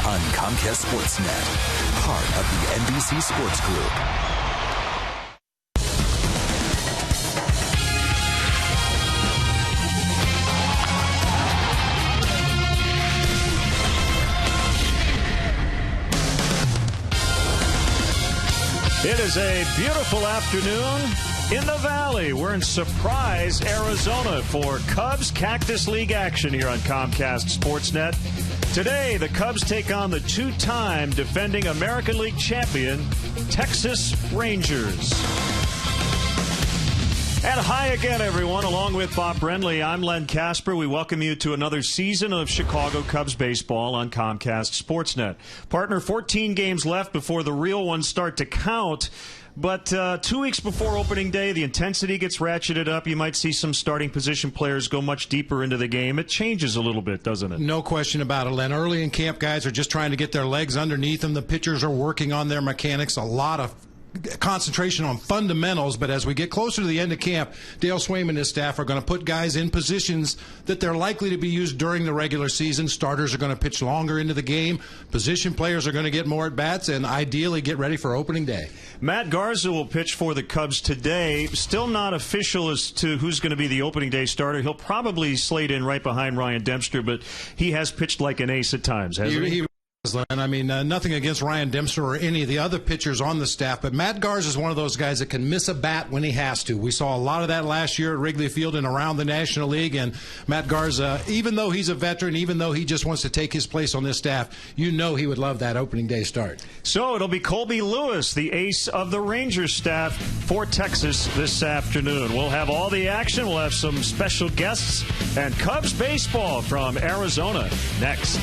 on Comcast Sportsnet, part of the NBC Sports Group. It is a beautiful afternoon in the Valley. We're in Surprise, Arizona for Cubs Cactus League action here on Comcast Sportsnet. Today, the Cubs take on the two-time defending American League champion, Texas Rangers. And hi again, everyone. Along with Bob Brenly, I'm Len Casper. We welcome you to another season of Chicago Cubs baseball on Comcast Sportsnet. Partner, 14 games left before the real ones start to count. But 2 weeks before opening day, the intensity gets ratcheted up. You might see some starting position players go much deeper into the game. It changes a little bit, doesn't it? No question about it, Len. Early in camp, guys are just trying to get their legs underneath them. The pitchers are working on their mechanics. A lot of concentration on fundamentals, but as we get closer to the end of camp, Dale Swayman and his staff are going to put guys in positions that they're likely to be used during the regular season. Starters are going to pitch longer into the game. Position players are going to get more at-bats and ideally get ready for opening day. Matt Garza will pitch for the Cubs today. Still not official as to who's going to be the opening day starter. He'll probably slate in right behind Ryan Dempster, but he has pitched like an ace at times, hasn't he? I mean, nothing against Ryan Dempster or any of the other pitchers on the staff, but Matt Garza is one of those guys that can miss a bat when he has to. We saw a lot of that last year at Wrigley Field and around the National League, and Matt Garza, even though he's a veteran, even though he just wants to take his place on this staff, you know he would love that opening day start. So it'll be Colby Lewis, the ace of the Rangers staff for Texas this afternoon. We'll have all the action. We'll have some special guests and Cubs baseball from Arizona next.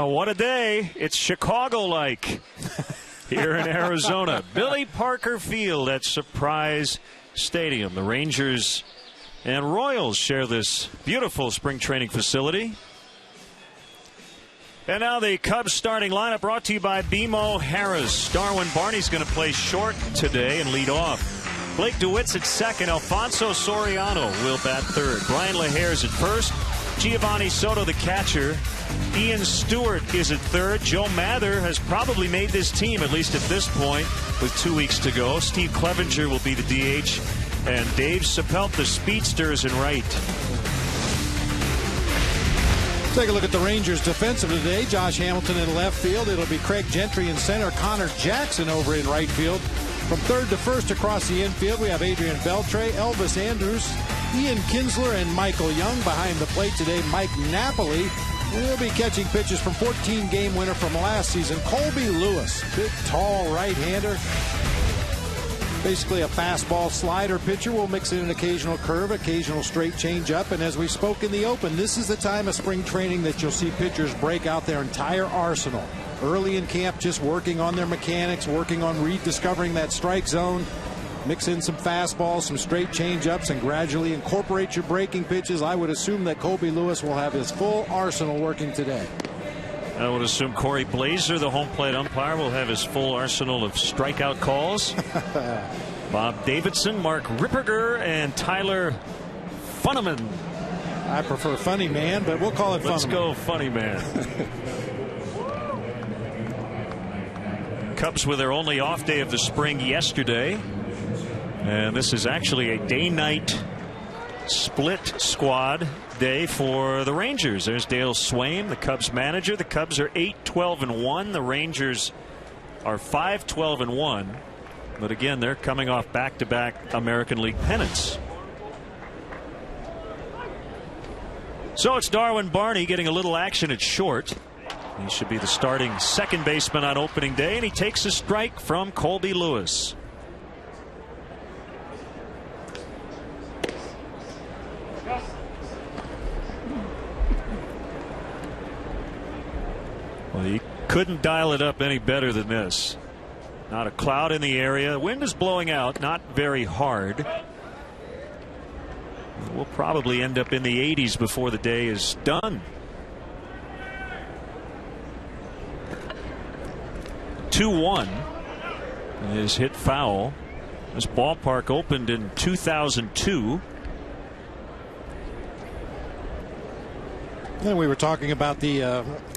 What a day. It's Chicago-like here in Arizona. Billy Parker Field at Surprise Stadium. The Rangers and Royals share this beautiful spring training facility. And now the Cubs starting lineup brought to you by BMO Harris. Darwin Barney's going to play short today and lead off. Blake DeWitt's at second. Alfonso Soriano will bat third. Brian LaHare's at first. Giovanni Soto, the catcher. Ian Stewart is at third. Joe Mather has probably made this team, at least at this point, with 2 weeks to go. Steve Clevenger will be the DH. And Dave Sapelt, the speedster, is in right. Take a look at the Rangers defensive today. Josh Hamilton in left field. It'll be Craig Gentry in center. Connor Jackson over in right field. From third to first across the infield, we have Adrian Beltre, Elvis Andrews, Ian Kinsler, and Michael Young. Behind the plate today, Mike Napoli will be catching pitches from 14-game winner from last season, Colby Lewis. Big, tall right-hander. Basically a fastball slider pitcher. Will mix in an occasional curve, occasional straight changeup. And as we spoke in the open, this is the time of spring training that you'll see pitchers break out their entire arsenal. Early in camp, just working on their mechanics, working on rediscovering that strike zone. Mix in some fastballs, some straight changeups, and gradually incorporate your breaking pitches. I would assume that Colby Lewis will have his full arsenal working today. I would assume Corey Blazer, the home plate umpire, will have his full arsenal of strikeout calls. Bob Davidson, Mark Ripperger, and Tyler Funneman. I prefer Funny Man, but we'll call it Funneman. Let's go Funny Man. Cubs with their only off day of the spring yesterday. And this is actually a day-night split squad day for the Rangers. There's Dale Swaim, the Cubs manager. The Cubs are 8-12-1. The Rangers are 5-12-1. But again, they're coming off back-to-back American League pennants. So it's Darwin Barney getting a little action at short. He should be the starting second baseman on opening day, and he takes a strike from Colby Lewis. Well, he couldn't dial it up any better than this. Not a cloud in the area. The wind is blowing out, not very hard. We'll probably end up in the 80s before the day is done. 2-1 is hit foul. This ballpark opened in 2002. And we were talking about the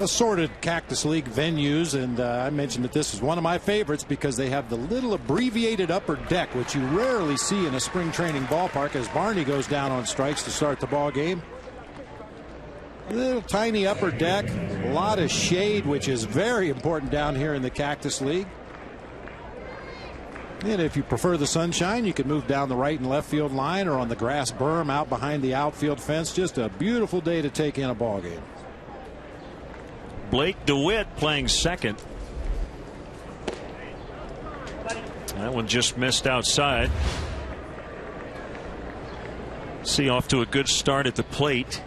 assorted Cactus League venues, and I mentioned that this is one of my favorites because they have the little abbreviated upper deck, which you rarely see in a spring training ballpark, as Barney goes down on strikes to start the ball game. Little tiny upper deck, a lot of shade, which is very important down here in the Cactus League. And if you prefer the sunshine, you can move down the right and left field line or on the grass berm out behind the outfield fence. Just a beautiful day to take in a ball game. Blake DeWitt playing second. That one just missed outside. See, off to a good start at the plate.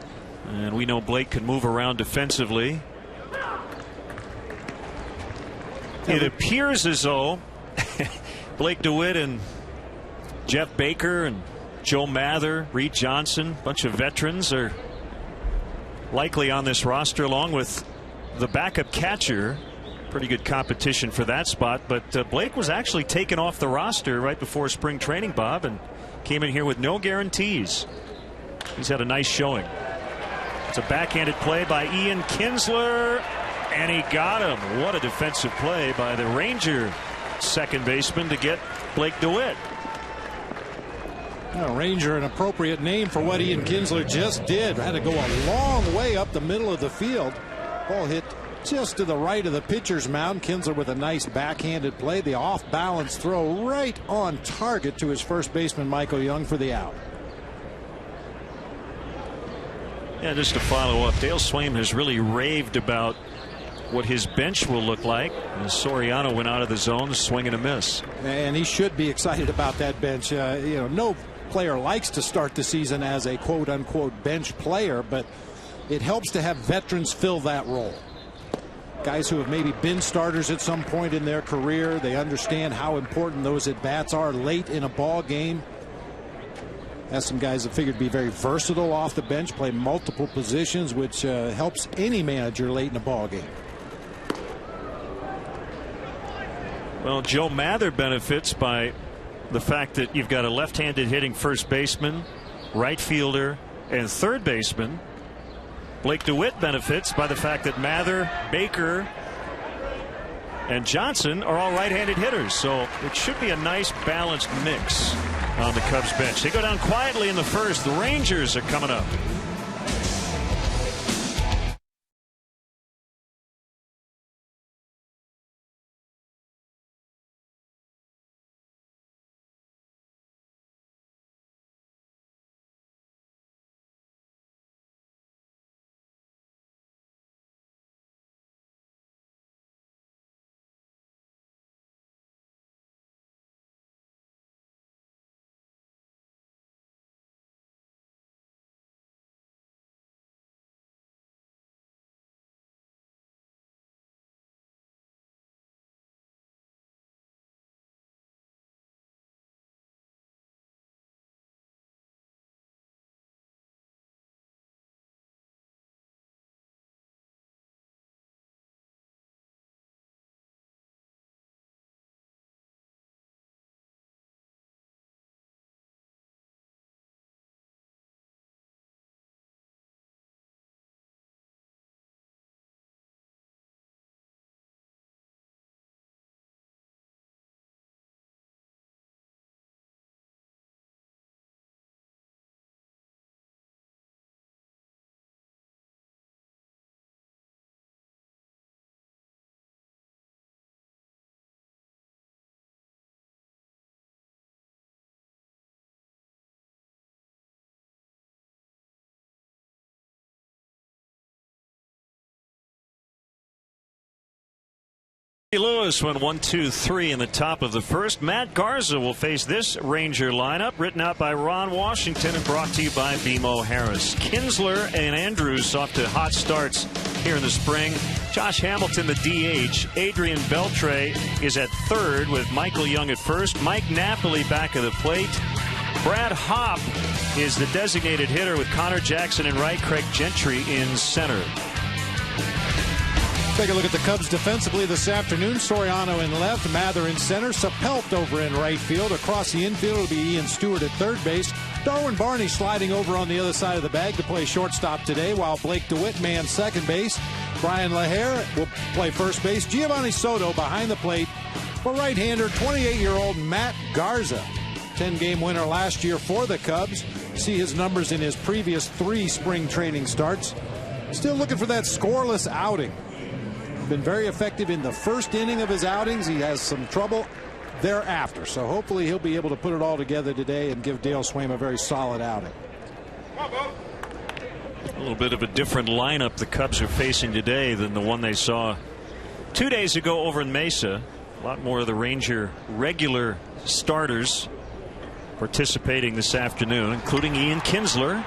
And we know Blake can move around defensively. It appears as though Blake DeWitt and Jeff Baker and Joe Mather, Reed Johnson, a bunch of veterans are likely on this roster, along with the backup catcher. Pretty good competition for that spot. But Blake was actually taken off the roster right before spring training, Bob, and came in here with no guarantees. He's had a nice showing. It's a backhanded play by Ian Kinsler, and he got him. What a defensive play by the Ranger second baseman to get Blake DeWitt. Ranger, an appropriate name for what Ian Kinsler just did. Had to go a long way up the middle of the field. Ball hit just to the right of the pitcher's mound. Kinsler with a nice backhanded play. The off balance throw right on target to his first baseman Michael Young for the out. Yeah, just to follow up, Dale Swaim has really raved about what his bench will look like as Soriano went out of the zone, swing and a miss. And he should be excited about that bench. No player likes to start the season as a quote unquote bench player, but it helps to have veterans fill that role. Guys who have maybe been starters at some point in their career. They understand how important those at bats are late in a ball game. Has some guys that figured to be very versatile off the bench, play multiple positions, which helps any manager late in a ball game. Well, Joe Mather benefits by the fact that you've got a left-handed hitting first baseman, right fielder, and third baseman. Blake DeWitt benefits by the fact that Mather, Baker, and Johnson are all right-handed hitters. So it should be a nice balanced mix on the Cubs bench. They go down quietly in the first. The Rangers are coming up. Lewis went 1-2-3 in the top of the first. Matt Garza will face this Ranger lineup, written out by Ron Washington and brought to you by BMO Harris. Kinsler and Andrews off to hot starts here in the spring. Josh Hamilton, the DH. Adrian Beltre is at third with Michael Young at first. Mike Napoli back of the plate. Brad Hopp is the designated hitter with Connor Jackson in right, Craig Gentry in center. Take a look at the Cubs defensively this afternoon. Soriano in left, Mather in center, Sapelt over in right field. Across the infield will be Ian Stewart at third base. Darwin Barney sliding over on the other side of the bag to play shortstop today, while Blake DeWitt mans second base. Brian Lahair will play first base. Giovanni Soto behind the plate for right-hander 28-year-old Matt Garza. 10-game winner last year for the Cubs. See his numbers in his previous 3 spring training starts. Still looking for that scoreless outing. Been very effective in the first inning of his outings. He has some trouble thereafter, so hopefully he'll be able to put it all together today and give Dale Swaim a very solid outing. A little bit of a different lineup the Cubs are facing today than the one they saw 2 days ago over in Mesa. A lot more of the Ranger regular starters participating this afternoon, including Ian Kinsler.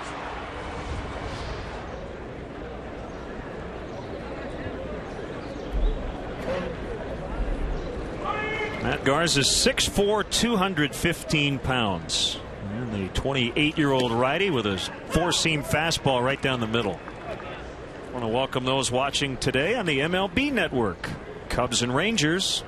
Matt Garza is 6'4", 215 pounds. And the 28-year-old righty with a 4-seam fastball right down the middle. I want to welcome those watching today on the MLB Network. Cubs and Rangers.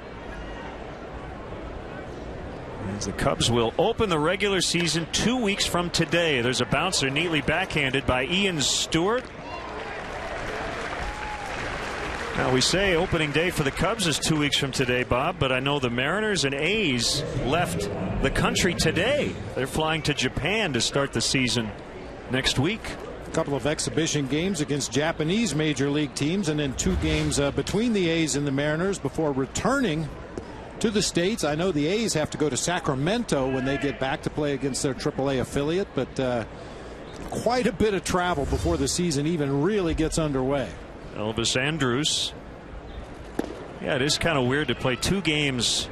As the Cubs will open the regular season 2 weeks from today. There's a bouncer neatly backhanded by Ian Stewart. Now, we say opening day for the Cubs is 2 weeks from today, Bob, but I know the Mariners and A's left the country today. They're flying to Japan to start the season next week. A couple of exhibition games against Japanese major league teams, and then 2 games between the A's and the Mariners before returning to the States. I know the A's have to go to Sacramento when they get back to play against their AAA affiliate, but quite a bit of travel before the season even really gets underway. Elvis Andrus. Yeah, it is kind of weird to play 2 games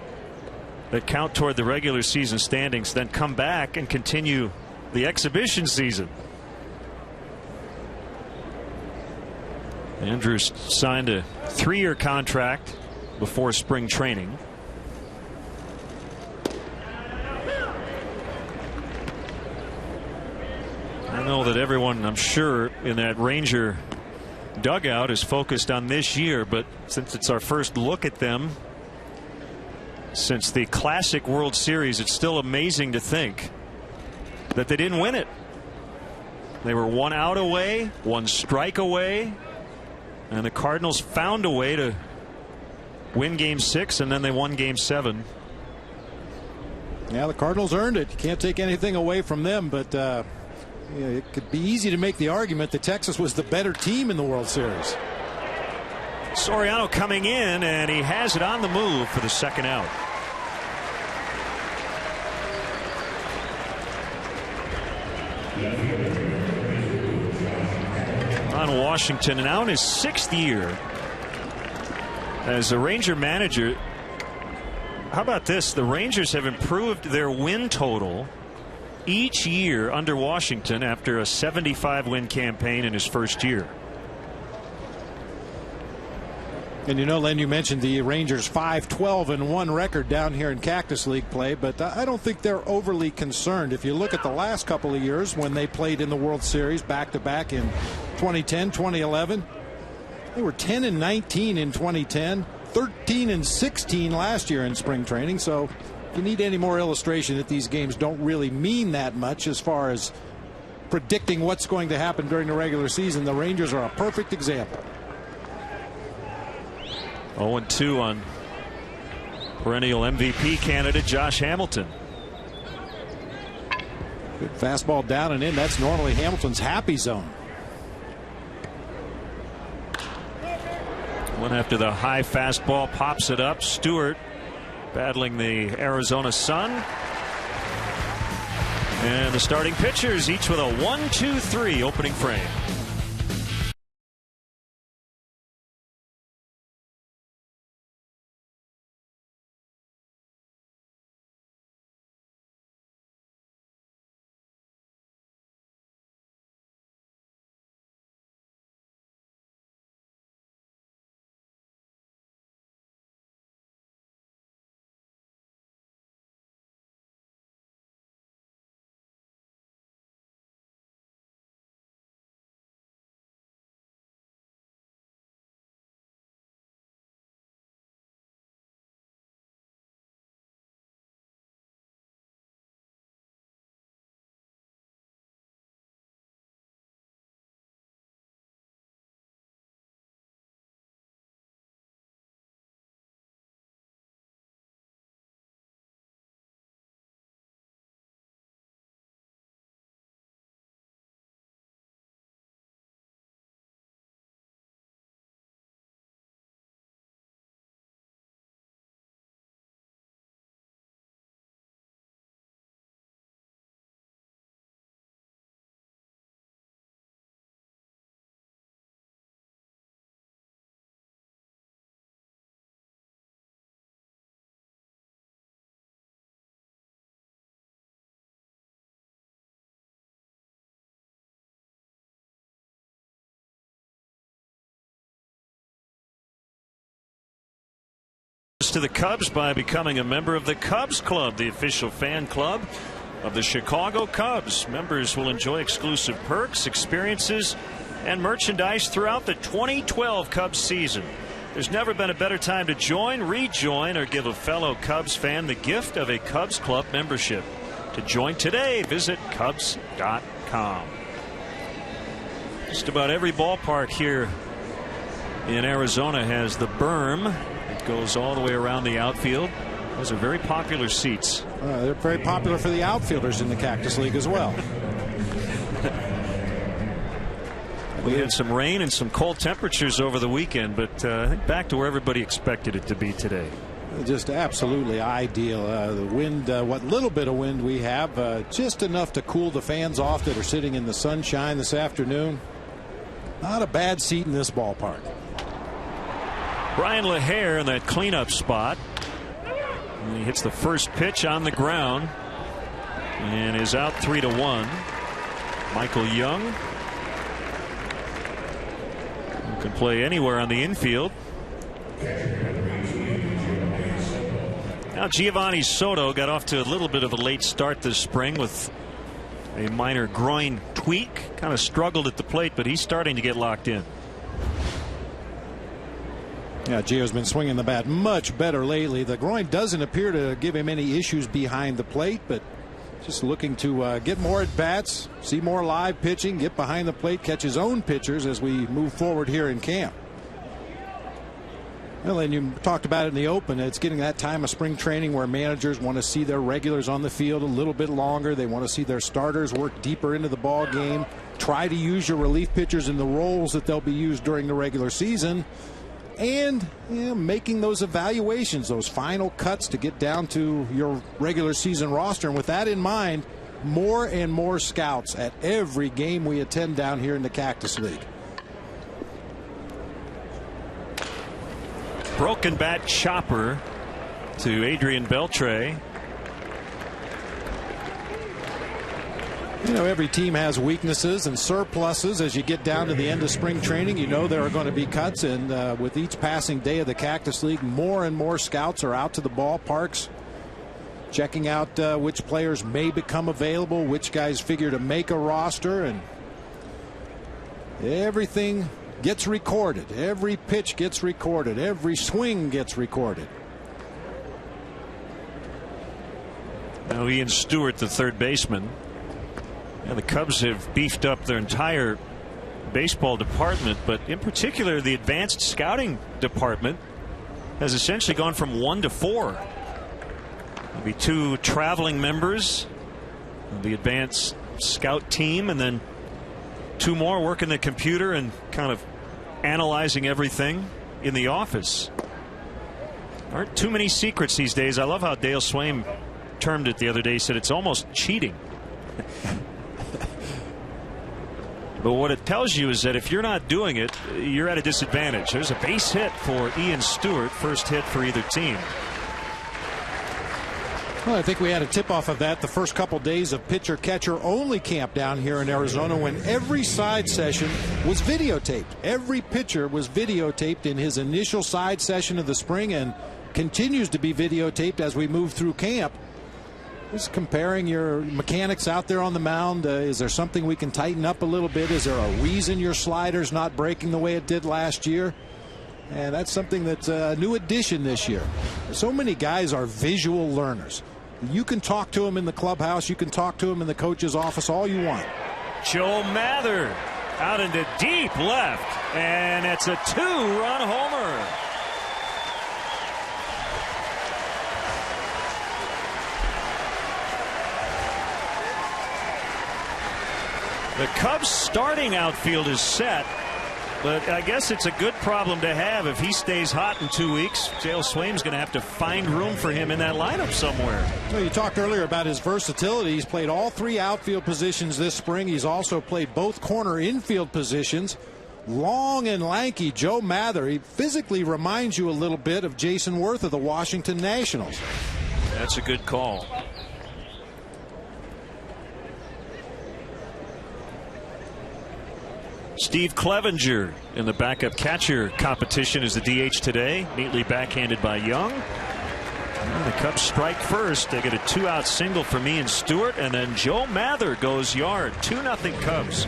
that count toward the regular season standings, then come back and continue the exhibition season. Andrus signed a 3-year contract before spring training. I know that everyone, I'm sure, in that Ranger dugout is focused on this year, but since it's our first look at them since the Classic World Series, it's still amazing to think that they didn't win it. They were 1 out away, 1 strike away, and the Cardinals found a way to win Game 6, and then they won Game 7. Yeah, the Cardinals earned it. You can't take anything away from them, but yeah, it could be easy to make the argument that Texas was the better team in the World Series. Soriano coming in, and he has it on the move for the second out. Ron Washington now in his 6th year as a Ranger manager. How about this? The Rangers have improved their win total each year under Washington after a 75-win campaign in his first year. And you know, Len, you mentioned the Rangers' 5-12-1 record down here in Cactus League play, but I don't think they're overly concerned. If you look at the last couple of years when they played in the World Series back-to-back in 2010, 2011, they were 10-19 in 2010, 13-16 last year in spring training. So if you need any more illustration that these games don't really mean that much as far as predicting what's going to happen during the regular season, the Rangers are a perfect example. 0-2 on perennial MVP candidate Josh Hamilton. Good fastball down and in. That's normally Hamilton's happy zone. One after the high fastball pops it up. Stewart battling the Arizona sun. And the starting pitchers each with a 1-2-3 opening frame. tickets to the Cubs by becoming a member of the Cubs Club, the official fan club of the Chicago Cubs. Members will enjoy exclusive perks, experiences, and merchandise throughout the 2012 Cubs season. There's never been a better time to join, rejoin, or give a fellow Cubs fan the gift of a Cubs Club membership. To join today, visit Cubs.com. Just about every ballpark here in Arizona has the berm. It goes all the way around the outfield. Those are very popular seats. They're very popular for the outfielders in the Cactus League as well. We had some rain and some cold temperatures over the weekend, but I think back to where everybody expected it to be today. Just absolutely ideal. The wind, what little bit of wind we have, just enough to cool the fans off that are sitting in the sunshine this afternoon. Not a bad seat in this ballpark. Brian LaHare in that cleanup spot. And he hits the first pitch on the ground and is out 3-1. Michael Young, who can play anywhere on the infield. Now Giovanni Soto got off to a little bit of a late start this spring with a minor groin tweak. Kind of struggled at the plate, but he's starting to get locked in. Yeah, Gio's been swinging the bat much better lately. The groin doesn't appear to give him any issues behind the plate, but just looking to get more at bats, see more live pitching, get behind the plate, catch his own pitchers as we move forward here in camp. Well, and you talked about it in the open. It's getting that time of spring training where managers want to see their regulars on the field a little bit longer. They want to see their starters work deeper into the ball game. Try to use your relief pitchers in the roles that they'll be used during the regular season. And making those evaluations, those final cuts to get down to your regular season roster. And with that in mind, more and more scouts at every game we attend down here in the Cactus League. Broken bat chopper to Adrian Beltre. You know, every team has weaknesses and surpluses as you get down to the end of spring training. You know there are going to be cuts, and with each passing day of the Cactus League, more and more scouts are out to the ballparks checking out which players may become available, which guys figure to make a roster, and everything gets recorded. Every pitch gets recorded. Every swing gets recorded. Now Ian Stewart, the third baseman. And the Cubs have beefed up their entire baseball department, but in particular the advanced scouting department has essentially gone from 1 to 4. There'll be 2 traveling members of the advanced scout team, and then 2 more working the computer and kind of analyzing everything in the office. Aren't too many secrets these days. I love how Dale Swaim termed it the other day. He said it's almost cheating. But what it tells you is that if you're not doing it, you're at a disadvantage. There's a base hit for Ian Stewart, first hit for either team. Well, I think we had a tip-off of that the first couple days of pitcher-catcher only camp down here in Arizona, when every side session was videotaped. Every pitcher was videotaped in his initial side session of the spring and continues to be videotaped as we move through camp. Just comparing your mechanics out there on the mound. Is there something we can tighten up a little bit? Is there a reason your slider's not breaking the way it did last year? And that's something that's a new addition this year. So many guys are visual learners. You can talk to them in the clubhouse. You can talk to them in the coach's office all you want. Joe Mather out into deep left, and it's a 2-run homer. The Cubs starting outfield is set, but I guess it's a good problem to have if he stays hot in 2 weeks. Dale Swaim's going to have to find room for him in that lineup somewhere. So you talked earlier about his versatility. He's played all 3 outfield positions this spring. He's also played both corner infield positions. Long and lanky Joe Mather. He physically reminds you a little bit of Jason Worth of the Washington Nationals. That's a good call. Steve Clevenger in the backup catcher competition is the DH today. Neatly backhanded by Young. And the Cubs strike first. They get a 2-out single from Ian Stewart, and then Joe Mather goes yard. 2-0 Cubs.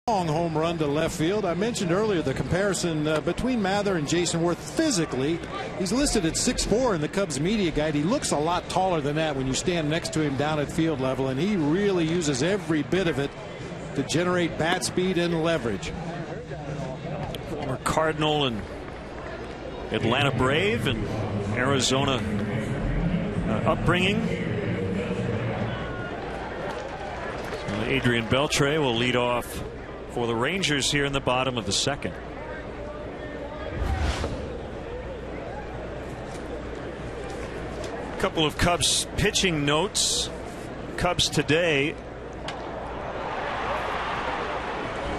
Long home run to left field. I mentioned earlier the comparison between Mather and Jason Worth physically. He's listed at 6'4" in the Cubs media guide. He looks a lot taller than that when you stand next to him down at field level, and he really uses every bit of it to generate bat speed and leverage. Former Cardinal and Atlanta Brave and Arizona upbringing. Adrian Beltre will lead off for the Rangers here in the bottom of the second. A couple of Cubs pitching notes. Cubs today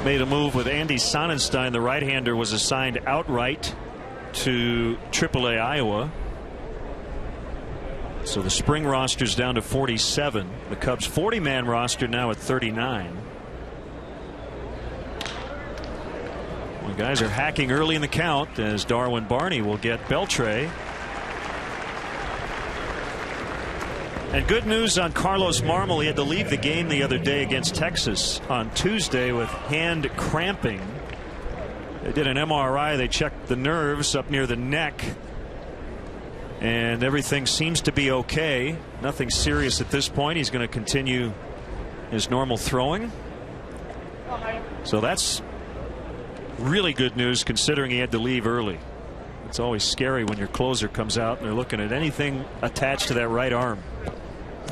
made a move with Andy Sonnenstein. The right-hander was assigned outright to AAA Iowa. So the spring roster's down to 47. The Cubs 40-man roster now at 39. The guys are hacking early in the count as Darwin Barney will get Beltre. And good news on Carlos Marmol. He had to leave the game the other day against Texas on Tuesday with hand cramping. They did an MRI. They checked the nerves up near the neck, and everything seems to be okay. Nothing serious at this point. He's going to continue his normal throwing. So that's really good news considering he had to leave early. It's always scary when your closer comes out and they're looking at anything attached to that right arm.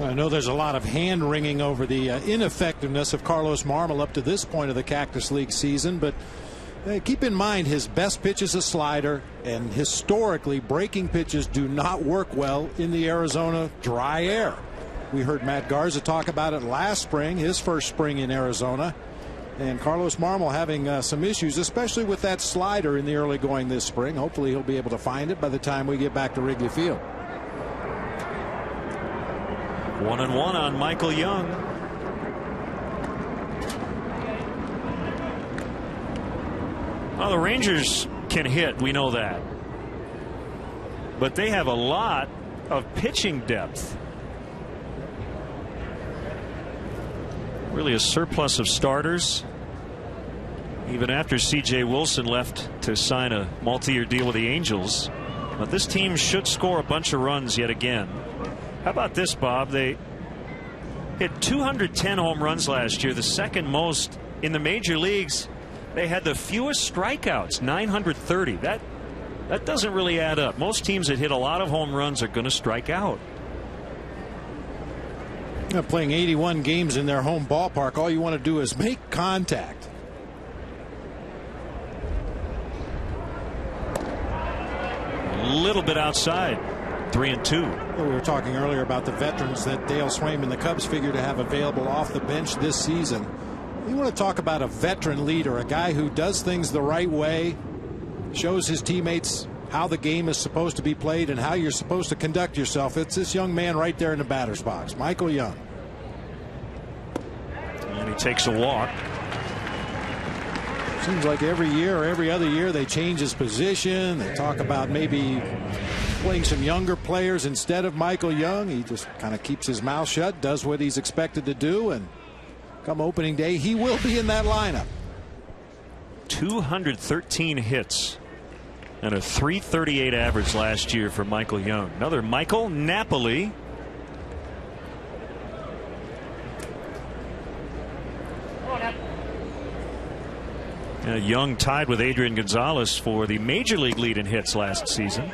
I know there's a lot of hand wringing over the ineffectiveness of Carlos Marmol up to this point of the Cactus League season, but keep in mind his best pitch is a slider, and historically breaking pitches do not work well in the Arizona dry air. We heard Matt Garza talk about it last spring, his first spring in Arizona. And Carlos Marmol having some issues, especially with that slider in the early going this spring. Hopefully he'll be able to find it by the time we get back to Wrigley Field. 1-1 on Michael Young. Well, the Rangers can hit, we know that. But they have a lot of pitching depth. Really a surplus of starters. Even after C.J. Wilson left to sign a multi-year deal with the Angels. But this team should score a bunch of runs yet again. How about this, Bob? They hit 210 home runs last year, the second most in the major leagues. They had the fewest strikeouts, 930. That doesn't really add up. Most teams that hit a lot of home runs are going to strike out. Playing 81 games in their home ballpark, all you want to do is make contact. A little bit outside. 3-2. We were talking earlier about the veterans that Dale Swayman, the Cubs, figure to have available off the bench this season. You want to talk about a veteran leader, a guy who does things the right way, shows his teammates how the game is supposed to be played and how you're supposed to conduct yourself. It's this young man right there in the batter's box, Michael Young. And he takes a walk. Seems like every year or every other year they change his position. They talk about maybe playing some younger players instead of Michael Young. He just kind of keeps his mouth shut, does what he's expected to do, and come opening day, he will be in that lineup. 213 hits and a .338 average last year for Michael Young. Another Michael Napoli. Young tied with Adrian Gonzalez for the major league lead in hits last season.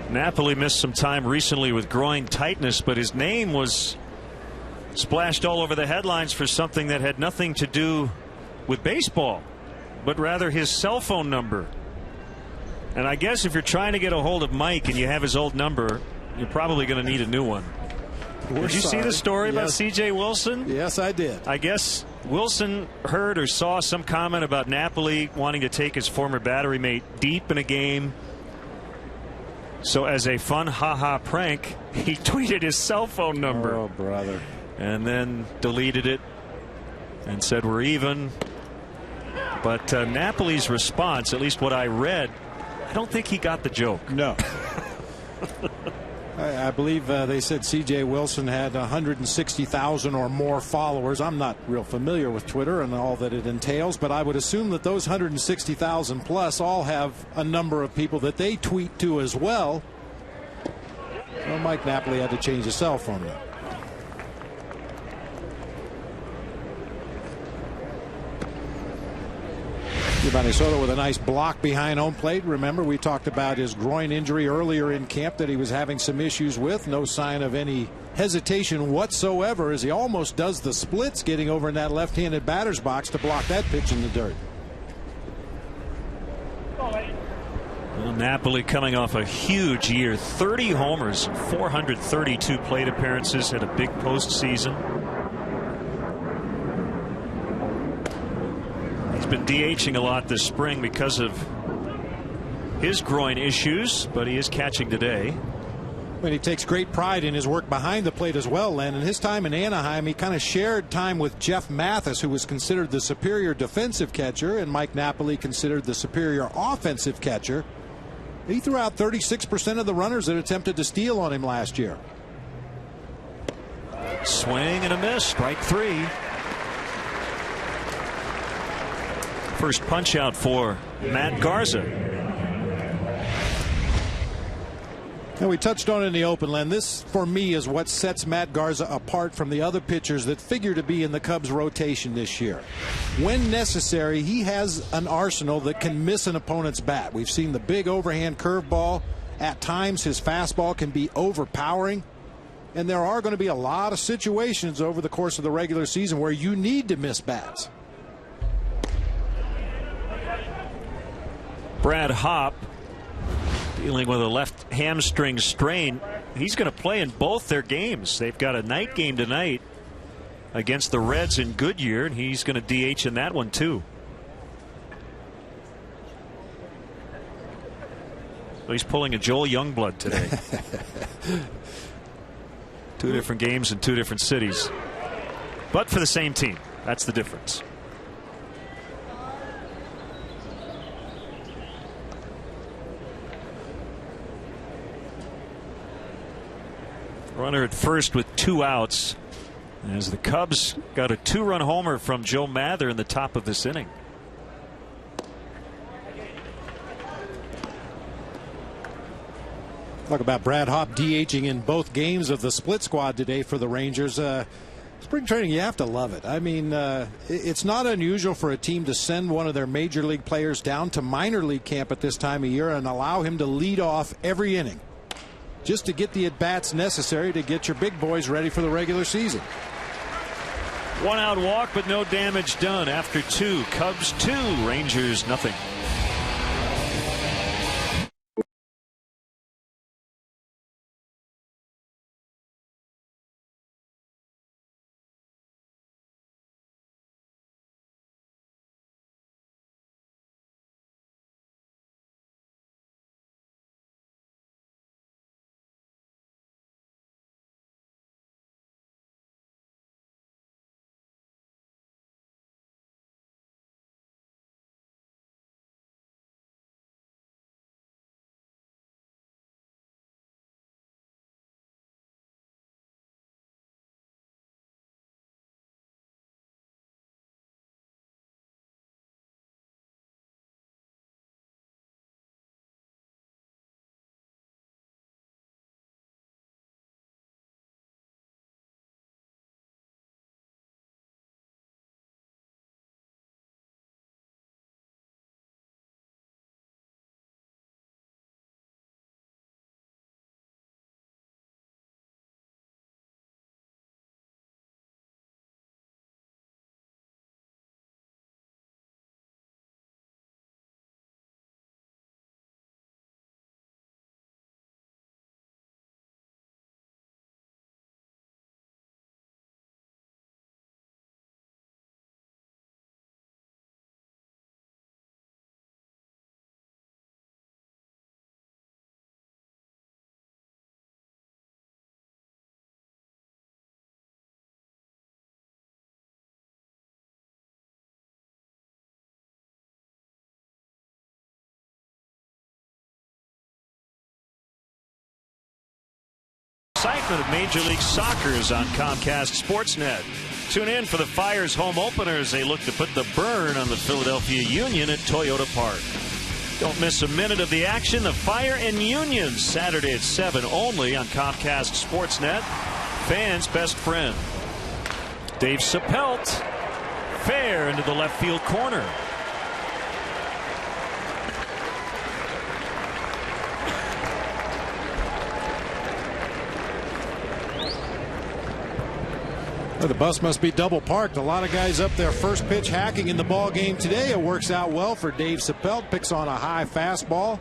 Napoli missed some time recently with groin tightness, but his name was splashed all over the headlines for something that had nothing to do with baseball, but rather his cell phone number. And I guess if you're trying to get a hold of Mike and you have his old number, you're probably going to need a new one. Did you see the story about C.J. Wilson? Yes, I did. I guess Wilson heard or saw some comment about Napoli wanting to take his former battery mate deep in a game. So as a fun ha-ha prank, he tweeted his cell phone number. Oh, brother. And then deleted it and said we're even. But Napoli's response, at least what I read, I don't think he got the joke. No. I believe they said C.J. Wilson had 160,000 or more followers. I'm not real familiar with Twitter and all that it entails, but I would assume that those 160,000 plus all have a number of people that they tweet to as well. Well, Mike Napoli had to change his cell phone number. Giovanni Soto with a nice block behind home plate. Remember, we talked about his groin injury earlier in camp that he was having some issues with. No sign of any hesitation whatsoever as he almost does the splits getting over in that left-handed batter's box to block that pitch in the dirt. Well, Napoli coming off a huge year, 30 homers, 432 plate appearances, had a big postseason. Been DHing a lot this spring because of his groin issues, but he is catching today. When he takes great pride in his work behind the plate as well, Len. In his time in Anaheim, he kind of shared time with Jeff Mathis, who was considered the superior defensive catcher, and Mike Napoli considered the superior offensive catcher. He threw out 36% of the runners that attempted to steal on him last year. Swing and a miss, strike three. First punch out for Matt Garza. And we touched on it in the open, Len. This, for me, is what sets Matt Garza apart from the other pitchers that figure to be in the Cubs rotation this year. When necessary, he has an arsenal that can miss an opponent's bat. We've seen the big overhand curveball. At times, his fastball can be overpowering. And there are going to be a lot of situations over the course of the regular season where you need to miss bats. Brad Hopp dealing with a left hamstring strain. He's going to play in both their games. They've got a night game tonight against the Reds in Goodyear, and he's going to DH in that one too. So he's pulling a Joel Youngblood today. Two different games in two different cities, but for the same team. That's the difference. Runner at first with 2 outs as the Cubs got a 2-run homer from Joe Mather in the top of this inning. Talk about Brad Hopp DHing in both games of the split squad today for the Rangers. Spring training, you have to love it. I mean, it's not unusual for a team to send one of their major league players down to minor league camp at this time of year and allow him to lead off every inning, just to get the at-bats necessary to get your big boys ready for the regular season. 1 out walk, but no damage done after 2. Cubs 2, Rangers nothing. excitement of Major League Soccer is on Comcast Sportsnet. Tune in for the Fire's home opener as they look to put the burn on the Philadelphia Union at Toyota Park. Don't miss a minute of the action. The Fire and Union, Saturday at 7 only on Comcast Sportsnet. Fans' best friend. Dave Sapelt, fair into the left field corner. Well, the bus must be double parked. A lot of guys up there first pitch hacking in the ball game today. It works out well for Dave Sapelt. Picks on a high fastball,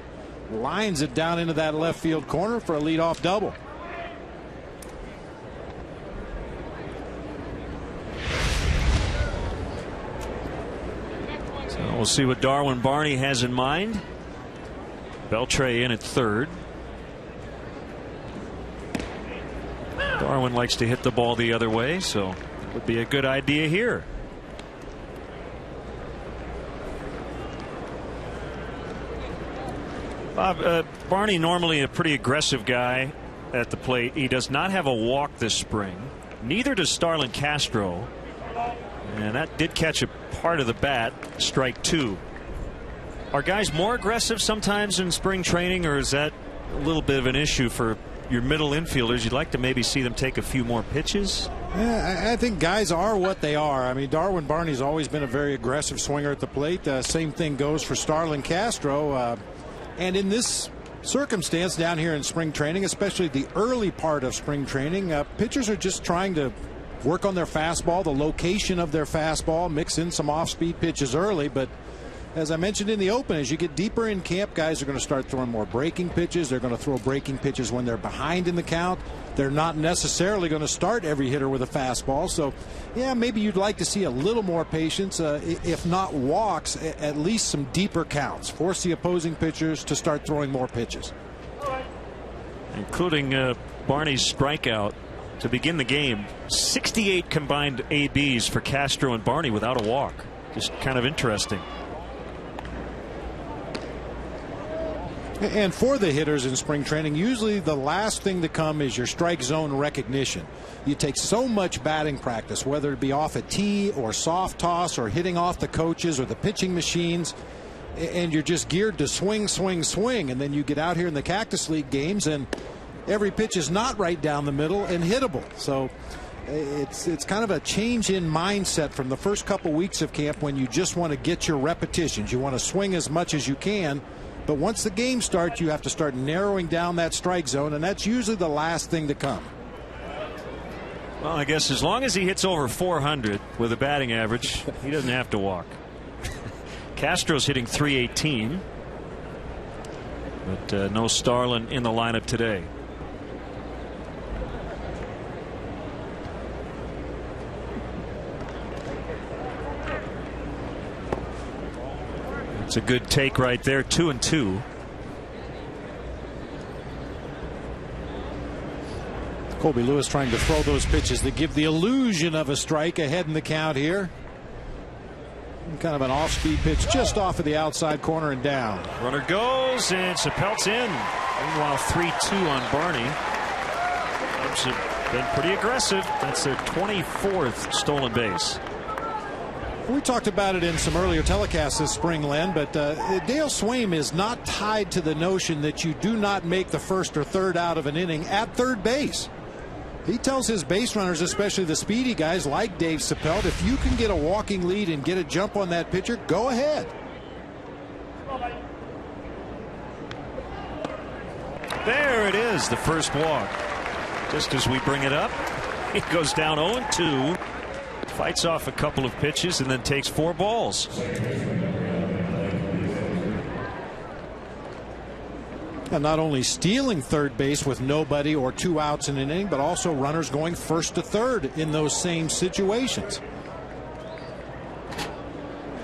lines it down into that left field corner for a leadoff double. So we'll see what Darwin Barney has in mind. Beltre in at third. Darwin likes to hit the ball the other way, so it would be a good idea here. Bob, Barney normally a pretty aggressive guy at the plate. He does not have a walk this spring. Neither does Starlin Castro. And that did catch a part of the bat. Strike two. Are guys more aggressive sometimes in spring training, or is that a little bit of an issue for your middle infielders? You'd like to maybe see them take a few more pitches. Yeah, I think guys are what they are. I mean, Darwin Barney's always been a very aggressive swinger at the plate. Same thing goes for Starlin Castro. And in this circumstance down here in spring training, especially the early part of spring training, pitchers are just trying to work on their fastball, the location of their fastball, mix in some off-speed pitches early. But as I mentioned in the open, as you get deeper in camp, guys are going to start throwing more breaking pitches. They're going to throw breaking pitches when they're behind in the count. They're not necessarily going to start every hitter with a fastball. So, yeah, maybe you'd like to see a little more patience, if not walks, at least some deeper counts. Force the opposing pitchers to start throwing more pitches. Including Barney's strikeout to begin the game. 68 combined ABs for Castro and Barney without a walk. Just kind of interesting. And for the hitters in spring training, usually the last thing to come is your strike zone recognition. You take so much batting practice, whether it be off a tee or soft toss or hitting off the coaches or the pitching machines, and you're just geared to swing, swing, swing. And then you get out here in the Cactus League games and every pitch is not right down the middle and hittable. So it's kind of a change in mindset from the first couple weeks of camp when you just want to get your repetitions. You want to swing as much as you can. But once the game starts, you have to start narrowing down that strike zone, and that's usually the last thing to come. Well, I guess as long as he hits over 400 with a batting average, he doesn't have to walk. Castro's hitting .318, but no Starlin in the lineup today. It's a good take right there. 2-2. Colby Lewis trying to throw those pitches that give the illusion of a strike ahead in the count here. Kind of an off-speed pitch just off of the outside corner and down. Runner goes and Sapelt's in. Meanwhile 3-2 on Barney. Cubs have been pretty aggressive. That's their 24th stolen base. We talked about it in some earlier telecasts this spring, Len, but Dale Swaim is not tied to the notion that you do not make the first or third out of an inning at third base. He tells his base runners, especially the speedy guys like Dave Sapelt, if you can get a walking lead and get a jump on that pitcher, go ahead. There it is, the first walk. Just as we bring it up, it goes down 0-2. Fights off a couple of pitches and then takes 4 balls. And not only stealing third base with nobody or 2 outs in an inning, but also runners going first to third in those same situations.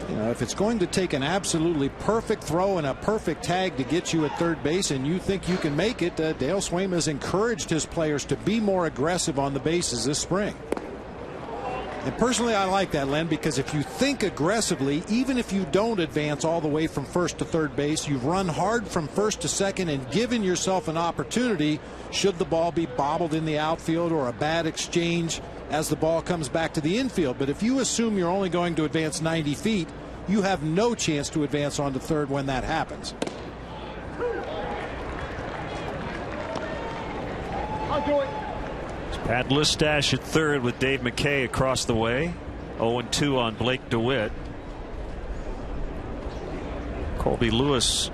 You know, if it's going to take an absolutely perfect throw and a perfect tag to get you at third base and you think you can make it, Dale Swaim has encouraged his players to be more aggressive on the bases this spring. And personally, I like that, Len, because if you think aggressively, even if you don't advance all the way from first to third base, you've run hard from first to second and given yourself an opportunity should the ball be bobbled in the outfield or a bad exchange as the ball comes back to the infield. But if you assume you're only going to advance 90 feet, you have no chance to advance onto third when that happens. I'll do it. Pat Listash at third with Dave McKay across the way. 0-2 on Blake DeWitt. Colby Lewis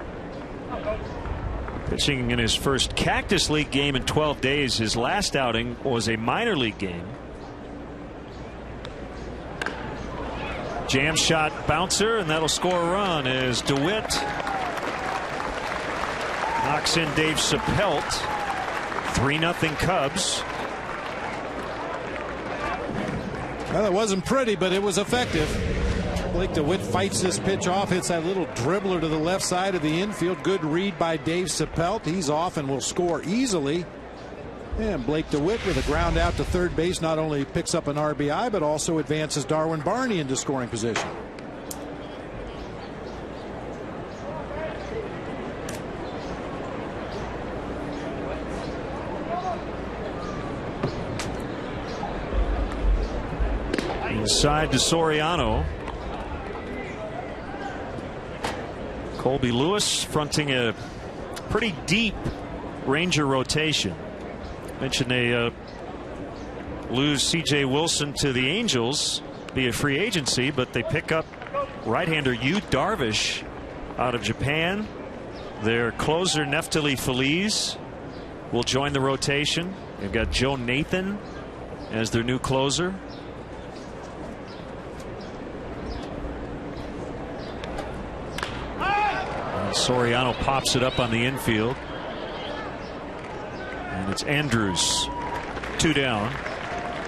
pitching in his first Cactus League game in 12 days. His last outing was a minor league game. Jam shot bouncer, and that'll score a run as DeWitt knocks in Dave Chappelle. 3-0 Cubs. Well, it wasn't pretty, but it was effective. Blake DeWitt fights this pitch off, hits that little dribbler to the left side of the infield. Good read by Dave Chappelle. He's off and will score easily. And Blake DeWitt with a ground out to third base not only picks up an RBI, but also advances Darwin Barney into scoring position. Inside to Soriano. Colby Lewis fronting a pretty deep Ranger rotation. Mentioned they lose C.J. Wilson to the Angels via free agency, but they pick up right-hander Yu Darvish out of Japan. Their closer Neftali Feliz will join the rotation. They've got Joe Nathan as their new closer. Soriano pops it up on the infield. And it's Andrews. 2 down.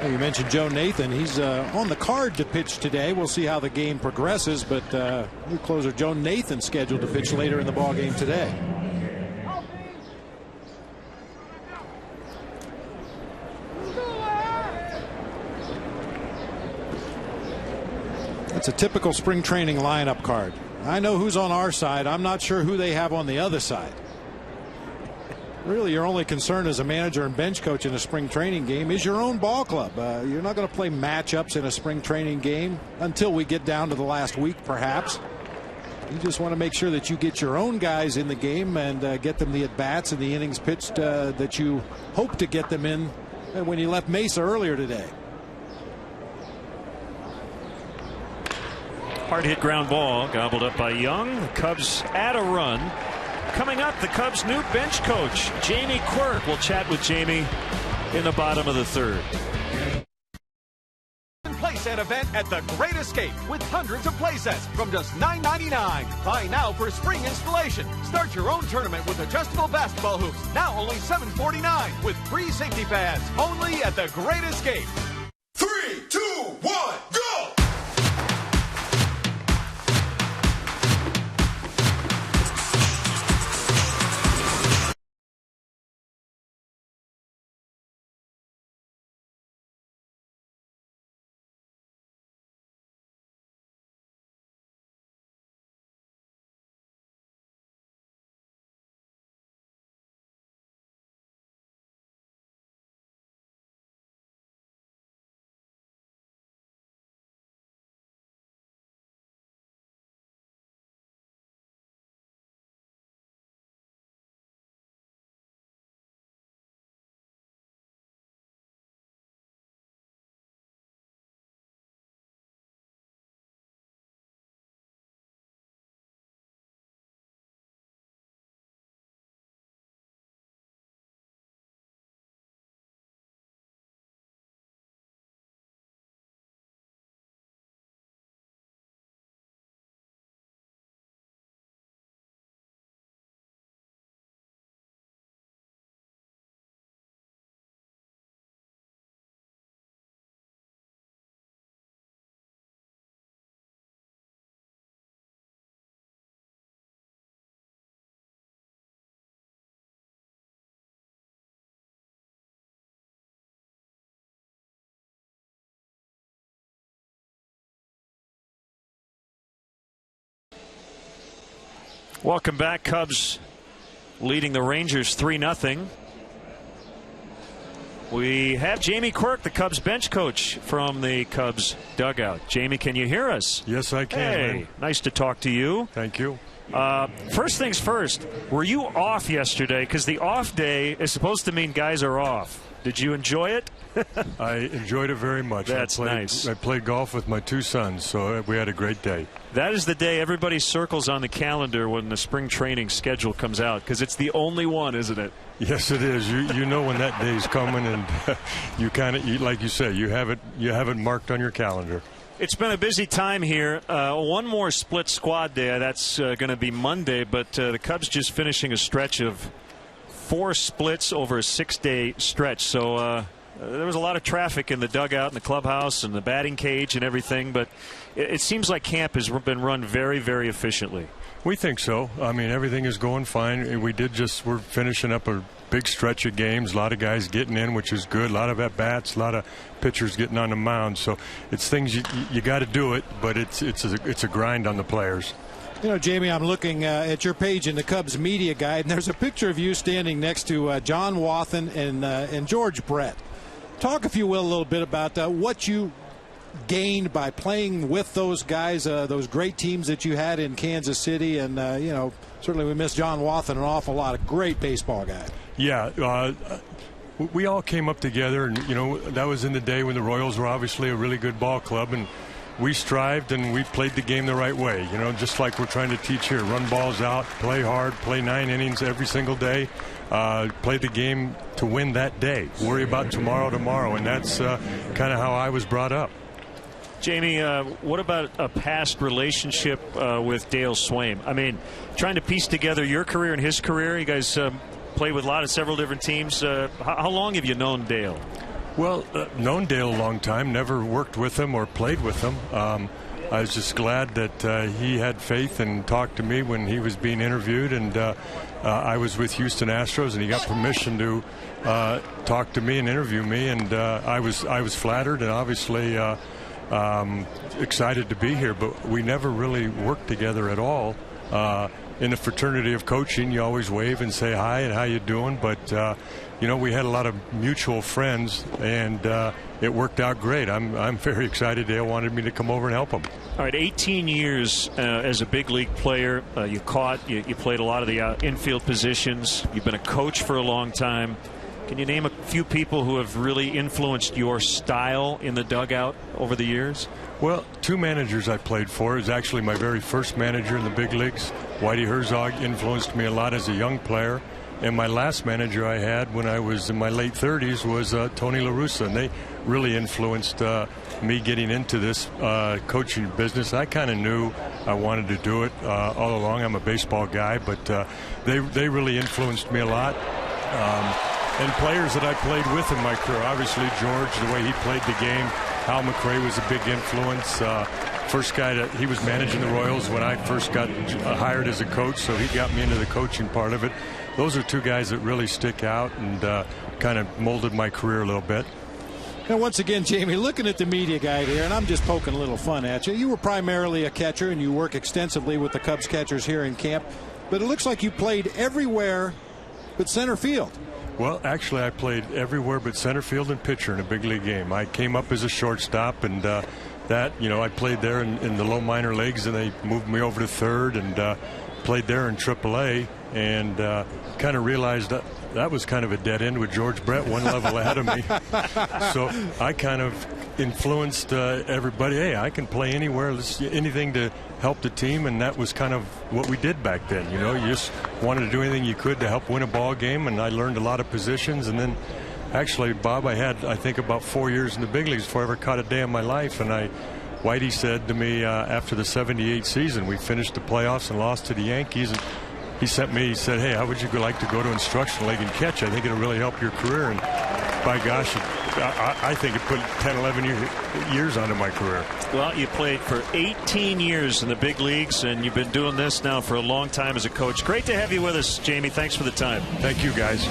Well, you mentioned Joe Nathan. He's on the card to pitch today. We'll see how the game progresses, but new closer Joe Nathan scheduled to pitch later in the ball game today. That's a typical spring training lineup card. I know who's on our side. I'm not sure who they have on the other side. Really, your only concern as a manager and bench coach in a spring training game is your own ball club. You're not going to play matchups in a spring training game until we get down to the last week, perhaps. You just want to make sure that you get your own guys in the game and get them the at-bats and the innings pitched that you hope to get them in when you left Mesa earlier today. Hard hit ground ball gobbled up by Young. The Cubs add a run. Coming up, the Cubs' new bench coach, Jamie Quirk. We'll chat with Jamie in the bottom of the third. Playset event at the Great Escape with hundreds of playsets from just $9.99. Buy now for spring installation. Start your own tournament with adjustable basketball hoops. Now only $7.49 with free safety pads. Only at the Great Escape. 3, 2, 1, go! Welcome back. Cubs leading the Rangers 3-0. We have Jamie Quirk, the Cubs bench coach, from the Cubs dugout. Jamie, can you hear us? Yes, I can. Hey, man. nice to talk to you. Thank you. First things first, were you off yesterday? Because the off day is supposed to mean guys are off. Did you enjoy it? I enjoyed it very much. That's nice. I played golf with my 2 sons, so we had a great day. That is the day everybody circles on the calendar when the spring training schedule comes out, because it's the only one, isn't it? Yes, it is. You know when that day's coming, and you kind of, like you say, you have it marked on your calendar. It's been a busy time here. One more split squad day. That's going to be Monday, but the Cubs just finishing a stretch of 4 splits over a 6-day stretch. So there was a lot of traffic in the dugout and the clubhouse and the batting cage and everything, but it seems like camp has been run very, very efficiently. We think so. I mean, everything is going fine. We're finishing up a big stretch of games. A lot of guys getting in, which is good. A lot of at-bats, a lot of pitchers getting on the mound. So it's things you got to do it, but it's a grind on the players. You know, Jamie, I'm looking at your page in the Cubs media guide, and there's a picture of you standing next to John Wathan and George Brett. Talk, if you will, a little bit about what you gained by playing with those guys, those great teams that you had in Kansas City, and you know, certainly we miss John Wathan an awful lot. A great baseball guy. Yeah, we all came up together, and you know, that was in the day when the Royals were obviously a really good ball club, and we strived and we played the game the right way. You know, just like we're trying to teach here: run balls out, play hard, play 9 innings every single day. Play the game to win that day. Worry about tomorrow, and that's kind of how I was brought up. Jamie, what about a past relationship with Dale Swaim? I mean, trying to piece together your career and his career. You guys played with several different teams. How long have you known Dale? Well, known Dale a long time. Never worked with him or played with him. I was just glad that he had faith and talked to me when he was being interviewed, and I was with Houston Astros, and he got permission to talk to me and interview me, and I was flattered and obviously excited to be here. But we never really worked together at all. In the fraternity of coaching, you always wave and say hi and how you doing, but you know, we had a lot of mutual friends, and it worked out great. I'm very excited. Dale wanted me to come over and help him. All right, 18 years as a big league player. You played a lot of the infield positions. You've been a coach for a long time. Can you name a few people who have really influenced your style in the dugout over the years? Well, 2 managers I played for. Is actually my very first manager in the big leagues. Whitey Herzog influenced me a lot as a young player. And my last manager I had when I was in my late 30s was Tony La Russa, and they really influenced me getting into this coaching business. I kind of knew I wanted to do it all along. I'm a baseball guy, but they really influenced me a lot. And players that I played with in my career, obviously George, the way he played the game. Hal McRae was a big influence. First guy he was managing the Royals when I first got hired as a coach, so he got me into the coaching part of it. Those are 2 guys that really stick out and kind of molded my career a little bit. Now, once again, Jamie, looking at the media guide here, and I'm just poking a little fun at you. You were primarily a catcher, and you work extensively with the Cubs catchers here in camp, but it looks like you played everywhere but center field. Well, actually, I played everywhere but center field and pitcher in a big league game. I came up as a shortstop, and I played there in the low minor leagues, and they moved me over to third and played there in AAA, and kind of realized that was kind of a dead end with George Brett, 1 level ahead of me. So I kind of influenced everybody. Hey, I can play anywhere, anything to help the team, and that was kind of what we did back then. You know, you just wanted to do anything you could to help win a ball game, and I learned a lot of positions. And then actually, Bob, I had, I think, about 4 years in the big leagues before I ever caught a day in my life. And Whitey said to me after the '78 season, we finished the playoffs and lost to the Yankees, and he said, hey, how would you like to go to instructional league and catch? I think it'll really help your career. And by gosh, I think it put 10, 11 years onto my career. Well, you played for 18 years in the big leagues, and you've been doing this now for a long time as a coach. Great to have you with us, Jamie. Thanks for the time. Thank you, guys.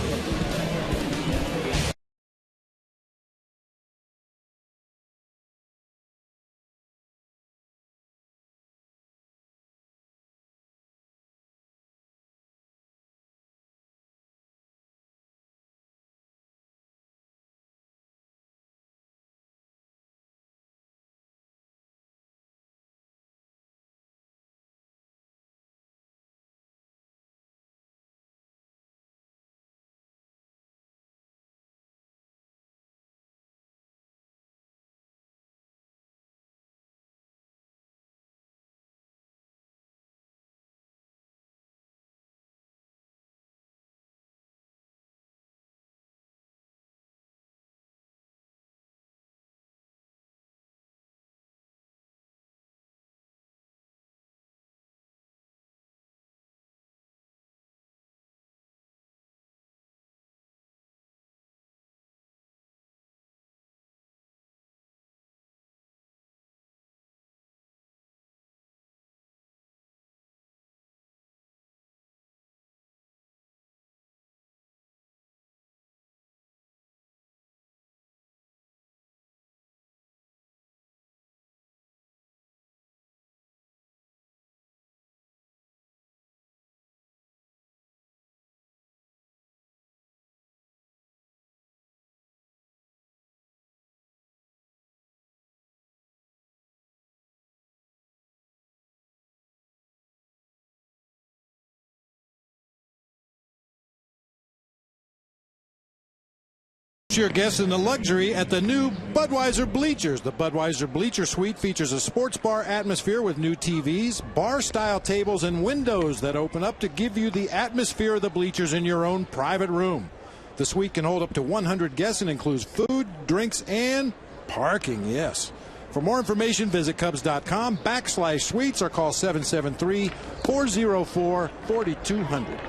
Your guests in the luxury at the new Budweiser Bleachers. The Budweiser Bleacher Suite features a sports bar atmosphere with new TVs, bar-style tables, and windows that open up to give you the atmosphere of the bleachers in your own private room. The suite can hold up to 100 guests and includes food, drinks, and parking, yes. For more information, visit Cubs.com/suites or call 773-404-4200.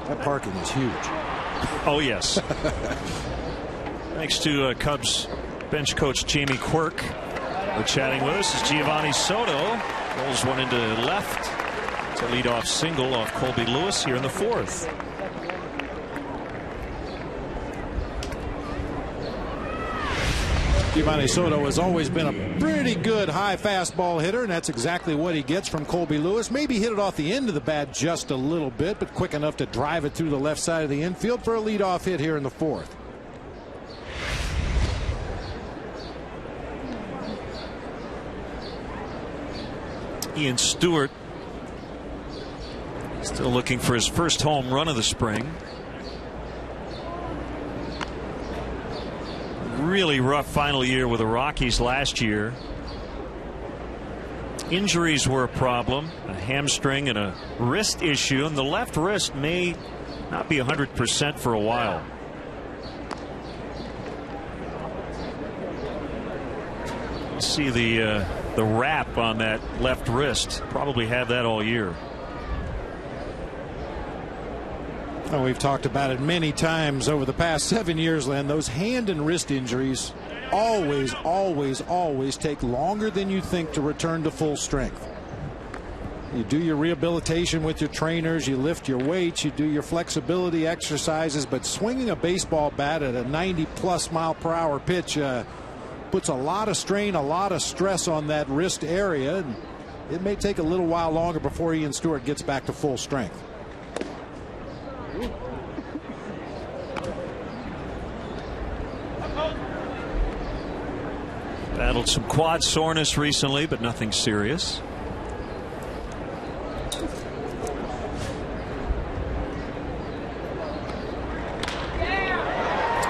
That parking is huge. Oh, yes. Thanks to Cubs bench coach Jamie Quirk for chatting with us. As Giovanni Soto rolls one into left to lead off single off Colby Lewis here in the fourth. Giovanni Soto has always been a pretty good high fastball hitter, and that's exactly what he gets from Colby Lewis. Maybe hit it off the end of the bat just a little bit, but quick enough to drive it through the left side of the infield for a leadoff hit here in the fourth. Ian Stewart still looking for his first home run of the spring. Really rough final year with the Rockies last year. Injuries were a problem, a hamstring and a wrist issue, and the left wrist may not be 100% for a while. You see the wrap on that left wrist. Probably have that all year. Oh, we've talked about it many times over the past 7 years, Len. Those hand and wrist injuries always take longer than you think to return to full strength. You do your rehabilitation with your trainers, you lift your weights, you do your flexibility exercises, but swinging a baseball bat at a 90+ mile/per-hour pitch puts a lot of strain, a lot of stress on that wrist area, and it may take a little while longer before Ian Stewart gets back to full strength. Battled some quad soreness recently, but nothing serious.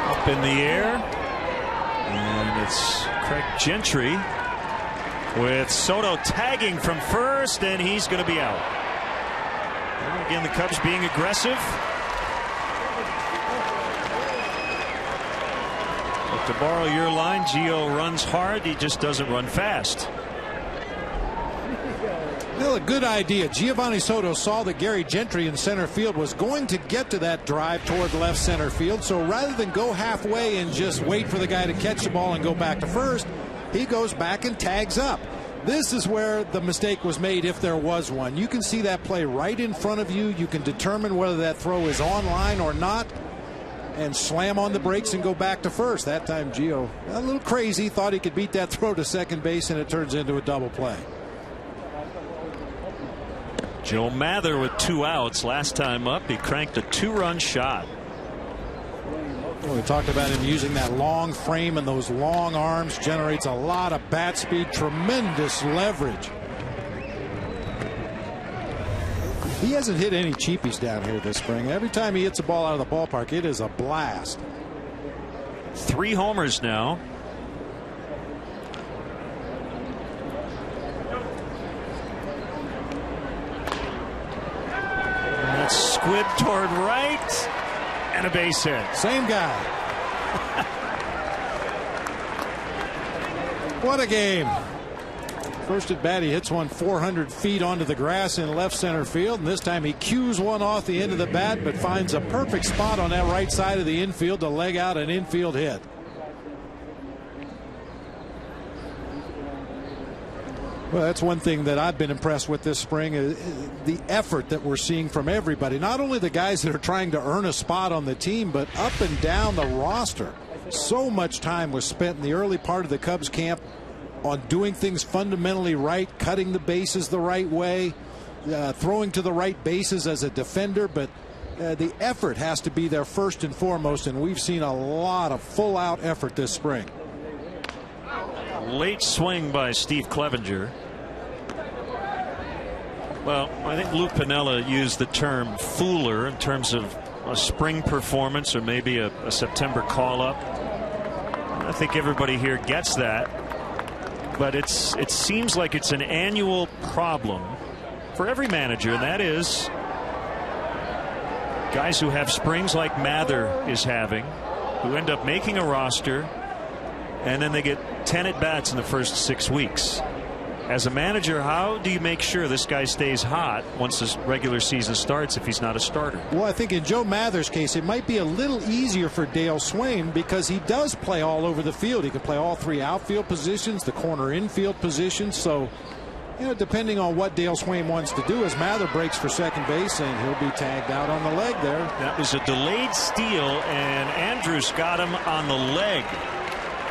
Up in the air, and it's Craig Gentry with Soto tagging from first, and he's going to be out. And again, the Cubs being aggressive. To borrow your line, Gio runs hard, he just doesn't run fast. Well, a good idea. Giovanni Soto saw that Gary Gentry in center field was going to get to that drive toward left center field, so rather than go halfway and just wait for the guy to catch the ball and go back to first, he goes back and tags up. This is where the mistake was made, if there was one. You can see that play right in front of you. You can determine whether that throw is on line or not, and slam on the brakes and go back to first. That time Gio, a little crazy, thought he could beat that throw to second base, and it turns into a double play. Joe Mather with 2 outs. Last time up, he cranked a 2-run shot. Well, we talked about him using that long frame and those long arms. Generates a lot of bat speed, tremendous leverage. He hasn't hit any cheapies down here this spring. Every time he hits a ball out of the ballpark, it is a blast. 3 homers now. And that's squib toward right, and a base hit. Same guy. What a game. First at bat, he hits one 400 feet onto the grass in left center field, and this time he cues one off the end of the bat, but finds a perfect spot on that right side of the infield to leg out an infield hit. Well, that's one thing that I've been impressed with this spring, the effort that we're seeing from everybody. Not only the guys that are trying to earn a spot on the team, but up and down the roster. So much time was spent in the early part of the Cubs camp on doing things fundamentally right, cutting the bases the right way, throwing to the right bases as a defender, but the effort has to be there first and foremost, and we've seen a lot of full-out effort this spring. Late swing by Steve Clevenger. Well, I think Lou Piniella used the term fooler in terms of a spring performance or maybe a September call-up. I think everybody here gets that. But it seems like it's an annual problem for every manager, and that is guys who have springs like Mather is having, who end up making a roster, and then they get 10 at-bats in the first 6 weeks. As a manager, how do you make sure this guy stays hot once this regular season starts if he's not a starter? Well, I think in Joe Mather's case, it might be a little easier for Dale Swain because he does play all over the field. He can play all 3 outfield positions, the corner infield positions. So, you know, depending on what Dale Swain wants to do, as Mather breaks for second base, and he'll be tagged out on the leg there. That was a delayed steal, and Andrus got him on the leg.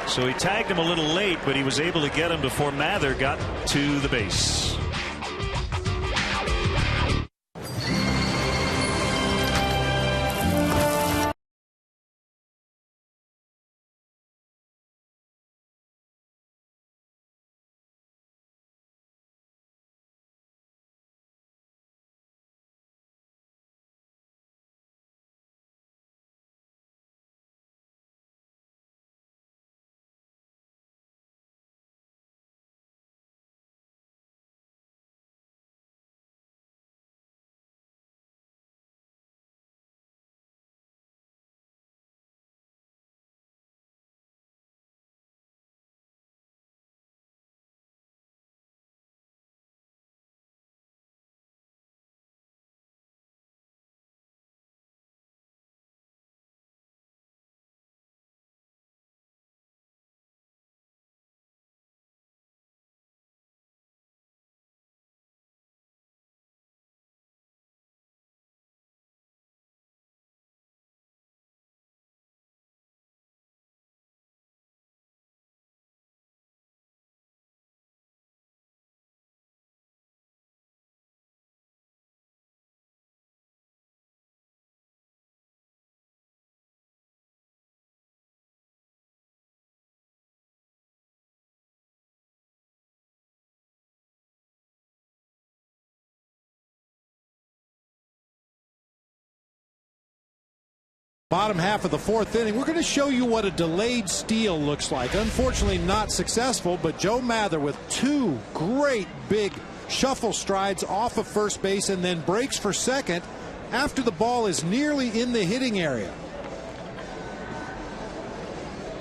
So he tagged him a little late, but he was able to get him before Mather got to the base. Bottom half of the 4th inning, we're going to show you what a delayed steal looks like. Unfortunately not successful, but Joe Mather with 2 great big shuffle strides off of first base and then breaks for second after the ball is nearly in the hitting area.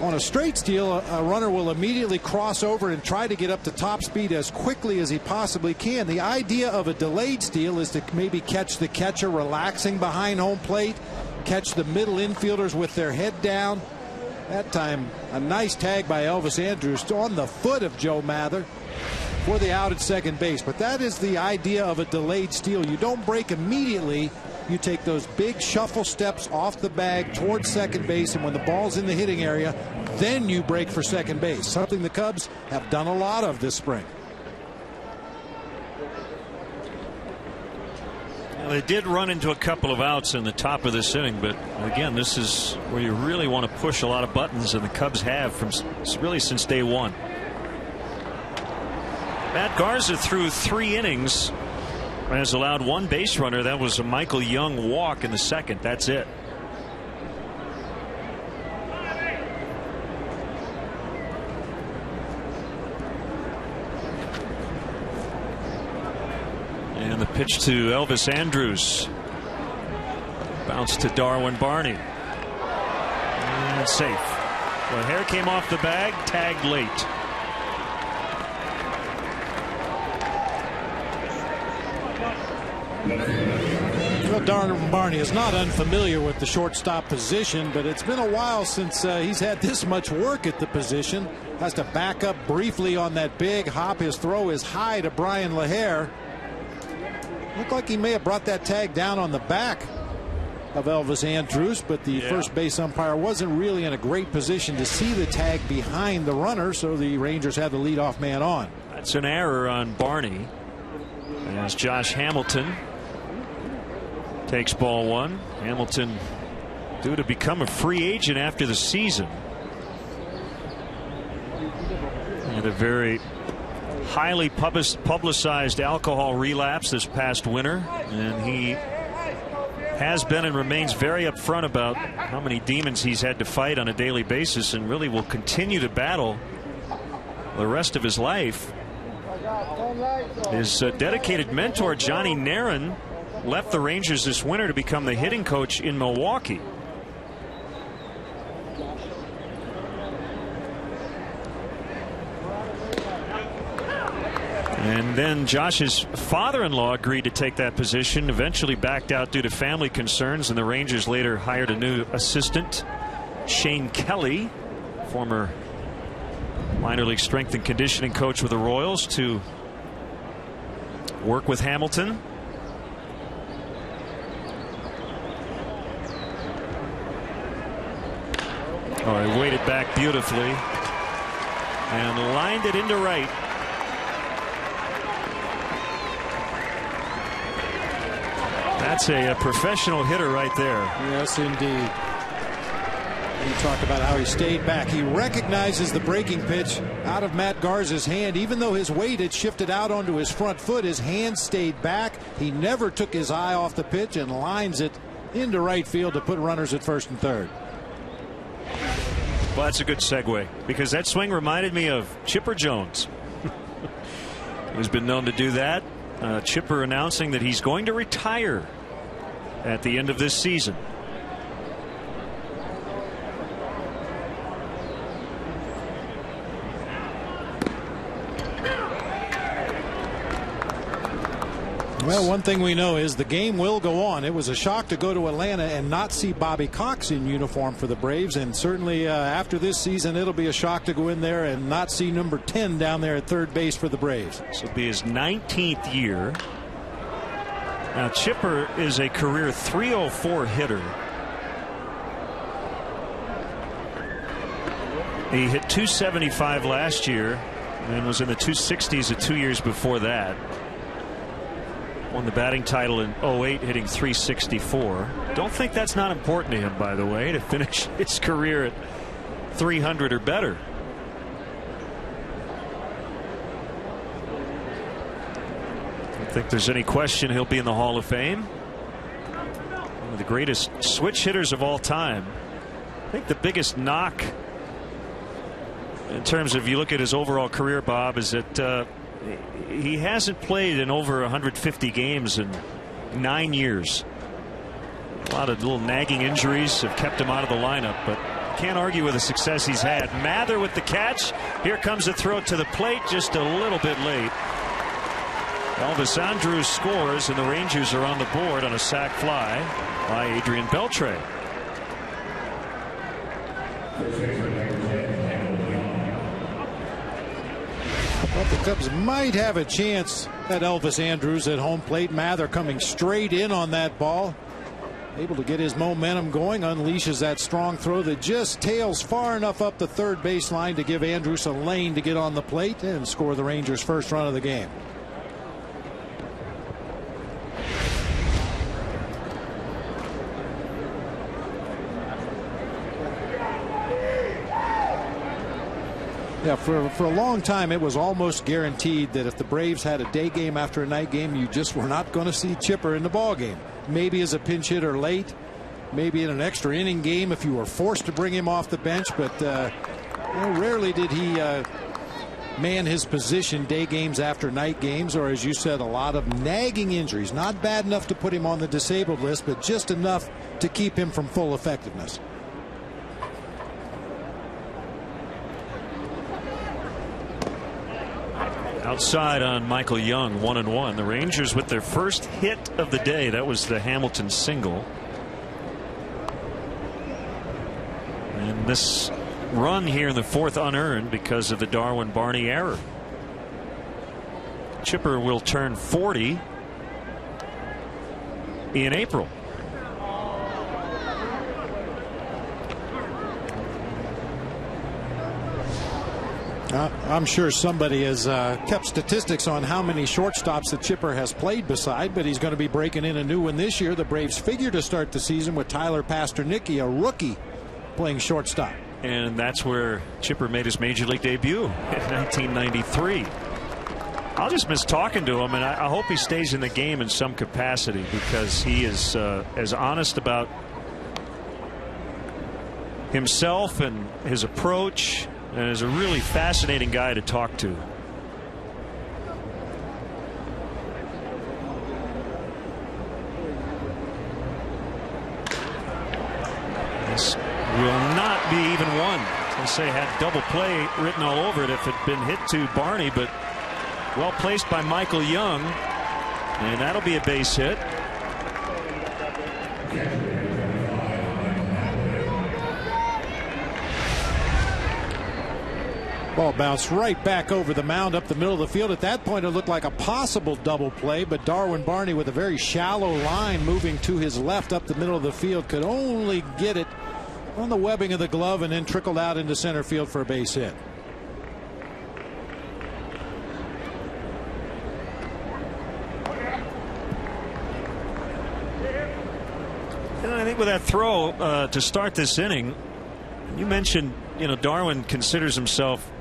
On a straight steal, a runner will immediately cross over and try to get up to top speed as quickly as he possibly can. The idea of a delayed steal is to maybe catch the catcher relaxing behind home plate, catch the middle infielders with their head down. That time, a nice tag by Elvis Andrus on the foot of Joe Mather for the out at second base. But that is the idea of a delayed steal. You don't break immediately. You take those big shuffle steps off the bag towards second base, and when the ball's in the hitting area, then you break for second base, something the Cubs have done a lot of this spring. Well, they did run into a couple of outs in the top of this inning, but again, this is where you really want to push a lot of buttons, and the Cubs have from really since day one. Matt Garza threw 3 innings, has allowed 1 base runner. That was a Michael Young walk in the second. That's it. And the pitch to Elvis Andrus. Bounce to Darwin Barney. And safe. Well, hair came off the bag, tagged late. Well, Darwin Barney is not unfamiliar with the shortstop position, but it's been a while since he's had this much work at the position. Has to back up briefly on that big hop. His throw is high to Brian LaHair. Looked like he may have brought that tag down on the back of Elvis Andrus, but the first base umpire wasn't really in a great position to see the tag behind the runner, so the Rangers had the leadoff man on. That's an error on Barney. As Josh Hamilton takes ball 1. Hamilton due to become a free agent after the season. And a very highly publicized alcohol relapse this past winter, and he has been and remains very upfront about how many demons he's had to fight on a daily basis, and really will continue to battle the rest of his life. His dedicated mentor, Johnny Nairn, left the Rangers this winter to become the hitting coach in Milwaukee. And then Josh's father-in-law agreed to take that position, eventually backed out due to family concerns, and the Rangers later hired a new assistant, Shane Kelly, former minor league strength and conditioning coach with the Royals, to work with Hamilton. Oh, he waited back beautifully and lined it into right. That's a professional hitter right there. Yes, indeed. You talk about how he stayed back. He recognizes the breaking pitch out of Matt Garza's hand. Even though his weight had shifted out onto his front foot, his hand stayed back. He never took his eye off the pitch and lines it into right field to put runners at first and third. Well, that's a good segue, because that swing reminded me of Chipper Jones, who's been known to do that. Chipper announcing that he's going to retire at the end of this season. Well, one thing we know is the game will go on. It was a shock to go to Atlanta and not see Bobby Cox in uniform for the Braves, and certainly after this season it'll be a shock to go in there and not see number 10 down there at third base for the Braves. This will be his 19th year. Now, Chipper is a career .304 hitter. He hit .275 last year and was in the 260s the 2 years before that. Won the batting title in '08, hitting .364. Don't think that's not important to him, by the way, to finish his career at 300 or better. Don't think there's any question he'll be in the Hall of Fame. One of the greatest switch hitters of all time. I think the biggest knock in terms of, you look at his overall career, Bob, is that he hasn't played in over 150 games in 9 years. A lot of little nagging injuries have kept him out of the lineup, but can't argue with the success he's had. Mather with the catch. Here comes the throw to the plate, just a little bit late. Elvis Andrus scores, and the Rangers are on the board on a sac fly by Adrian Beltre. Well, the Cubs might have a chance at Elvis Andrus at home plate. Mather coming straight in on that ball, able to get his momentum going, unleashes that strong throw that just tails far enough up the third baseline to give Andrus a lane to get on the plate and score the Rangers' first run of the game. Yeah, for a long time it was almost guaranteed that if the Braves had a day game after a night game, you just were not going to see Chipper in the ball game. Maybe as a pinch hitter late, maybe in an extra inning game if you were forced to bring him off the bench, but rarely did he man his position day games after night games, or as you said, a lot of nagging injuries. Not bad enough to put him on the disabled list, but just enough to keep him from full effectiveness. Outside on Michael Young, 1-1. The Rangers with their first hit of the day. That was the Hamilton single. And this run here in the fourth unearned because of the Darwin Barney error. Chipper will turn 40 in April. I'm sure somebody has kept statistics on how many shortstops that Chipper has played beside, but he's going to be breaking in a new one this year. The Braves figure to start the season with Tyler Pasternicki, a rookie, playing shortstop. And that's where Chipper made his major league debut in 1993. I'll just miss talking to him, and I hope he stays in the game in some capacity, because he is as honest about himself and his approach, and is a really fascinating guy to talk to. This will not be even one. I say had double play written all over it if it had been hit to Barney, but well placed by Michael Young, and that'll be a base hit. Ball bounced right back over the mound up the middle of the field. At that point, it looked like a possible double play, but Darwin Barney, with a very shallow line moving to his left up the middle of the field, could only get it on the webbing of the glove and then trickled out into center field for a base hit. And I think with that throw to start this inning, you mentioned, Darwin considers himself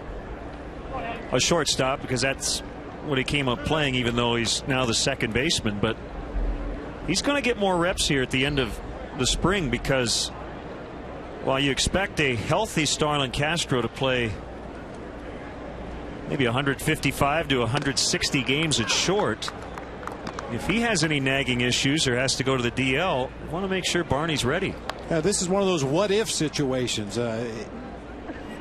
a shortstop because that's what he came up playing, even though he's now the second baseman. But he's going to get more reps here at the end of the spring, because while you expect a healthy Starlin Castro to play maybe 155 to 160 games at short, if he has any nagging issues or has to go to the DL, I want to make sure Barney's ready. This is one of those what-if situations.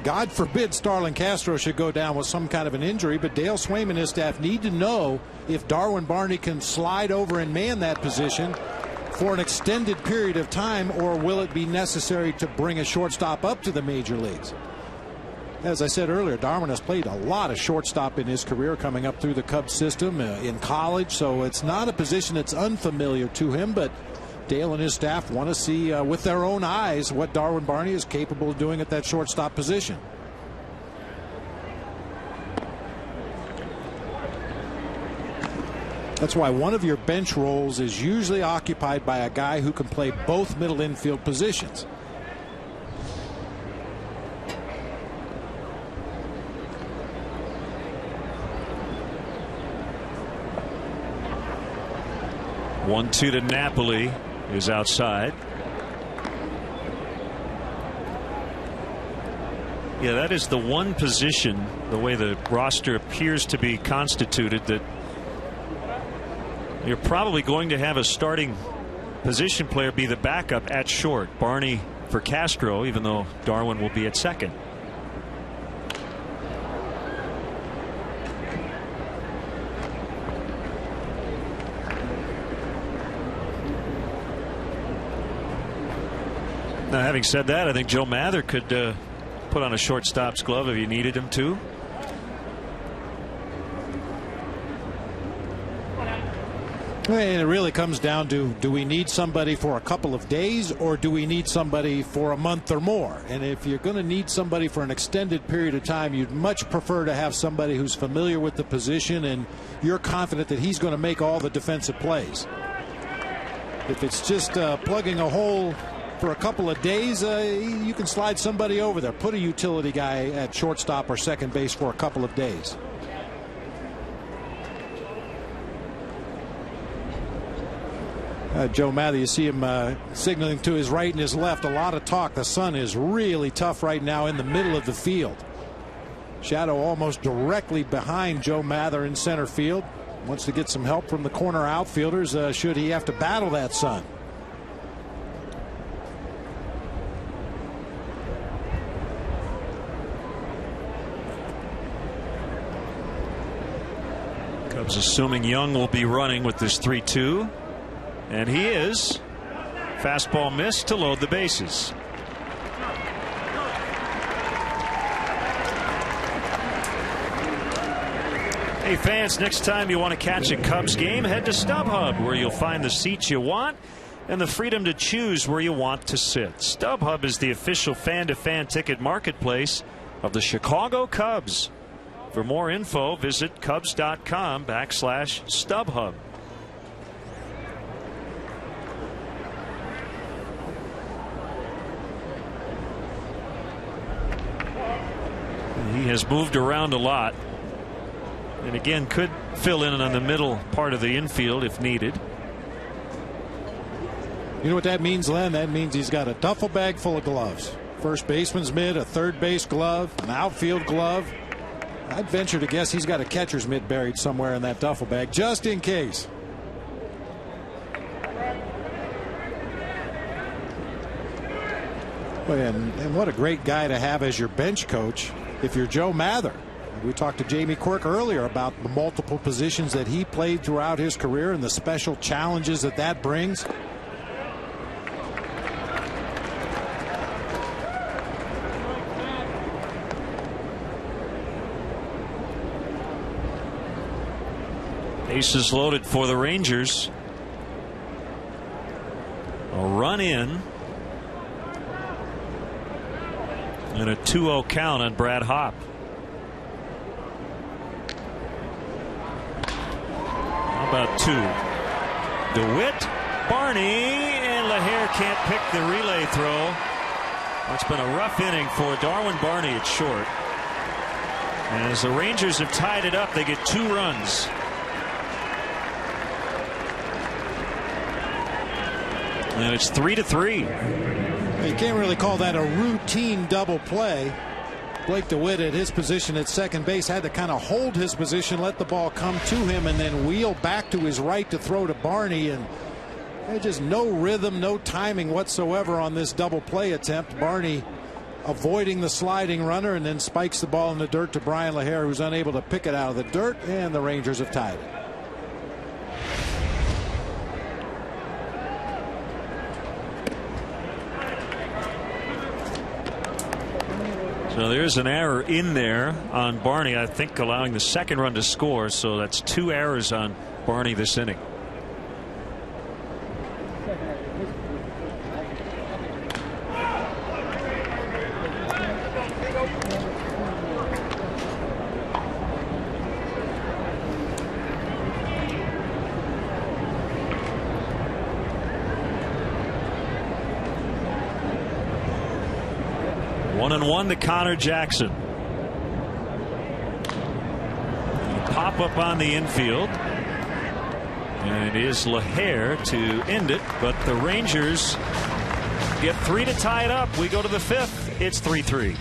God forbid Starlin Castro should go down with some kind of an injury, but Dale Swaim and his staff need to know if Darwin Barney can slide over and man that position for an extended period of time, or will it be necessary to bring a shortstop up to the major leagues. As I said earlier, Darwin has played a lot of shortstop in his career coming up through the Cubs system in college, so it's not a position that's unfamiliar to him, but Dale and his staff want to see with their own eyes what Darwin Barney is capable of doing at that shortstop position. That's why one of your bench roles is usually occupied by a guy who can play both middle infield positions. One-two to Napoli is outside. Yeah, that is the one position, the way the roster appears to be constituted, that you're probably going to have a starting position player be the backup at short. Barney for Castro, even though Darwin will be at second. Now, having said that, I think Joe Mather could put on a shortstop's glove if you needed him to. And it really comes down to, do we need somebody for a couple of days, or do we need somebody for a month or more? And if you're going to need somebody for an extended period of time, you'd much prefer to have somebody who's familiar with the position and you're confident that he's going to make all the defensive plays. If it's just plugging a hole for a couple of days, you can slide somebody over there. Put a utility guy at shortstop or second base for a couple of days. Joe Mather, you see him signaling to his right and his left. A lot of talk. The sun is really tough right now in the middle of the field. Shadow almost directly behind Joe Mather in center field. Wants to get some help from the corner outfielders should he have to battle that sun. Cubs assuming Young will be running with this 3-2. And he is. Fastball missed to load the bases. Hey fans, next time you want to catch a Cubs game, head to StubHub, where you'll find the seats you want and the freedom to choose where you want to sit. StubHub is the official fan-to-fan ticket marketplace of the Chicago Cubs. For more info, visit Cubs.com/StubHub. He has moved around a lot. And again, could fill in on the middle part of the infield if needed. You know what that means, Len? That means he's got a duffel bag full of gloves. First baseman's mitt, a third base glove, an outfield glove. I'd venture to guess he's got a catcher's mitt buried somewhere in that duffel bag, just in case. And what a great guy to have as your bench coach if you're Joe Mather. We talked to Jamie Quirk earlier about the multiple positions that he played throughout his career and the special challenges that that brings. Bases loaded for the Rangers. A run in. And a 2-0 count on Brad Hopp. How about two? DeWitt, Barney, and LaHare can't pick the relay throw. It's been a rough inning for Darwin Barney at short. And as the Rangers have tied it up, they get 2 runs. And it's 3-3. You can't really call that a routine double play. Blake DeWitt at his position at second base had to kind of hold his position, let the ball come to him, and then wheel back to his right to throw to Barney. And there's just no rhythm, no timing whatsoever on this double play attempt. Barney avoiding the sliding runner and then spikes the ball in the dirt to Brian LaHare, who's unable to pick it out of the dirt, and the Rangers have tied it. So there's an error in there on Barney, I think, allowing the second run to score. So that's 2 errors on Barney this inning. One to Connor Jackson. Pop up on the infield. And it is LaHare to end it. But the Rangers get 3 to tie it up. We go to the 5th. It's 3-3.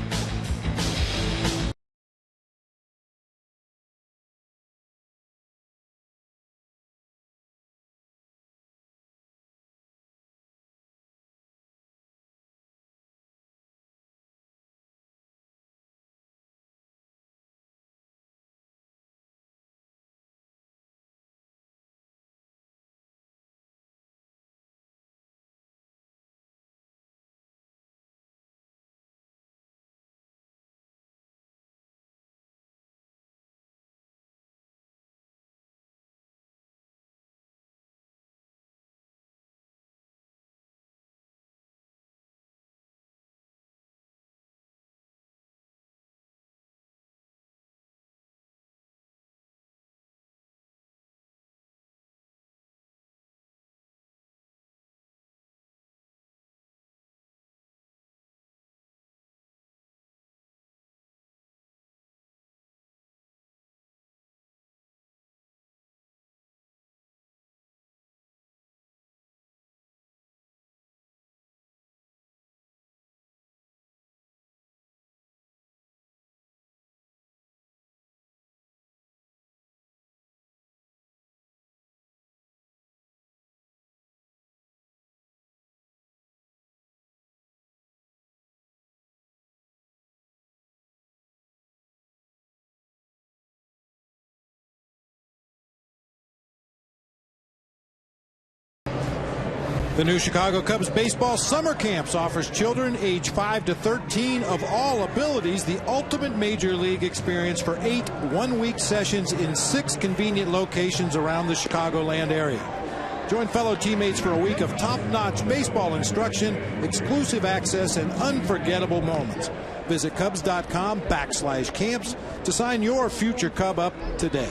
The new Chicago Cubs baseball summer camps offers children age 5 to 13 of all abilities the ultimate major league experience for 8 one-week sessions in 6 convenient locations around the Chicagoland area. Join fellow teammates for a week of top-notch baseball instruction, exclusive access, and unforgettable moments. Visit Cubs.com/camps to sign your future Cub up today.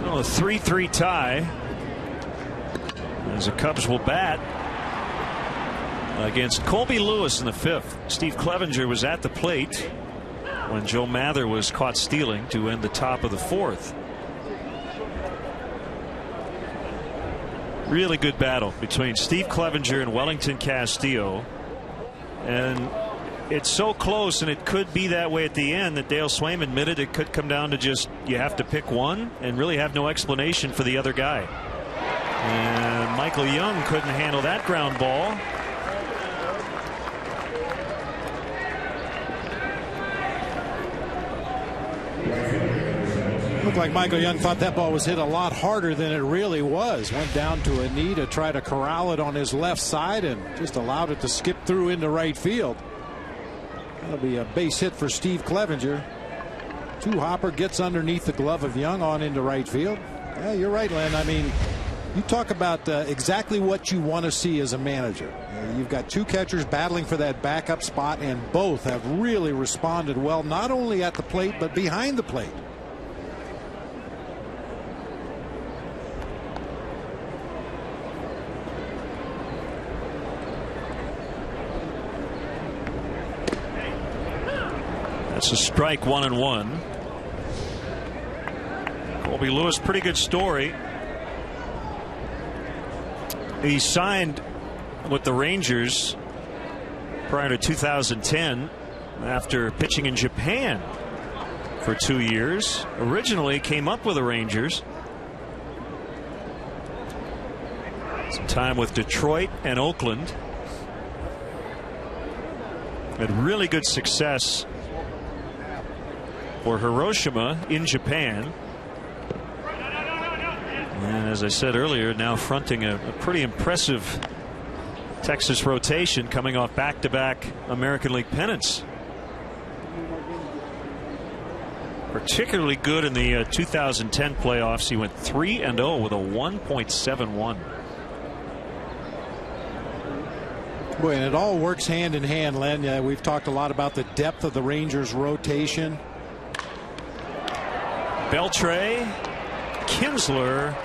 A 3-3 tie as the Cubs will bat. against Colby Lewis in the 5th. Steve Clevenger was at the plate when Joe Mather was caught stealing to end the top of the 4th. Really good battle between Steve Clevenger and Wellington Castillo, and it's so close, and it could be that way at the end, that Dale Swaim admitted it could come down to just you have to pick one and really have no explanation for the other guy. And Michael Young couldn't handle that ground ball. Looked like Michael Young thought that ball was hit a lot harder than it really was. Went down to a knee to try to corral it on his left side and just allowed it to skip through into right field. That'll be a base hit for Steve Clevenger. Two-hopper gets underneath the glove of Young on into right field. Yeah, you're right, Len. I mean, you talk about exactly what you want to see as a manager. You've got two catchers battling for that backup spot, and both have really responded well, not only at the plate but behind the plate. That's a strike, 1-1. Colby Lewis, pretty good story. He signed with the Rangers prior to 2010 after pitching in Japan for 2 years. Originally came up with the Rangers. Some time with Detroit and Oakland. Had really good success for Hiroshima in Japan. And as I said earlier, now fronting a pretty impressive Texas rotation, coming off back-to-back American League pennants. Particularly good in the 2010 playoffs. He went 3-0 with a 1.71. Boy, and it all works hand in hand, Len. We've talked a lot about the depth of the Rangers rotation. Beltre, Kinsler,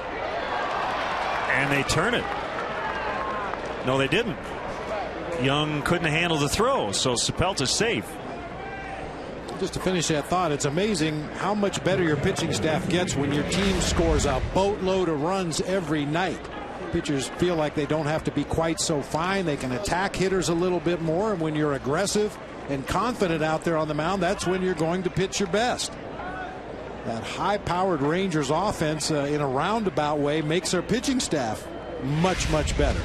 and they turn it. No, they didn't. Young couldn't handle the throw, so Sepelt is safe. Just to finish that thought, it's amazing how much better your pitching staff gets when your team scores a boatload of runs every night. Pitchers feel like they don't have to be quite so fine. They can attack hitters a little bit more, and when you're aggressive and confident out there on the mound, that's when you're going to pitch your best. That high-powered Rangers offense in a roundabout way makes their pitching staff much, much better.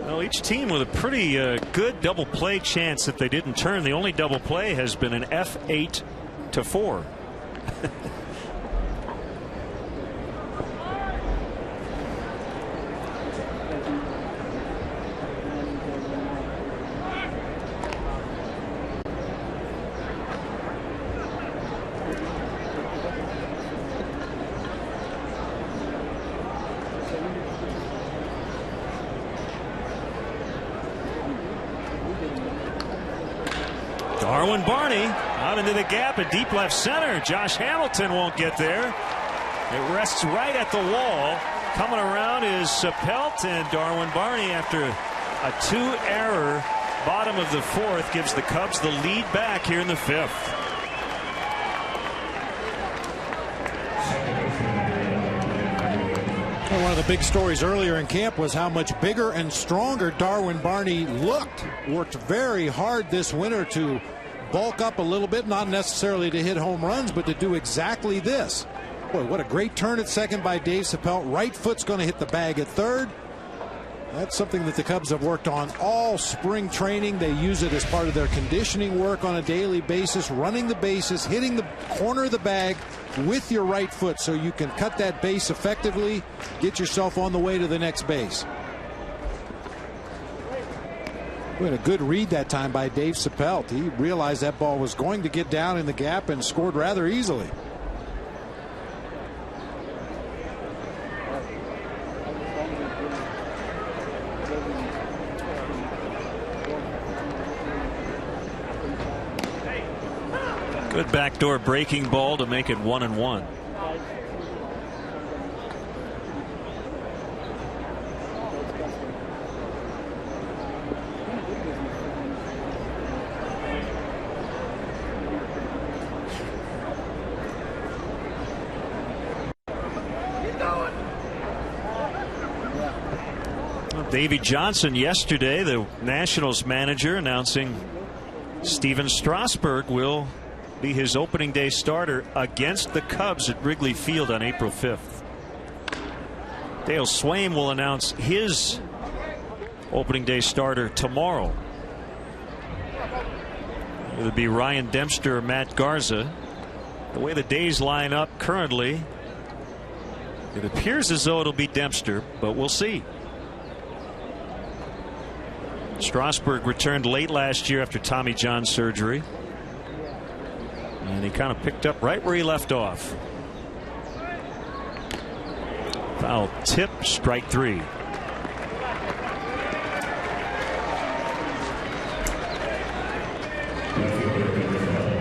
Well, each team with a pretty good double play chance that they didn't turn. The only double play has been an F8 to 4. Darwin Barney out into the gap at deep left center. Josh Hamilton won't get there. It rests right at the wall. Coming around is Sepelt, and Darwin Barney, after a 2-error bottom of the 4th, gives the Cubs the lead back here in the 5th. One of the big stories earlier in camp was how much bigger and stronger Darwin Barney looked. Worked very hard this winter to bulk up a little bit, not necessarily to hit home runs, but to do exactly this. Boy, what a great turn at second by Dave Sepelt. Right foot's going to hit the bag at third. That's something that the Cubs have worked on all spring training. They use it as part of their conditioning work on a daily basis, running the bases, hitting the corner of the bag with your right foot so you can cut that base effectively, get yourself on the way to the next base. We had a good read that time by Dave Sepelt. He realized that ball was going to get down in the gap and scored rather easily. Good backdoor breaking ball to make it 1-1. Davey Johnson yesterday, the Nationals manager, announcing Steven Strasburg will be his opening day starter against the Cubs at Wrigley Field on April 5th. Dale Swaim will announce his opening day starter tomorrow. It'll be Ryan Dempster or Matt Garza. The way the days line up currently, it appears as though it'll be Dempster, but we'll see. Strasburg returned late last year after Tommy John surgery, and he kind of picked up right where he left off. Foul tip, strike 3.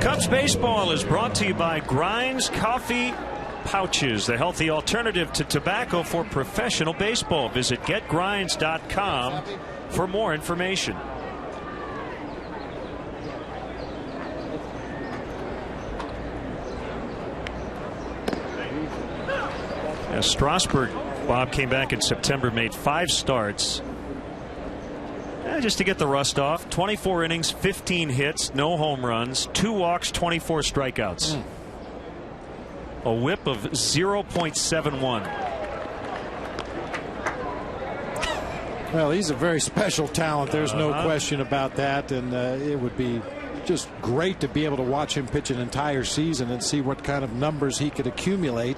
Cubs baseball is brought to you by Grinds Coffee Pouches, the healthy alternative to tobacco for professional baseball. Visit getgrinds.com for more information. As Strasburg, Bob, came back in September, made 5 starts. Just to get the rust off. 24 innings, 15 hits, no home runs, 2 walks, 24 strikeouts. A whip of 0.71. Well, he's a very special talent. There's no question about that. And it would be just great to be able to watch him pitch an entire season and see what kind of numbers he could accumulate.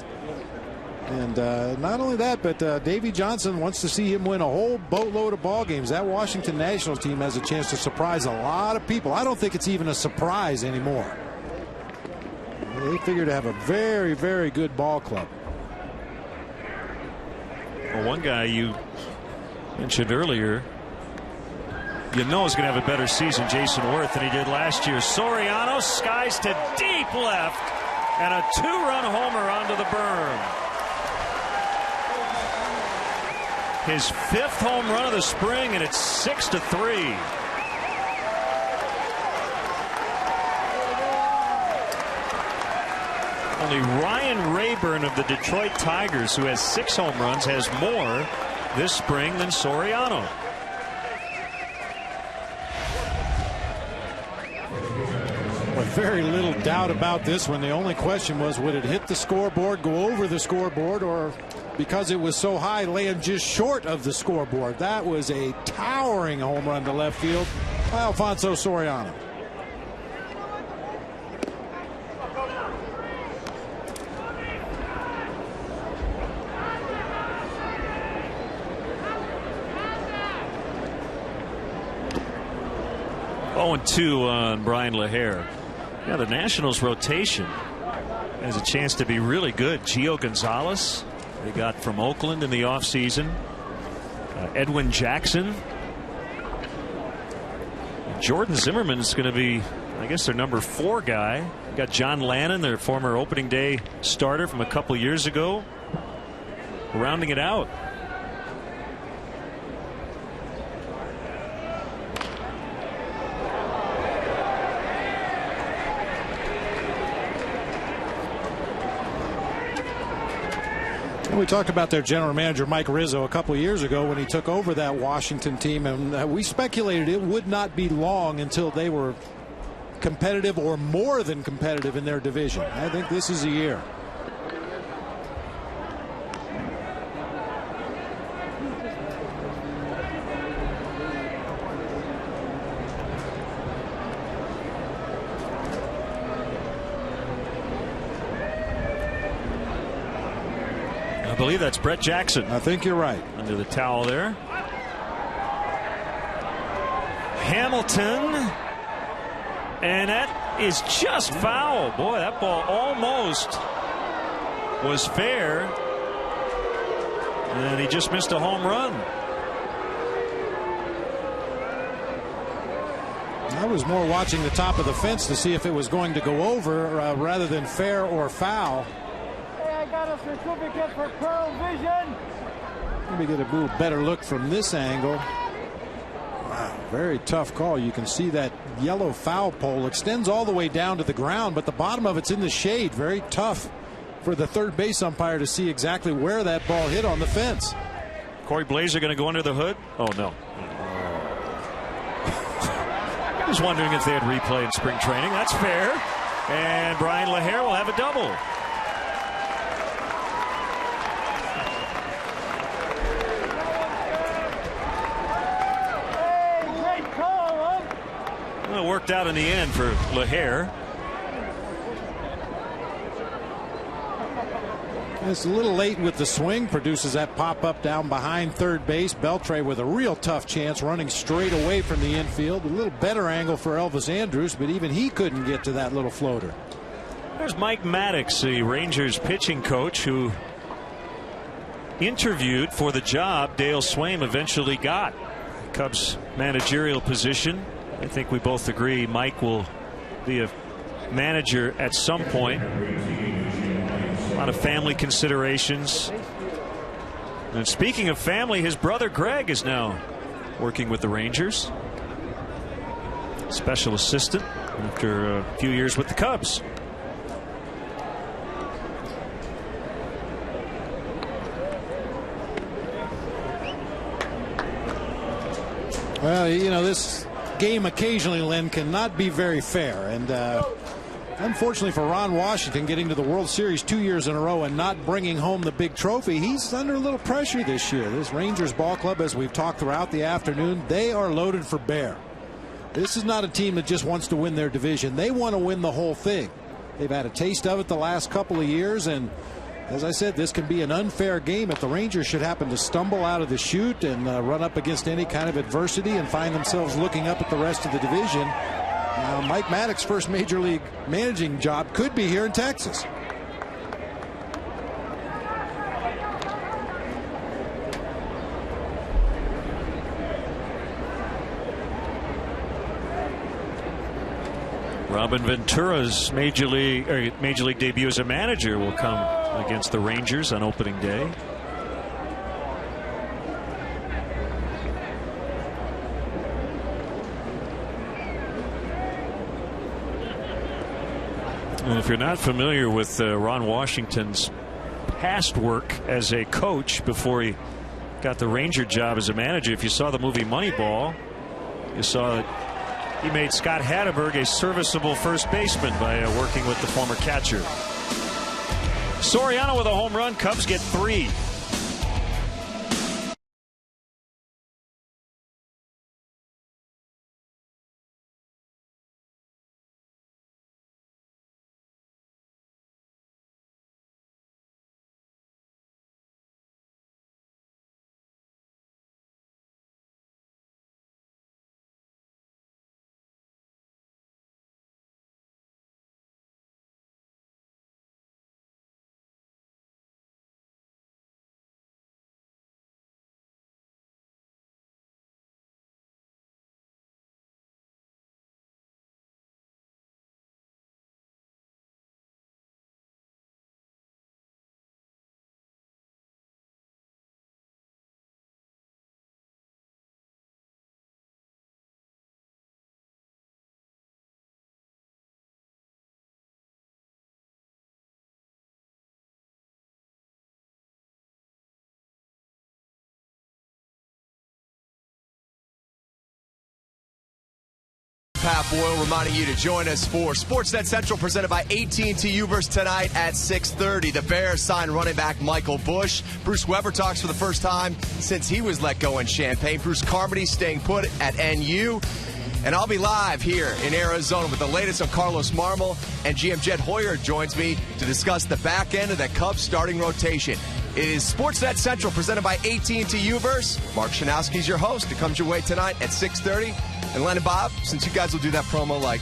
And not only that, but Davey Johnson wants to see him win a whole boatload of ball games. That Washington Nationals team has a chance to surprise a lot of people. I don't think it's even a surprise anymore. They figure to have a very, very good ball club. Well, one guy you mentioned earlier, you know, is going to have a better season, Jason Worth, than he did last year. Soriano skies to deep left, and a 2-run homer onto the berm. His 5th home run of the spring, and it's 6-3. Only Ryan Rayburn of the Detroit Tigers, who has 6 home runs, has more this spring than Soriano. With very little doubt about this one. The only question was, would it hit the scoreboard, go over the scoreboard, or because it was so high, land just short of the scoreboard? That was a towering home run to left field by Alfonso Soriano. Oh, 2 on Brian LaHare. Yeah, the Nationals rotation has a chance to be really good. Gio Gonzalez, they got from Oakland in the offseason. Edwin Jackson. Jordan Zimmerman's going to be, I guess, their number 4 guy. Got John Lannon, their former opening day starter from a couple years ago, rounding it out. We talked about their general manager Mike Rizzo a couple of years ago when he took over that Washington team, and we speculated it would not be long until they were competitive or more than competitive in their division. I think this is a year. I believe that's Brett Jackson. I think you're right. Under the towel there. Hamilton. And that is just foul. Boy, that ball almost was fair. And he just missed a home run. I was more watching the top of the fence to see if it was going to go over rather than fair or foul. I got a certificate for Pearl Vision. Let me get a little better look from this angle. Wow, very tough call. You can see that yellow foul pole extends all the way down to the ground, but the bottom of it's in the shade. Very tough for the third base umpire to see exactly where that ball hit on the fence. Corey Blazer going to go under the hood? Oh, no. I was wondering if they had replay in spring training. That's fair. And Brian LaHare will have a double. Well, it worked out in the end for LaHare. It's a little late with the swing. Produces that pop-up down behind third base. Beltre with a real tough chance running straight away from the infield. A little better angle for Elvis Andrus, but even he couldn't get to that little floater. There's Mike Maddox, the Rangers pitching coach, who interviewed for the job Dale Swaim eventually got. Cubs managerial position. I think we both agree Mike will be a manager at some point. A lot of family considerations. And speaking of family, his brother Greg is now working with the Rangers. Special assistant after a few years with the Cubs. Well, you know, this game occasionally, Len, cannot be very fair. And unfortunately for Ron Washington, getting to the World Series 2 years in a row and not bringing home the big trophy, he's under a little pressure this year. This Rangers ball club, as we've talked throughout the afternoon, they are loaded for bear. This is not a team that just wants to win their division. They want to win the whole thing. They've had a taste of it the last couple of years, and as I said, this can be an unfair game if the Rangers should happen to stumble out of the chute and run up against any kind of adversity and find themselves looking up at the rest of the division. Now, Mike Maddox's first major league managing job could be here in Texas. Robin Ventura's major league debut as a manager will come against the Rangers on opening day. And if you're not familiar with Ron Washington's past work as a coach before he got the Ranger job as a manager, if you saw the movie Moneyball, you saw that he made Scott Hatteberg a serviceable first baseman by working with the former catcher. Soriano with a home run. Cubs get 3. Pat Boyle reminding you to join us for Sportsnet Central presented by AT&T Uverse tonight at 6:30. The Bears sign running back Michael Bush. Bruce Weber talks for the first time since he was let go in Champaign. Bruce Carmody staying put at NU. And I'll be live here in Arizona with the latest on Carlos Marmol. And GM Jed Hoyer joins me to discuss the back end of that Cubs starting rotation. It is Sportsnet Central presented by AT&T Uverse. Mark Shanowski's your host. It comes your way tonight at 6:30. And Len and Bob, since you guys will do that promo like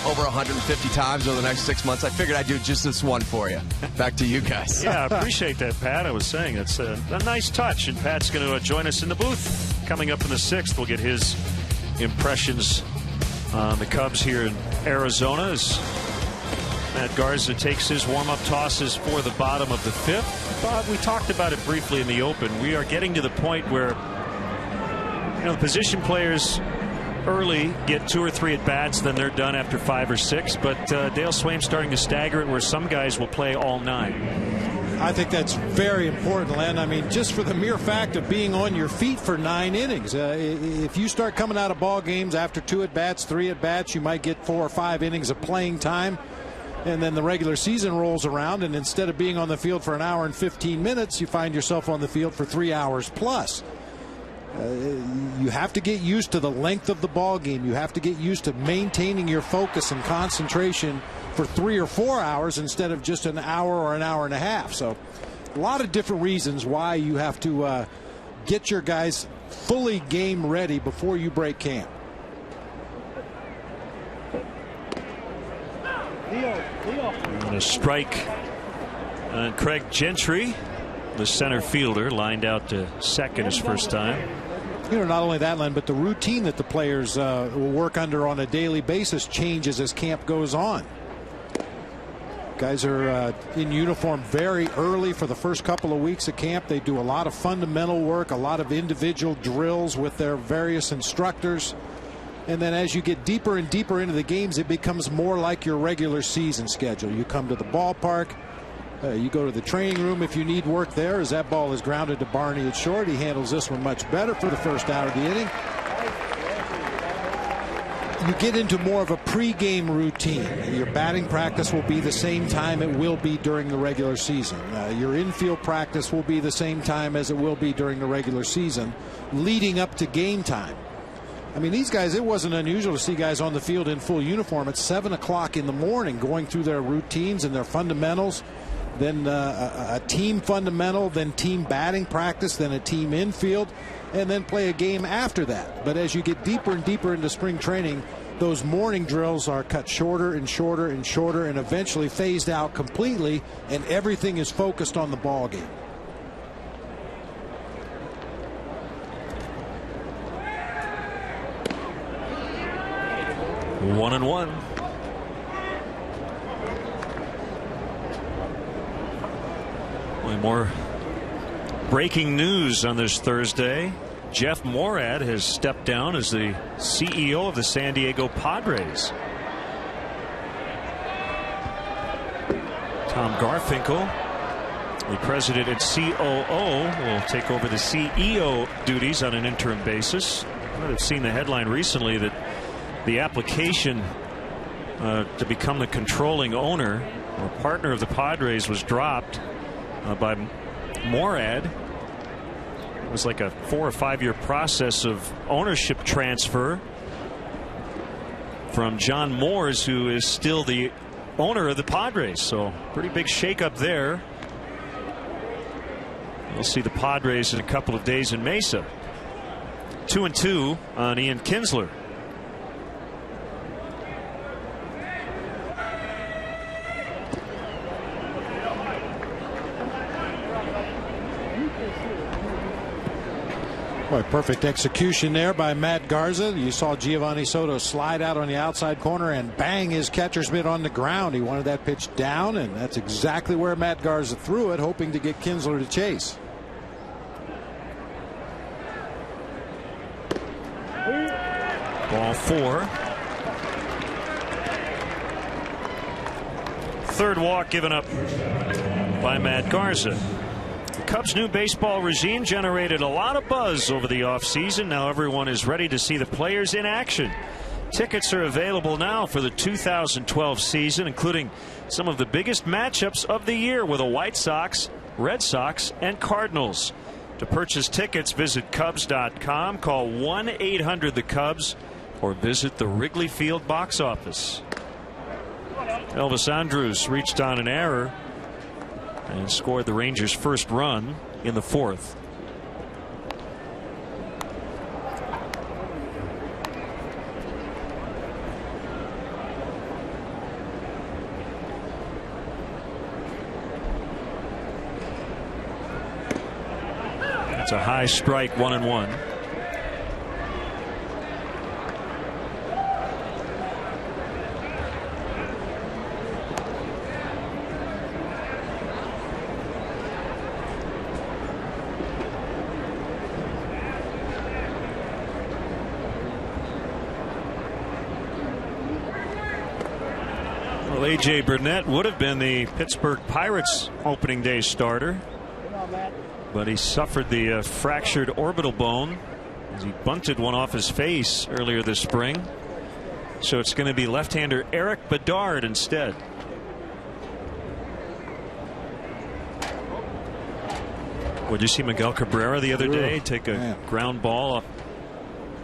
over 150 times over the next 6 months, I figured I'd do just this one for you. Back to you guys. Yeah, I appreciate that, Pat. I was saying it's a nice touch, and Pat's going to join us in the booth. Coming up in the 6th, we'll get his impressions on the Cubs here in Arizona as Matt Garza takes his warm-up tosses for the bottom of the 5th. Bob, we talked about it briefly in the open. We are getting to the point where, you know, the position players early get 2 or 3 at bats, then they're done after 5 or 6. But Dale Swaim's starting to stagger it where some guys will play all 9. I think that's very important, Len. I mean, just for the mere fact of being on your feet for 9 innings. If you start coming out of ball games after 2 at-bats, 3 at-bats, you might get 4 or 5 innings of playing time. And then the regular season rolls around, and instead of being on the field for an hour and 15 minutes, you find yourself on the field for 3 hours plus. You have to get used to the length of the ball game. You have to get used to maintaining your focus and concentration for 3 or 4 hours instead of just an hour or an hour and a half. So a lot of different reasons why you have to get your guys fully game ready before you break camp. And a strike on Craig Gentry, the center fielder, lined out to second his first time. You know, not only that, Len, but the routine that the players will work under on a daily basis changes as camp goes on. Guys are in uniform very early for the first couple of weeks of camp. They do a lot of fundamental work, a lot of individual drills with their various instructors. And then as you get deeper and deeper into the games, it becomes more like your regular season schedule. You come to the ballpark. You go to the training room if you need work there. As that ball is grounded to Barney at short, he handles this one much better for the first out of the inning. You get into more of a pregame routine. Your batting practice will be the same time it will be during the regular season. Your infield practice will be the same time as it will be during the regular season, leading up to game time. I mean, these guys, it wasn't unusual to see guys on the field in full uniform at 7 o'clock in the morning going through their routines and their fundamentals. Then a team fundamental, then team batting practice, then a team infield, and then play a game after that. But as you get deeper and deeper into spring training, those morning drills are cut shorter and shorter and shorter and eventually phased out completely, and everything is focused on the ball game. One and one. More breaking news on this Thursday. Jeff Morad has stepped down as the CEO of the San Diego Padres. Tom Garfinkel, the president and COO, will take over the CEO duties on an interim basis. You might have seen the headline recently that the application to become the controlling owner or partner of the Padres was dropped by Morad. It was like a 4 or 5 year process of ownership transfer from John Moores, who is still the owner of the Padres. So pretty big shakeup there. We'll see the Padres in a couple of days in Mesa. 2-2 on Ian Kinsler. Boy, perfect execution there by Matt Garza. You saw Giovanni Soto slide out on the outside corner and bang his catcher's mitt on the ground. He wanted that pitch down, and that's exactly where Matt Garza threw it, hoping to get Kinsler to chase. Ball 4. Third walk given up by Matt Garza. The Cubs' new baseball regime generated a lot of buzz over the offseason. Now everyone is ready to see the players in action. Tickets are available now for the 2012 season, including some of the biggest matchups of the year with the White Sox, Red Sox, and Cardinals. To purchase tickets, visit Cubs.com, call 1-800-THE-CUBS, or visit the Wrigley Field box office. Elvis Andrus reached on an error and scored the Rangers' first run in the 4th. It's a high strike, 1-1. Well, A.J. Burnett would have been the Pittsburgh Pirates opening day starter, but he suffered the fractured orbital bone as he bunted one off his face earlier this spring. So it's going to be left-hander Eric Bedard instead. Would you see Miguel Cabrera the other day take a ground ball off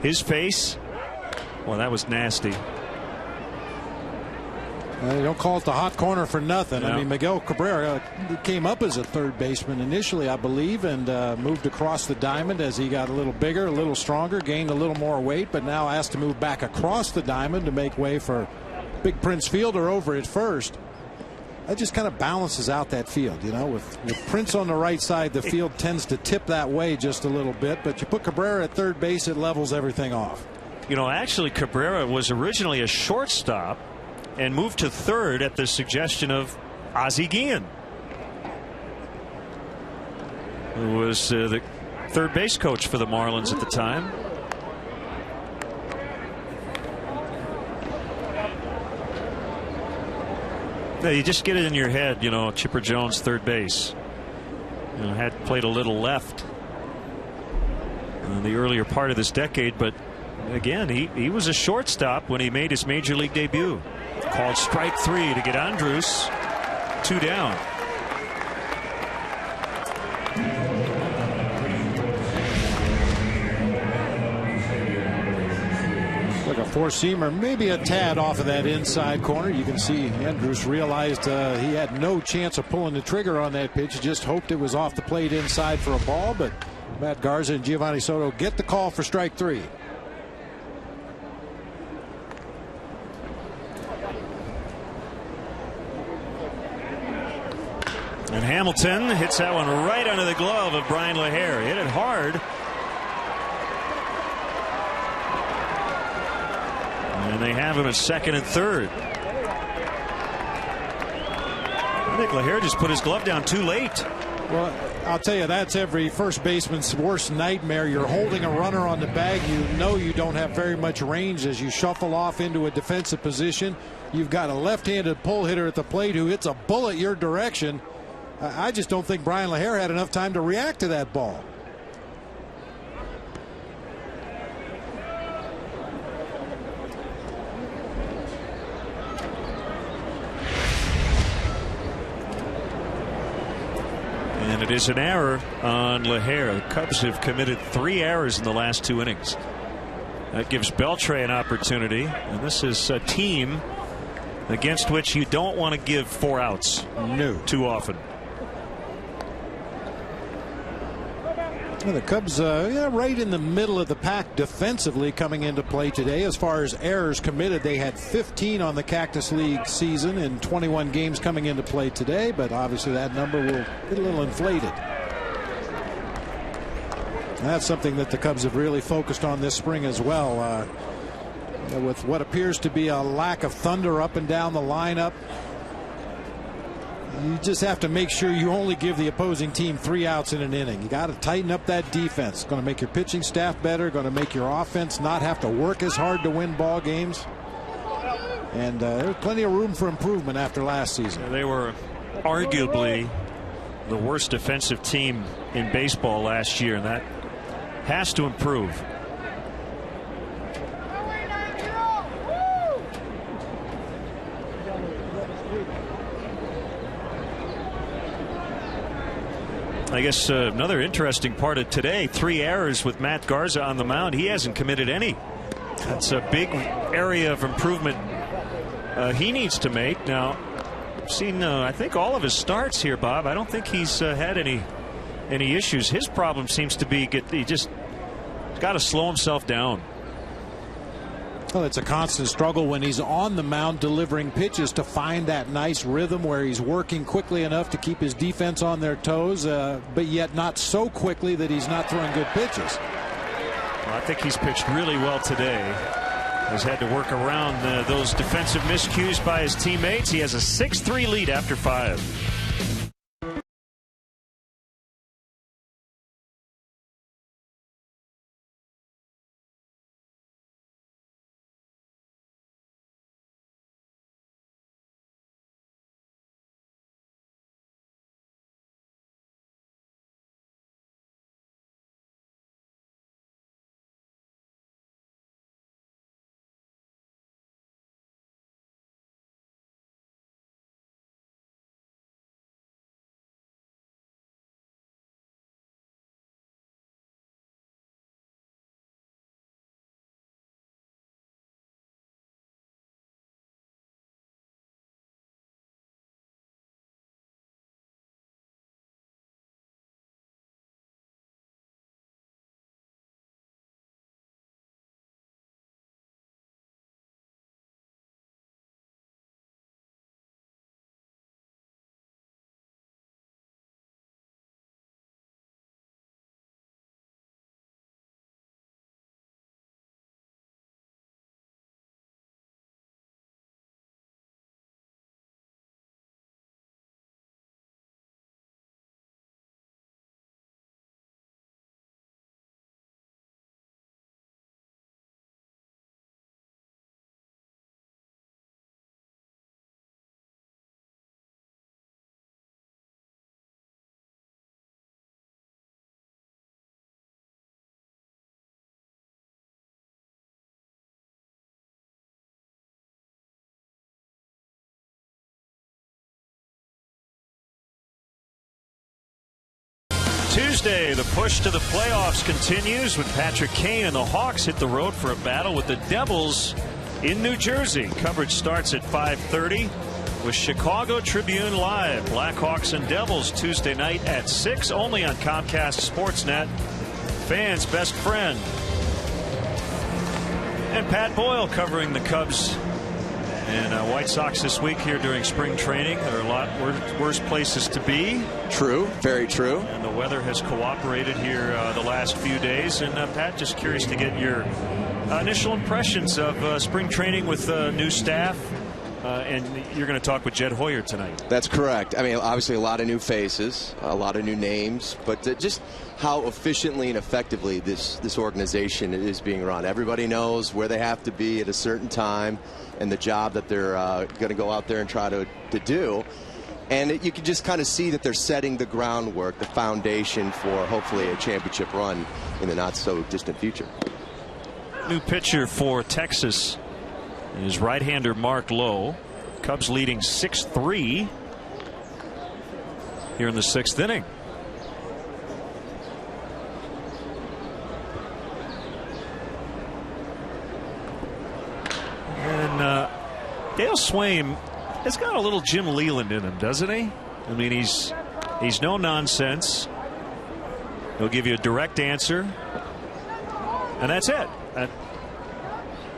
his face? Well, that was nasty. They don't call it the hot corner for nothing. I mean, Miguel Cabrera came up as a third baseman initially, I believe, and moved across the diamond as he got a little bigger, a little stronger, gained a little more weight, but now asked to move back across the diamond to make way for big Prince Fielder over at first. That just kind of balances out that field, you know. With Prince on the right side, the field tends to tip that way just a little bit, but you put Cabrera at third base, it levels everything off. You know, actually, Cabrera was originally a shortstop and moved to third at the suggestion of Ozzie Guillen, who was the third base coach for the Marlins at the time. Yeah, you just get it in your head, you know, Chipper Jones, third base. You know, had played a little left in the earlier part of this decade, but again, he was a shortstop when he made his major league debut. Called strike 3 to get Andrus. 2 down. Like a four-seamer, maybe a tad off of that inside corner. You can see Andrus realized he had no chance of pulling the trigger on that pitch. He just hoped it was off the plate inside for a ball, but Matt Garza and Giovanni Soto get the call for strike 3. And Hamilton hits that one right under the glove of Brian LaHare. Hit it hard. And they have him at second and third. I think LaHare just put his glove down too late. Well, I'll tell you, that's every first baseman's worst nightmare. You're holding a runner on the bag. You know you don't have very much range as you shuffle off into a defensive position. You've got a left-handed pull hitter at the plate who hits a bullet your direction. I just don't think Brian LaHare had enough time to react to that ball. And it is an error on LaHare. The Cubs have committed 3 errors in the last 2 innings. That gives Beltre an opportunity, and this is a team against which you don't want to give 4 outs too often. Well, the Cubs right in the middle of the pack defensively coming into play today. As far as errors committed, they had 15 on the Cactus League season in 21 games coming into play today, but obviously that number will get a little inflated. And that's something that the Cubs have really focused on this spring as well, with what appears to be a lack of thunder up and down the lineup. You just have to make sure you only give the opposing team 3 outs in an inning. You got to tighten up that defense. It's going to make your pitching staff better, going to make your offense not have to work as hard to win ball games. And there's plenty of room for improvement after last season. They were arguably the worst defensive team in baseball last year, and that has to improve. I guess another interesting part of today, 3 errors with Matt Garza on the mound. He hasn't committed any. That's a big area of improvement he needs to make. Now, I've seen I think all of his starts here, Bob. I don't think he's had any issues. His problem seems to be he just got to slow himself down. Well, it's a constant struggle when he's on the mound delivering pitches to find that nice rhythm where he's working quickly enough to keep his defense on their toes, but yet not so quickly that he's not throwing good pitches. Well, I think he's pitched really well today. He's had to work around those defensive miscues by his teammates. He has a 6-3 lead after 5. Tuesday, the push to the playoffs continues when Patrick Kane and the Hawks hit the road for a battle with the Devils in New Jersey. Coverage starts at 5:30 with Chicago Tribune Live. Blackhawks and Devils Tuesday night at 6, only on Comcast Sportsnet, fans' best friend. And Pat Boyle covering the Cubs and White Sox this week here during spring training. There are a lot worse places to be. True, very true. And the weather has cooperated here the last few days. And Pat, just curious to get your initial impressions of spring training with new staff. And you're going to talk with Jed Hoyer tonight. That's correct. I mean, obviously a lot of new faces, a lot of new names, but just how efficiently and effectively this organization is being run. Everybody knows where they have to be at a certain time and the job that they're going to go out there and try to do. And you can just kind of see that they're setting the groundwork, the foundation for hopefully a championship run in the not so distant future. New pitcher for Texas is right-hander Mark Lowe. Cubs leading 6-3 here in the 6th inning. And Dale Swaim has got a little Jim Leland in him, doesn't he? I mean, he's no nonsense. He'll give you a direct answer, and that's it.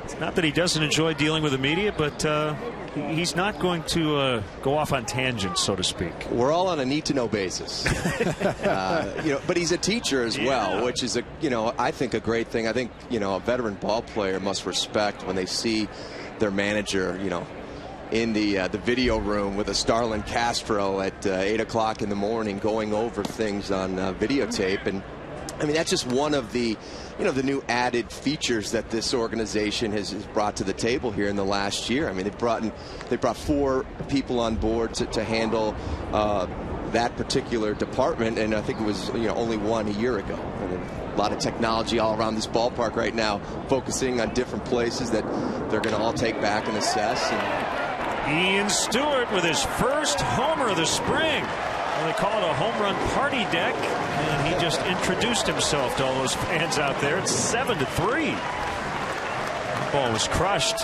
It's not that he doesn't enjoy dealing with the media, but he's not going to go off on tangents, so to speak. We're all on a need-to-know basis, but he's a teacher as well, which is I think a great thing. I think a veteran ball player must respect when they see their manager, in the video room with a Starlin Castro at 8 o'clock in the morning going over things on videotape. And I mean, that's just one of the the new added features that this organization has brought to the table here in the last year. I mean, they brought 4 people on board to handle that particular department, and I think it was only 1 a year ago. And a lot of technology all around this ballpark right now, focusing on different places that they're going to all take back and assess. Ian Stewart with his first homer of the spring. Well, they call it a home run party deck, and he just introduced himself to all those fans out there. It's 7-3. Ball was crushed.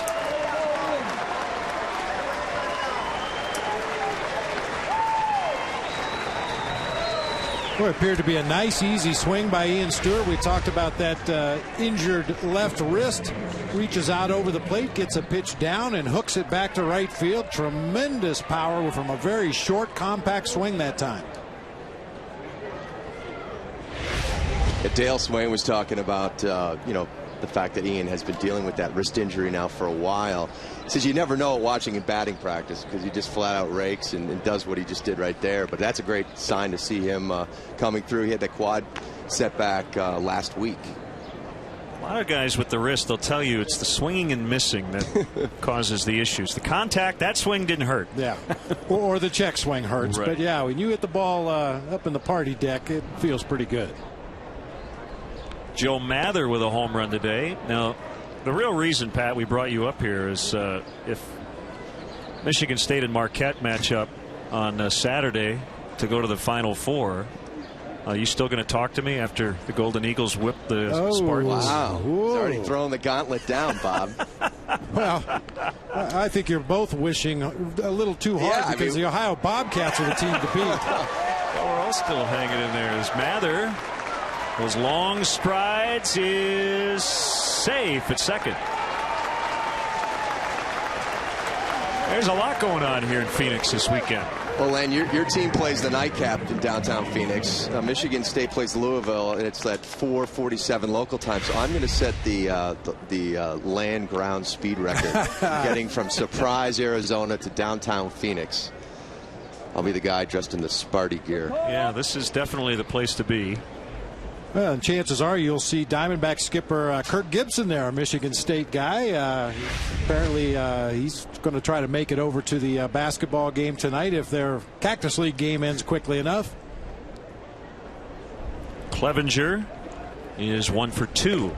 Well, it appeared to be a nice, easy swing by Ian Stewart. We talked about that injured left wrist. Reaches out over the plate, gets a pitch down, and hooks it back to right field. Tremendous power from a very short, compact swing that time. Dale Swaim was talking about, the fact that Ian has been dealing with that wrist injury now for a while. He says you never know watching in batting practice because he just flat out rakes and does what he just did right there. But that's a great sign to see him coming through. He had that quad setback last week. A lot of guys with the wrist, they'll tell you it's the swinging and missing that causes the issues. The contact, that swing didn't hurt. Yeah, or the check swing hurts. Right. But yeah, when you hit the ball up in the party deck, it feels pretty good. Joe Mather with a home run today. Now, the real reason, Pat, we brought you up here is if Michigan State and Marquette match up on Saturday to go to the Final Four, are you still going to talk to me after the Golden Eagles whip the Spartans? Wow. He's already throwing the gauntlet down, Bob. Well, I think you're both wishing a little too hard because the Ohio Bobcats are the team to beat. Well, we're all still hanging in there as Mather. Those long strides is safe at second. There's a lot going on here in Phoenix this weekend. Well, Len, your team plays the nightcap in downtown Phoenix. Michigan State plays Louisville, and it's at 4:47 local time. So I'm going to set the land ground speed record, getting from Surprise, Arizona to downtown Phoenix. I'll be the guy dressed in the Sparty gear. Yeah, this is definitely the place to be. Well, and chances are you'll see Diamondback skipper Kirk Gibson there, a Michigan State guy. Apparently he's going to try to make it over to the basketball game tonight if their Cactus League game ends quickly enough. Clevenger is 1 for 2,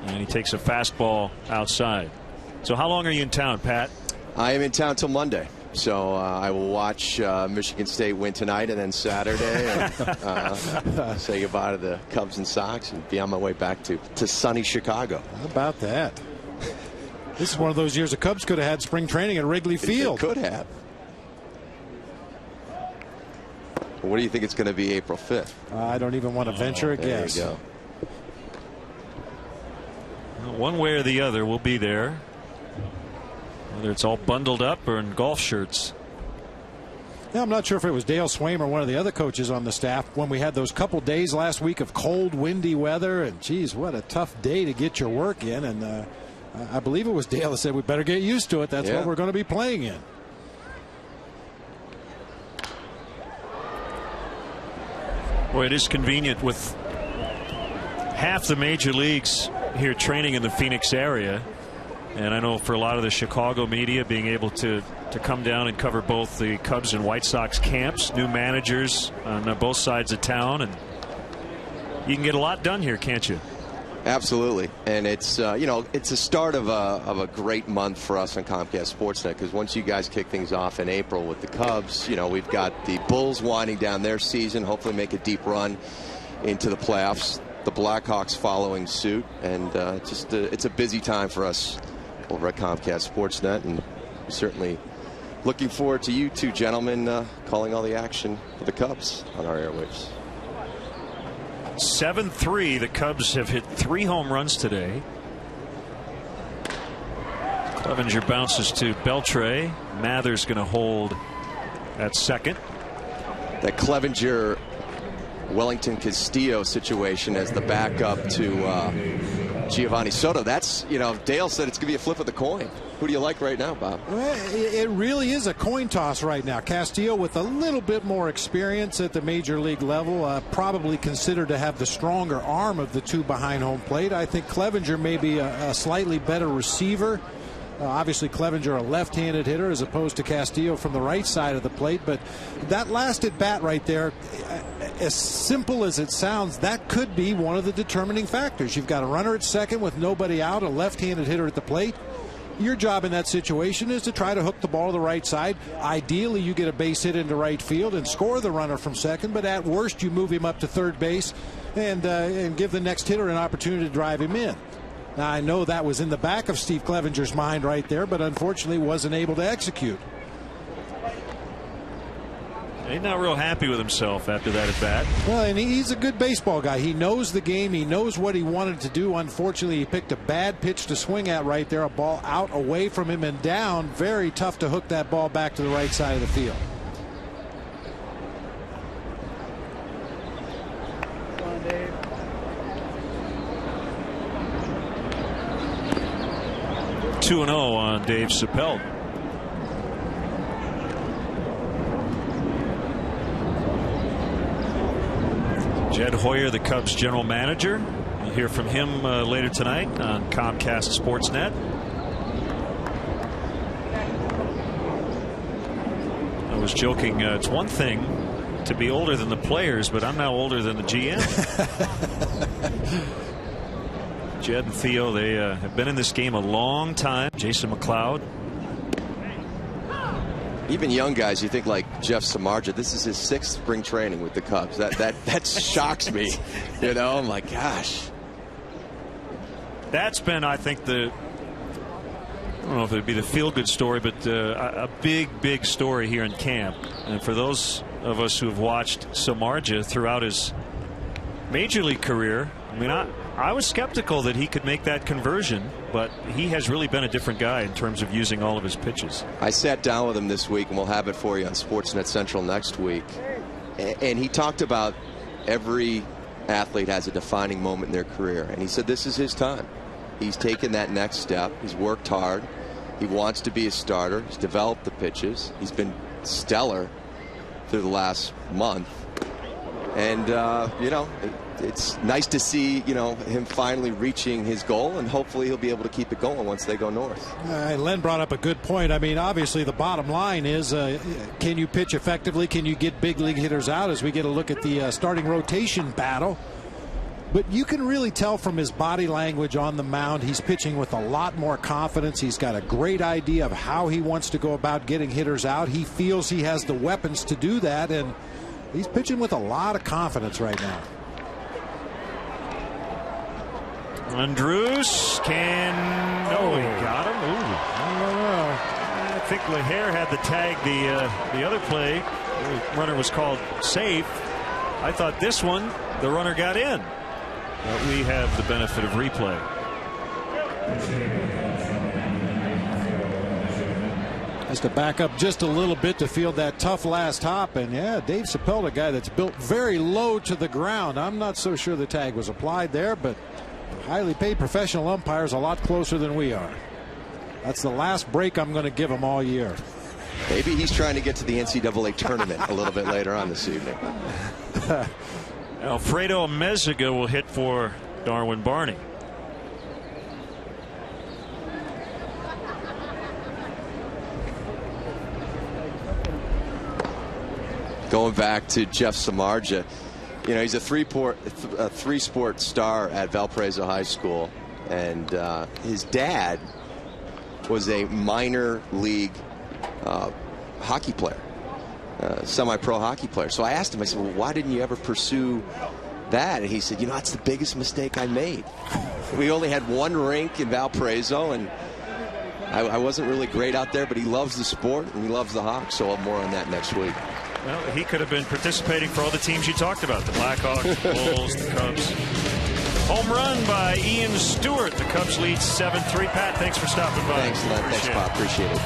and he takes a fastball outside. So how long are you in town, Pat? I am in town till Monday. So I will watch Michigan State win tonight and then Saturday and say goodbye to the Cubs and Sox and be on my way back to sunny Chicago. How about that? This is one of those years the Cubs could have had spring training at Wrigley Field. They could have. What do you think it's going to be April 5th? I don't even want to venture a guess. There you go. One way or the other, we'll be there. Whether it's all bundled up or in golf shirts. Yeah, I'm not sure if it was Dale Swaim or one of the other coaches on the staff when we had those couple days last week of cold, windy weather. And, geez, what a tough day to get your work in. And I believe it was Dale that said we better get used to it. That's what we're going to be playing in. Boy, it is convenient with half the major leagues here training in the Phoenix area. And I know for a lot of the Chicago media, being able to come down and cover both the Cubs and White Sox camps, new managers on both sides of town, and you can get a lot done here, can't you? Absolutely. And it's it's the start of a great month for us on Comcast Sportsnet, because once you guys kick things off in April with the Cubs, we've got the Bulls winding down their season, hopefully make a deep run into the playoffs, the Blackhawks following suit, and it's a busy time for us over at Comcast Sportsnet, and certainly looking forward to you two gentlemen calling all the action for the Cubs on our airwaves. 7-3. The Cubs have hit 3 home runs today. Clevenger bounces to Beltre. Mather's going to hold at second. That Clevenger Wellington Castillo situation as the backup to Giovanni Soto. That's, Dale said it's going to be a flip of the coin. Who do you like right now, Bob? Well, it really is a coin toss right now. Castillo, with a little bit more experience at the major league level, probably considered to have the stronger arm of the two behind home plate. I think Clevenger may be a slightly better receiver. Obviously, Clevenger a left-handed hitter as opposed to Castillo from the right side of the plate. But that last at bat right there, as simple as it sounds, that could be one of the determining factors. You've got a runner at second with nobody out, a left-handed hitter at the plate. Your job in that situation is to try to hook the ball to the right side. Ideally, you get a base hit into right field and score the runner from second, but at worst, you move him up to third base and give the next hitter an opportunity to drive him in. Now, I know that was in the back of Steve Clevenger's mind right there, but unfortunately wasn't able to execute. He's not real happy with himself after that at bat. Well, and he's a good baseball guy. He knows the game. He knows what he wanted to do. Unfortunately, he picked a bad pitch to swing at right there. A ball out away from him and down. Very tough to hook that ball back to the right side of the field. Come on, Dave. Two 2-0 on Dave Chappelle. Jed Hoyer, the Cubs general manager. We'll hear from him later tonight on Comcast Sportsnet. I was joking, it's one thing to be older than the players, but I'm now older than the GM. Jed and Theo, they have been in this game a long time. Jason McLeod. Even young guys, you think like Jeff Samardzija, this is his 6th spring training with the Cubs. That shocks me. I'm like, gosh. That's been, I think, I don't know if it'd be the feel-good story, but a big story here in camp. And for those of us who have watched Samardzija throughout his major league career, I mean, I was skeptical that he could make that conversion, but he has really been a different guy in terms of using all of his pitches. I sat down with him this week, and we'll have it for you on Sportsnet Central next week. And he talked about every athlete has a defining moment in their career. And he said this is his time. He's taken that next step. He's worked hard. He wants to be a starter. He's developed the pitches. He's been stellar through the last month. And, it's nice to see, him finally reaching his goal, and hopefully he'll be able to keep it going once they go north. Len brought up a good point. I mean, obviously the bottom line is can you pitch effectively? Can you get big league hitters out as we get a look at the starting rotation battle? But you can really tell from his body language on the mound, he's pitching with a lot more confidence. He's got a great idea of how he wants to go about getting hitters out. He feels he has the weapons to do that, and he's pitching with a lot of confidence right now. Andrews can... Oh, he got him. Ooh. I think LaHare had the tag the other play. The runner was called safe. I thought this one, the runner got in. But we have the benefit of replay. Has to back up just a little bit to field that tough last hop. And yeah, Dave Chappelle, a guy that's built very low to the ground. I'm not so sure the tag was applied there, but highly paid professional umpires a lot closer than we are. That's the last break I'm going to give him all year. Maybe he's trying to get to the NCAA tournament a little bit later on this evening. Alfredo Meziga will hit for Darwin Barney. Going back to Jeff Samardzija, you know, he's a three-sport star at Valparaiso High School, and his dad was a minor league hockey player, semi-pro hockey player. So I asked him, I said, well, why didn't you ever pursue that? And he said, you know, that's the biggest mistake I made. We only had one rink in Valparaiso, and I wasn't really great out there, but he loves the sport and he loves the Hawks, so more on that next week. Well, he could have been participating for all the teams you talked about, the Blackhawks, the Bulls, the Cubs. Home run by Ian Stewart. The Cubs lead 7-3. Pat, thanks for stopping by. Thanks, Len. Thanks, Bob. Appreciate it.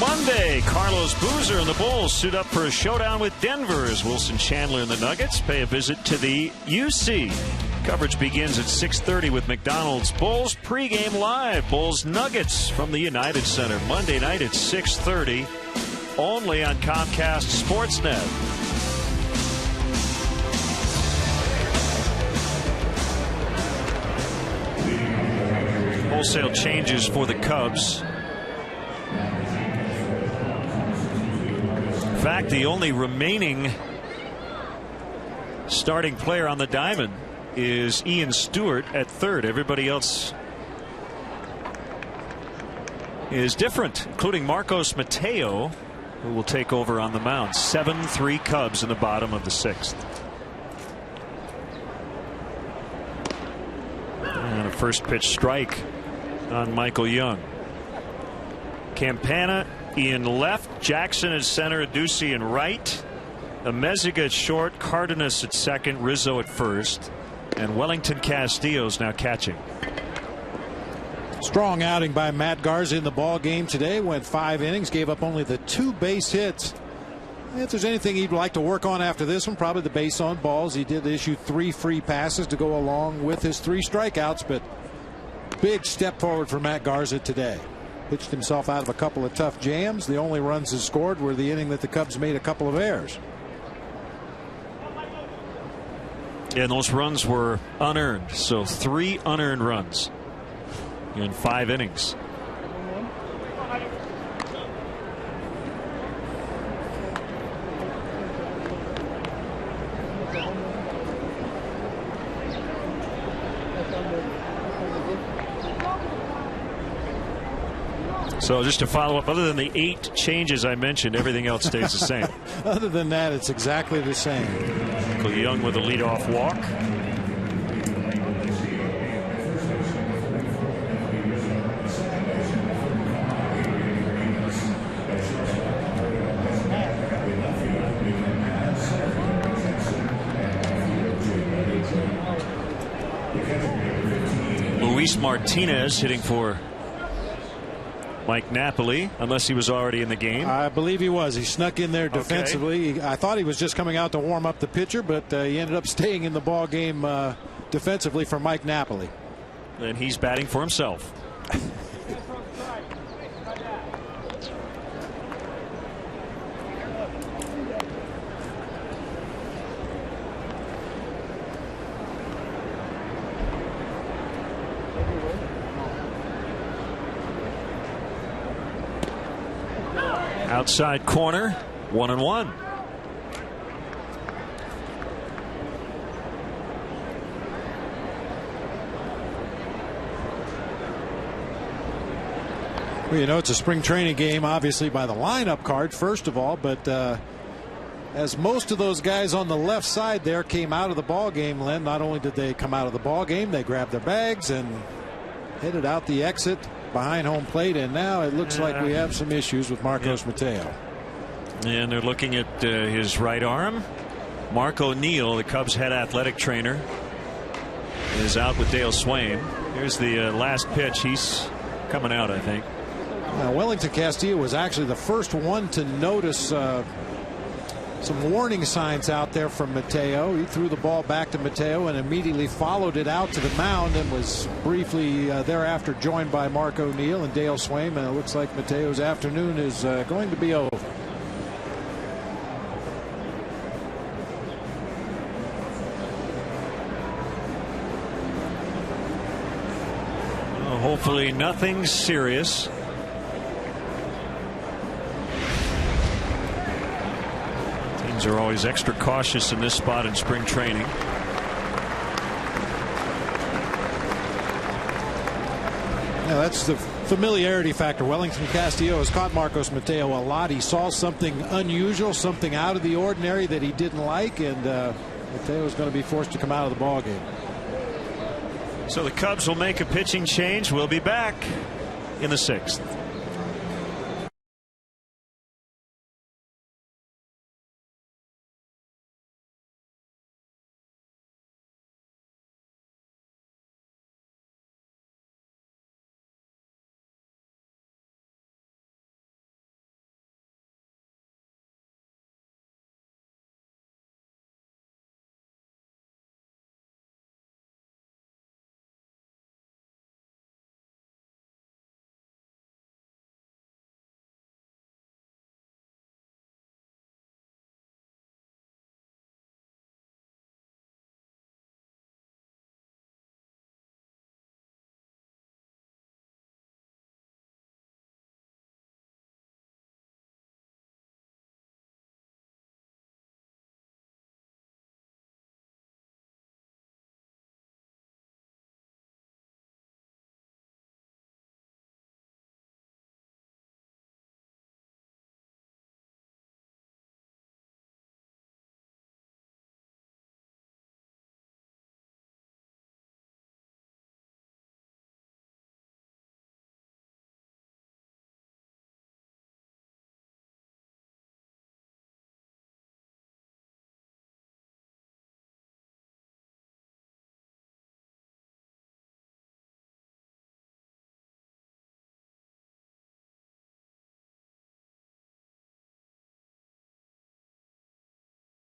Monday, Carlos Boozer and the Bulls suit up for a showdown with Denver as Wilson Chandler and the Nuggets pay a visit to the UC. Coverage begins at 6:30 with McDonald's Bulls pregame live. Bulls Nuggets from the United Center Monday night at 6:30, only on Comcast Sportsnet. Wholesale changes for the Cubs. In fact, the only remaining starting player on the diamond is Ian Stewart at third. Everybody else is different, including Marcos Mateo, who will take over on the mound. 7-3 Cubs in the bottom of the sixth. And a first pitch strike on Michael Young. Campana in left, Jackson at center, Adduci in right, Meziga at short, Cardenas at second, Rizzo at first, and Wellington Castillo's now catching. Strong outing by Matt Garza in the ball game today. Went 5 innings, gave up only the 2 base hits. If there's anything he'd like to work on after this one, probably the base on balls. He did issue 3 free passes to go along with his 3 strikeouts, but Big step forward for Matt Garza today. Pitched himself out of a couple of tough jams. The only runs he scored were the inning that the Cubs made a couple of errors. And those runs were unearned. So 3 unearned runs in 5 innings. So just to follow up, other than the 8 changes I mentioned, everything else stays the same. Other than that, it's exactly the same. Michael Young with a leadoff walk. Luis Martinez hitting for Mike Napoli, unless he was already in the game. I believe he was. He snuck in there defensively. Okay. I thought he was just coming out to warm up the pitcher, but he ended up staying in the ball game defensively for Mike Napoli. And he's batting for himself. Outside corner, 1-1. Well, you know, it's a spring training game, obviously, by the lineup card, first of all, but as most of those guys on the left side there came out of the ball game, Len, not only did they come out of the ball game, they grabbed their bags and headed out the exit behind home plate, and now it looks like we have some issues with Marcos Mateo. And they're looking at his right arm. Mark O'Neill, the Cubs head athletic trainer, is out with Dale Swain. Here's the last pitch. He's coming out, I think. Now, Wellington Castillo was actually the first one to notice some warning signs out there from Mateo. He threw the ball back to Mateo and immediately followed it out to the mound and was briefly thereafter joined by Mark O'Neill and Dale Swain. And it looks like Mateo's afternoon is going to be over. Well, hopefully nothing serious. Are always extra cautious in this spot in spring training. Yeah, that's the familiarity factor. Wellington Castillo has caught Marcos Mateo a lot. He saw something unusual, something out of the ordinary that he didn't like, and Mateo is going to be forced to come out of the ball game. So the Cubs will make a pitching change. We'll be back in the 6th.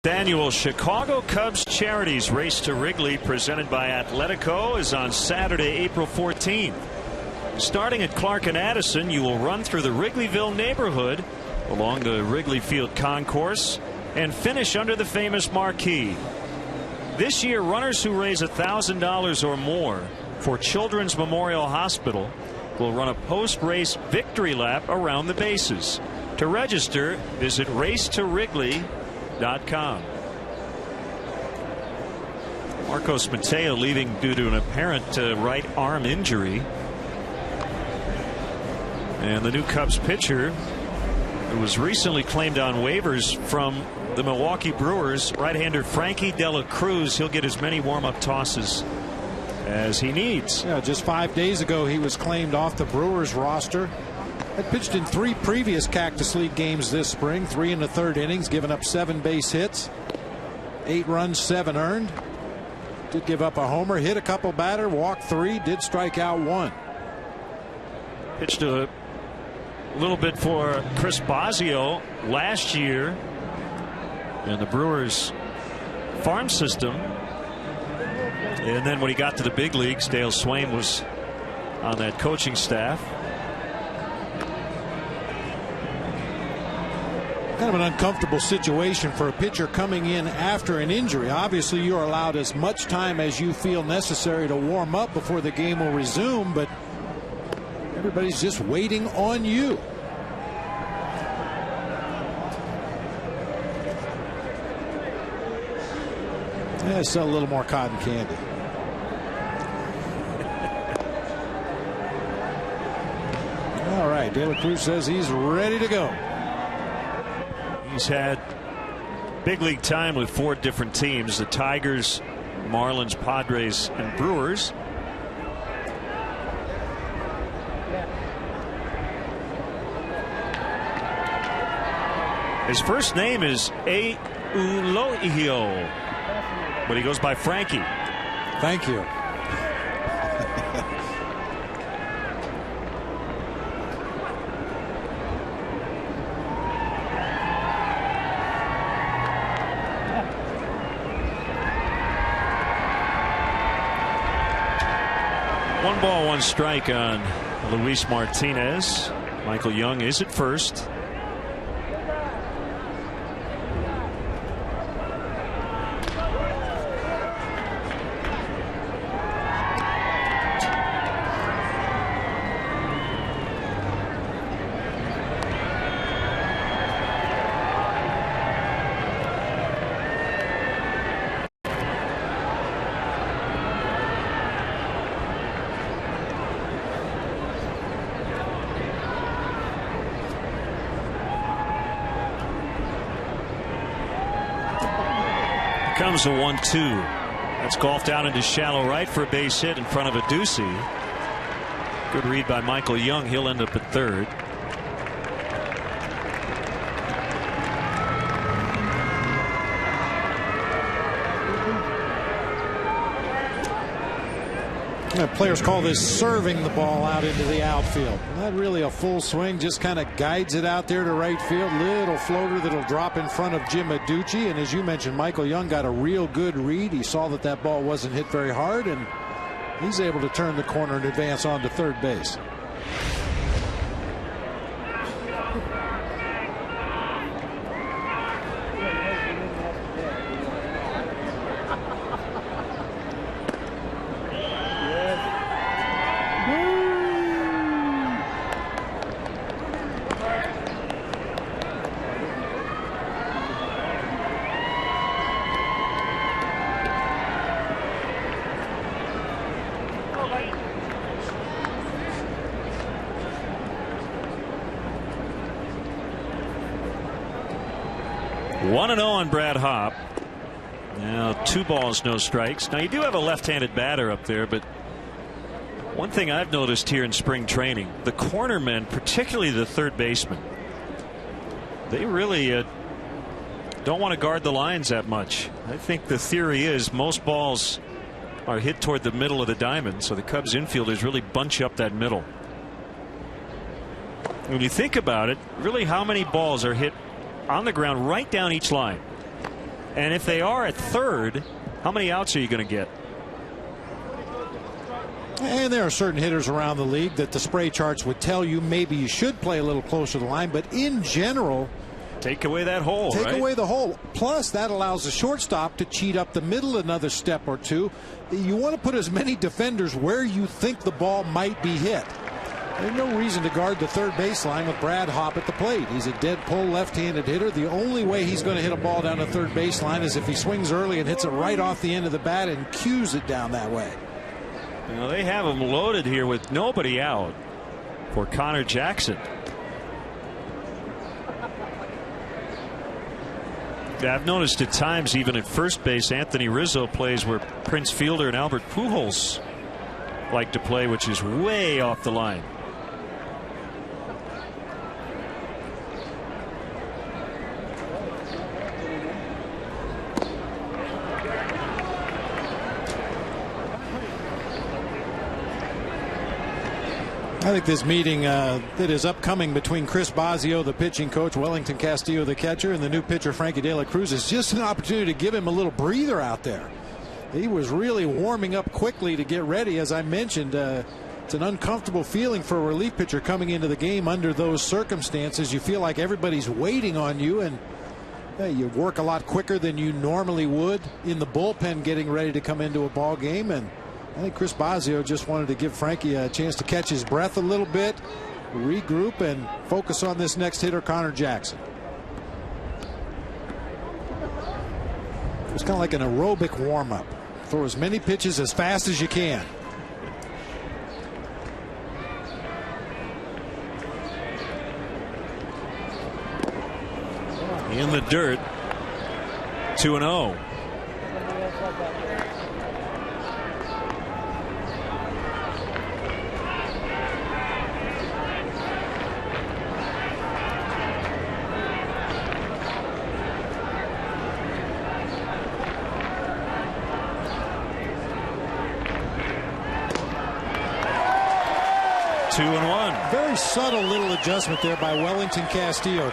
Annual Chicago Cubs Charities Race to Wrigley presented by Atletico is on Saturday, April 14th. Starting at Clark and Addison, you will run through the Wrigleyville neighborhood along the Wrigley Field concourse and finish under the famous marquee. This year, runners who raise $1,000 or more for Children's Memorial Hospital will run a post-race victory lap around the bases. To register, visit raceToWrigley.com. Marcos Mateo leaving due to an apparent right arm injury. And the new Cubs pitcher, who was recently claimed on waivers from the Milwaukee Brewers, right-hander Frankie De La Cruz, he'll get as many warm-up tosses as he needs. Yeah, just 5 days ago he was claimed off the Brewers roster. Had pitched in 3 previous Cactus League games this spring, 3 in the 3rd innings, giving up 7 base hits, 8 runs, 7 earned. Did give up a homer, hit a couple batter, walked 3, did strike out 1. Pitched a little bit for Chris Bosio last year in the Brewers farm system. And then when he got to the big leagues, Dale Swain was on that coaching staff. Kind of an uncomfortable situation for a pitcher coming in after an injury. Obviously, you are allowed as much time as you feel necessary to warm up before the game will resume, but everybody's just waiting on you. Yeah, sell a little more cotton candy. All right, De La Cruz says he's ready to go. He's had big league time with 4 different teams: the Tigers, Marlins, Padres, and Brewers. His first name is Eulohio, but he goes by Frankie. Thank you. One ball, one strike on Luis Martinez. Michael Young is at first. Comes a 1-2. That's golfed out into shallow right for a base hit in front of a Ducey. Good read by Michael Young. He'll end up at third. Players call this serving the ball out into the outfield. Not really a full swing, just kind of guides it out there to right field. Little floater that'll drop in front of Jim Adducci. And as you mentioned, Michael Young got a real good read. He saw that that ball wasn't hit very hard, and he's able to turn the corner and advance on to third base. One 1-0 on Brad Hopp. Now 2 balls, no strikes. Now you do have a left-handed batter up there, but one thing I've noticed here in spring training, the cornermen, particularly the third baseman, they really don't want to guard the lines that much. I think the theory is most balls are hit toward the middle of the diamond, so the Cubs infielders really bunch up that middle. When you think about it, really how many balls are hit on the ground right down each line? And if they are at third, how many outs are you going to get? And there are certain hitters around the league that the spray charts would tell you maybe you should play a little closer to the line, but in general, take away that hole. Take away the hole. Plus, that allows the shortstop to cheat up the middle another step or two. You want to put as many defenders where you think the ball might be hit. There's no reason to guard the third baseline with Brad Hopp at the plate. He's a dead pull left-handed hitter. The only way he's going to hit a ball down the third baseline is if he swings early and hits it right off the end of the bat and cues it down that way. Now they have him loaded here with nobody out for Connor Jackson. I've noticed at times, even at first base, Anthony Rizzo plays where Prince Fielder and Albert Pujols like to play, which is way off the line. I think this meeting that is upcoming between Chris Bosio, the pitching coach, Wellington Castillo, the catcher, and the new pitcher, Frankie De La Cruz, is just an opportunity to give him a little breather out there. He was really warming up quickly to get ready. As I mentioned, it's an uncomfortable feeling for a relief pitcher coming into the game under those circumstances. You feel like everybody's waiting on you, and you work a lot quicker than you normally would in the bullpen getting ready to come into a ball game. And I think Chris Bosio just wanted to give Frankie a chance to catch his breath a little bit, regroup, and focus on this next hitter, Connor Jackson. It's kind of like an aerobic warm-up. Throw as many pitches as fast as you can. In the dirt, 2-0. Very subtle little adjustment there by Wellington Castillo.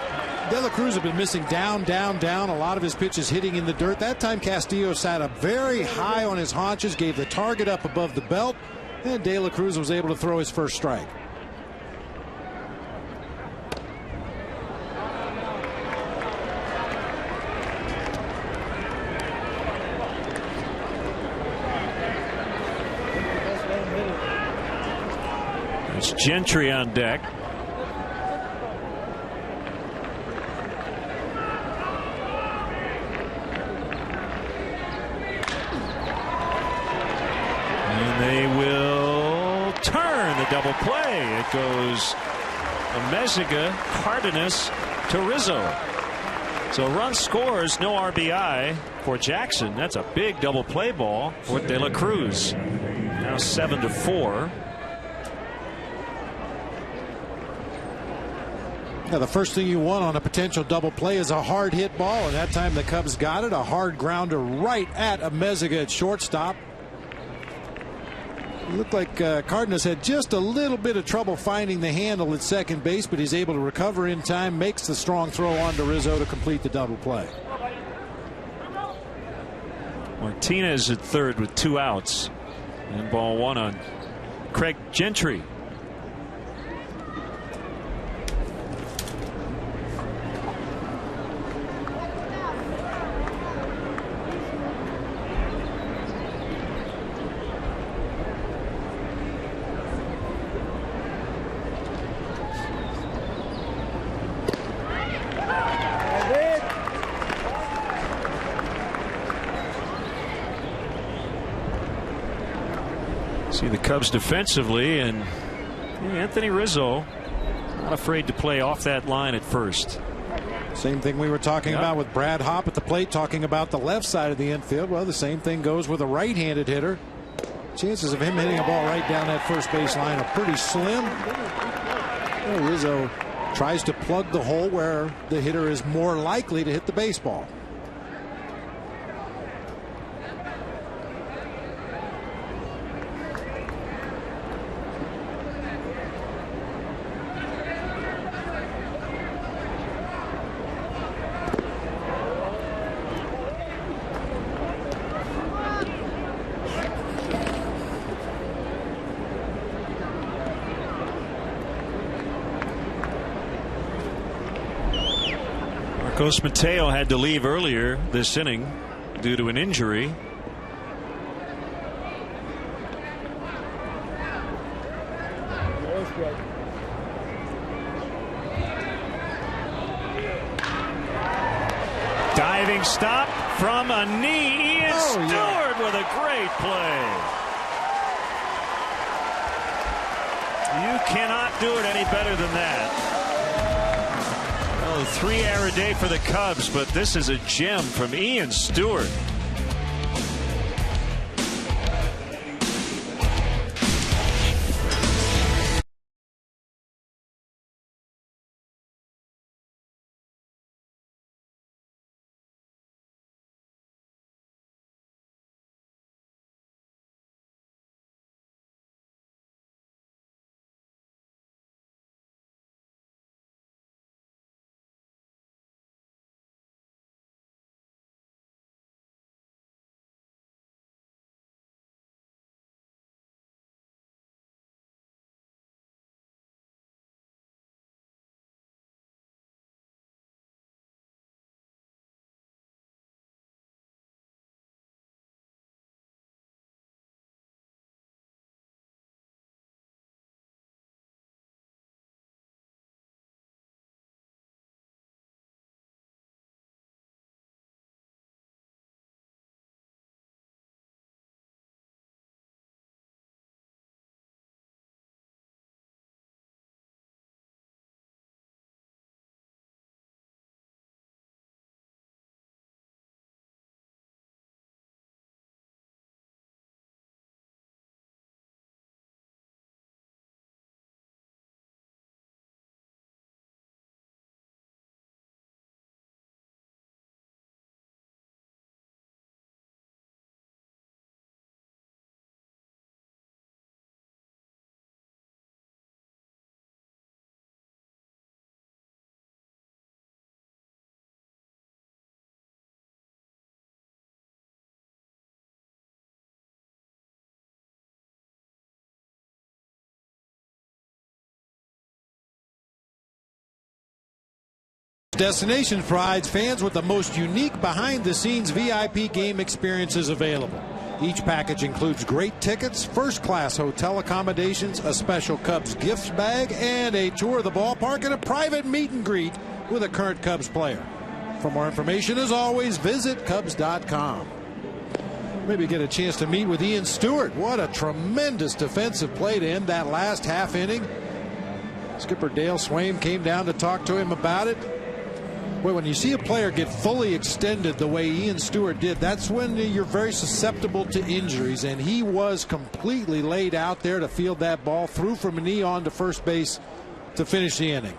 De La Cruz had been missing down, down, down. A lot of his pitches hitting in the dirt. That time Castillo sat up very high on his haunches, gave the target up above the belt, and De La Cruz was able to throw his first strike. It's Gentry on deck. And they will turn the double play. It goes Amezaga, Cardenas to Rizzo. So run scores, no RBI for Jackson. That's a big double play ball for De La Cruz. Now 7-4. Now, the first thing you want on a potential double play is a hard hit ball, and that time the Cubs got it. A hard grounder right at Amezaga at shortstop. It looked like Cardenas had just a little bit of trouble finding the handle at second base, but he's able to recover in time, makes the strong throw on to Rizzo to complete the double play. Martinez at third with 2 outs. And ball 1 on Craig Gentry. See the Cubs defensively, and Anthony Rizzo not afraid to play off that line at first. Same thing we were talking about with Brad Hopp at the plate, talking about the left side of the infield. Well, the same thing goes with a right-handed hitter. Chances of him hitting a ball right down that first base line are pretty slim. Well, Rizzo tries to plug the hole where the hitter is more likely to hit the baseball. Coach Mateo had to leave earlier this inning due to an injury. Diving stop from a knee. Ian Stewart with a great play. You cannot do it any better than that. Well, 3-error day for the Cubs, but this is a gem from Ian Stewart. Destination provides fans with the most unique behind-the-scenes VIP game experiences available. Each package includes great tickets, first-class hotel accommodations, a special Cubs gift bag, and a tour of the ballpark and a private meet and greet with a current Cubs player. For more information, as always, visit Cubs.com. Maybe get a chance to meet with Ian Stewart. What a tremendous defensive play to end that last half inning. Skipper Dale Swaim came down to talk to him about it. Well, when you see a player get fully extended the way Ian Stewart did, that's when you're very susceptible to injuries, and he was completely laid out there to field that ball, threw from a knee on to first base to finish the inning.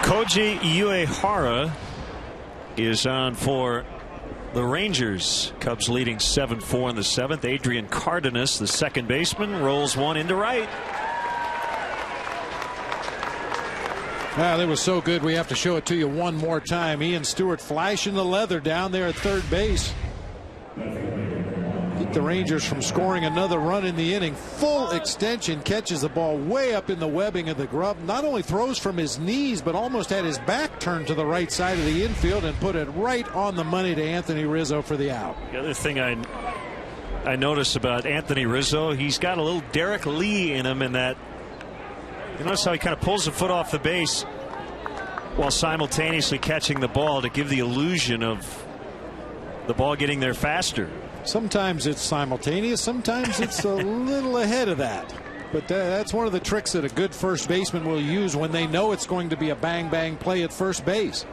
Koji Uehara is on for the Rangers. Cubs leading 7-4 in the 7th. Adrian Cardenas, the second baseman, rolls one into right. Wow, that was so good we have to show it to you one more time. Ian Stewart flashing the leather down there at third base. Keep the Rangers from scoring another run in the inning. Full extension, catches the ball way up in the webbing of the glove. Not only throws from his knees, but almost had his back turned to the right side of the infield and put it right on the money to Anthony Rizzo for the out. The other thing I notice about Anthony Rizzo, he's got a little Derek Lee in him, in that you notice how he kind of pulls the foot off the base while simultaneously catching the ball to give the illusion of the ball getting there faster. Sometimes it's simultaneous, sometimes it's a little ahead of that. But that's one of the tricks that a good first baseman will use when they know it's going to be a bang-bang play at first base.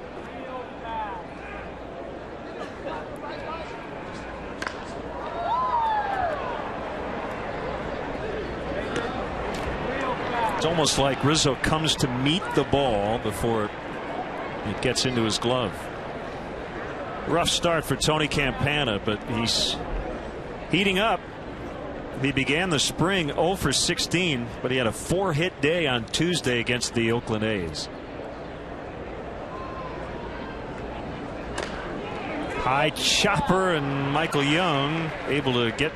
It's almost like Rizzo comes to meet the ball before it gets into his glove. Rough start for Tony Campana, but he's heating up. He began the spring 0 for 16, but he had a 4-hit day on Tuesday against the Oakland A's. High chopper, and Michael Young able to get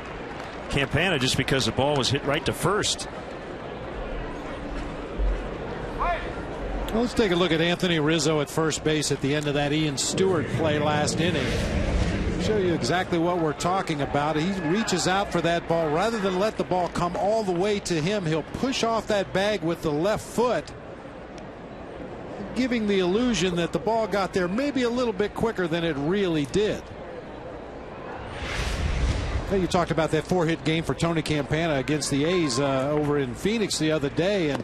Campana just because the ball was hit right to first. Well, let's take a look at Anthony Rizzo at first base at the end of that Ian Stewart play last inning. Show you exactly what we're talking about. He reaches out for that ball. Rather than let the ball come all the way to him, he'll push off that bag with the left foot, giving the illusion that the ball got there maybe a little bit quicker than it really did. You talked about that 4-hit game for Tony Campana against the A's over in Phoenix the other day, and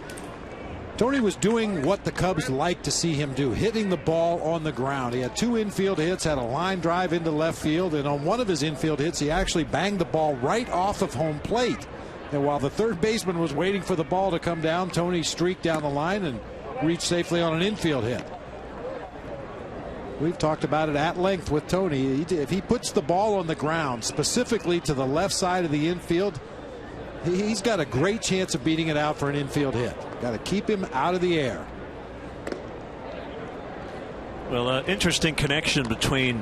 Tony was doing what the Cubs like to see him do, hitting the ball on the ground. He had 2 infield hits, had a line drive into left field, and on one of his infield hits, he actually banged the ball right off of home plate. And while the third baseman was waiting for the ball to come down, Tony streaked down the line and reached safely on an infield hit. We've talked about it at length with Tony. If he puts the ball on the ground, specifically to the left side of the infield, he's got a great chance of beating it out for an infield hit. Got to keep him out of the air. Well, interesting connection between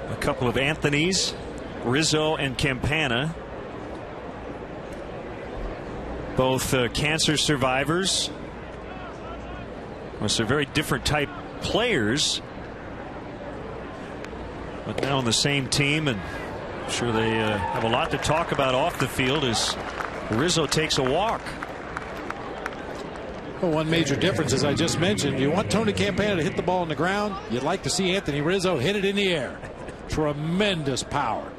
a couple of Anthonys, Rizzo and Campana. Both cancer survivors. Well, so very different type players, but now on the same team, and I'm sure they have a lot to talk about off the field as Rizzo takes a walk. Well, one major difference, as I just mentioned, you want Tony Campana to hit the ball on the ground. You'd like to see Anthony Rizzo hit it in the air. Tremendous power.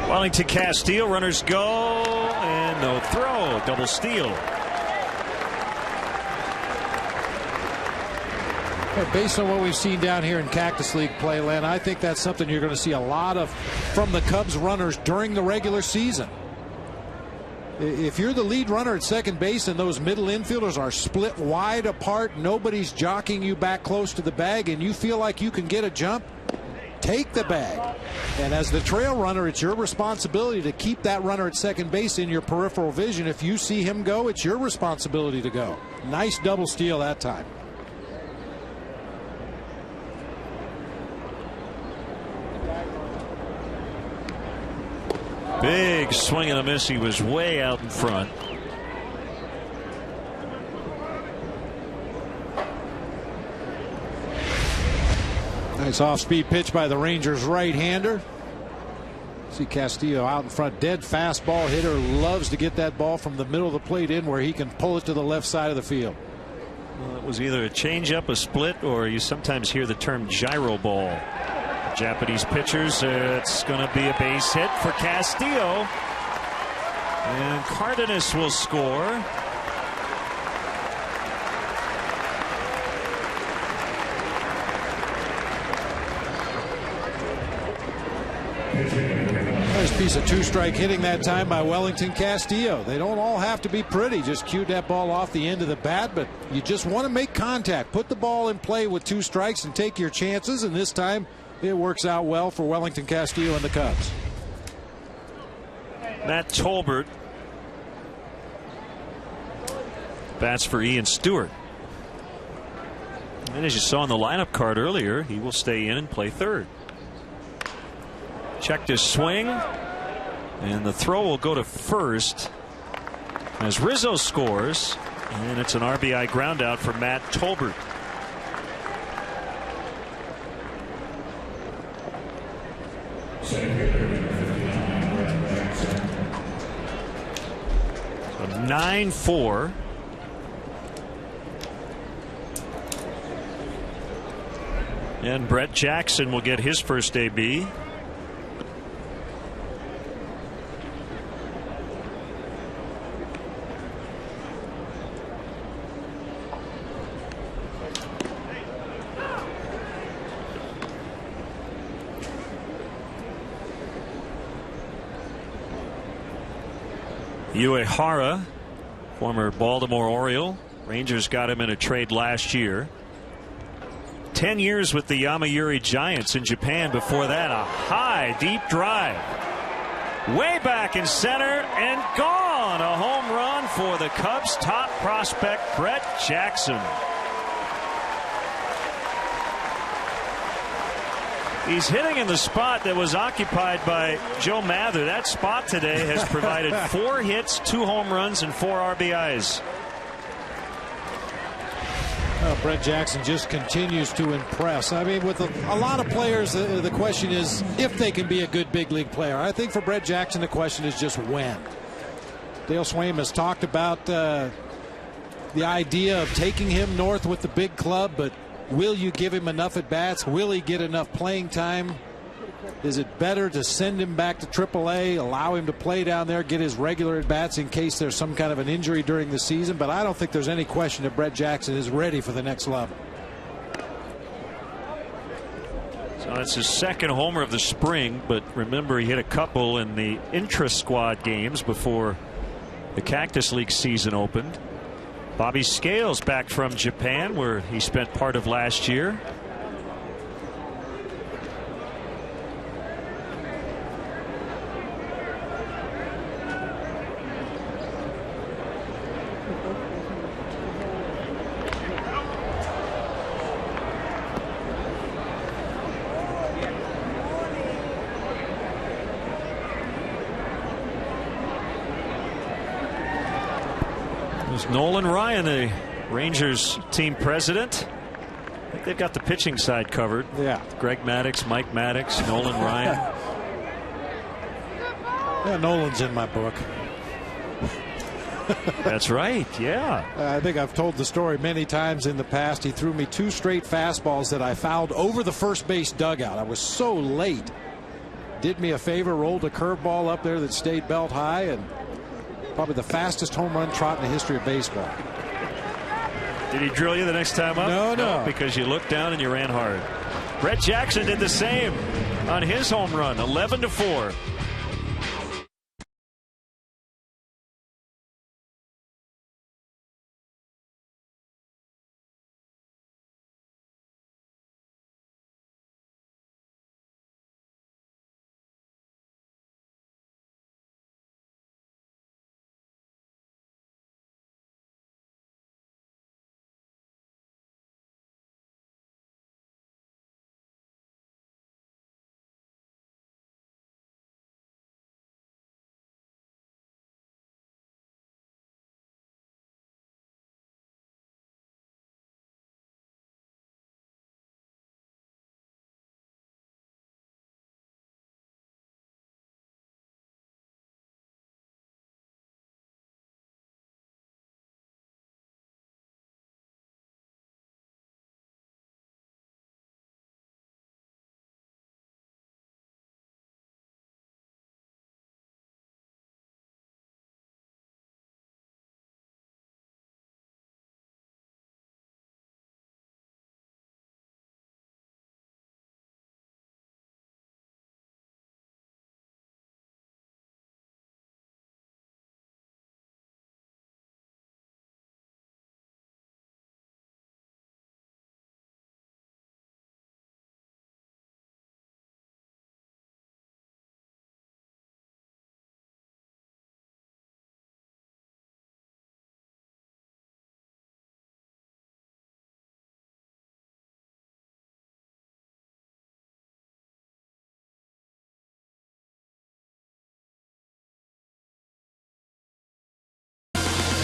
Wellington Castillo, runners go, and no throw, double steal. Well, based on what we've seen down here in Cactus League play, Len, I think that's something you're going to see a lot of from the Cubs runners during the regular season. If you're the lead runner at second base and those middle infielders are split wide apart, nobody's jockeying you back close to the bag, and you feel like you can get a jump, take the bag. And as the trail runner, it's your responsibility to keep that runner at second base in your peripheral vision. If you see him go, it's your responsibility to go. Nice double steal that time. Big swing and a miss. He was way out in front. Nice off-speed pitch by the Rangers right-hander. See Castillo out in front. Dead fastball hitter. Loves to get that ball from the middle of the plate in where he can pull it to the left side of the field. Well, it was either a changeup, a split, or you sometimes hear the term gyro ball. Japanese pitchers. It's going to be a base hit for Castillo. And Cardenas will score. Nice piece of two-strike hitting that time by Wellington Castillo. They don't all have to be pretty. Just cued that ball off the end of the bat, but you just want to make contact. Put the ball in play with 2 strikes and take your chances, and this time it works out well for Wellington Castillo and the Cubs. Matt Tolbert bats for Ian Stewart. And as you saw on the lineup card earlier, he will stay in and play third. Checked his swing, and the throw will go to first as Rizzo scores, and it's an RBI ground out for Matt Tolbert. So 9-4. And Brett Jackson will get his first AB. Uehara, former Baltimore Oriole. Rangers got him in a trade last year. 10 years with the Yomiuri Giants in Japan. Before that, a high, deep drive. Way back in center and gone. A home run for the Cubs' top prospect, Brett Jackson. He's hitting in the spot that was occupied by Joe Mather. That spot today has provided 4 hits, 2 home runs, and 4 RBIs. Well, Brett Jackson just continues to impress. I mean, with a lot of players, the question is if they can be a good big league player. I think for Brett Jackson, the question is just when. Dale Swaim has talked about the idea of taking him north with the big club, but will you give him enough at bats? Will he get enough playing time? Is it better to send him back to AAA, allow him to play down there, get his regular at bats in case there's some kind of an injury during the season? But I don't think there's any question that Brett Jackson is ready for the next level. So that's his 2nd homer of the spring, but remember he hit a couple in the intra-squad games before the Cactus League season opened. Bobby Scales back from Japan, where he spent part of last year. Nolan Ryan, the Rangers team president. I think they've got the pitching side covered. Yeah. Greg Maddux, Mike Maddux, Nolan Ryan. Yeah, Nolan's in my book. That's right. Yeah. I think I've told the story many times in the past. He threw me 2 straight fastballs that I fouled over the first base dugout. I was so late. Did me a favor, rolled a curveball up there that stayed belt high, and probably the fastest home run trot in the history of baseball. Did he drill you the next time up? No. Because you looked down and you ran hard. Brett Jackson did the same on his home run, 11-4.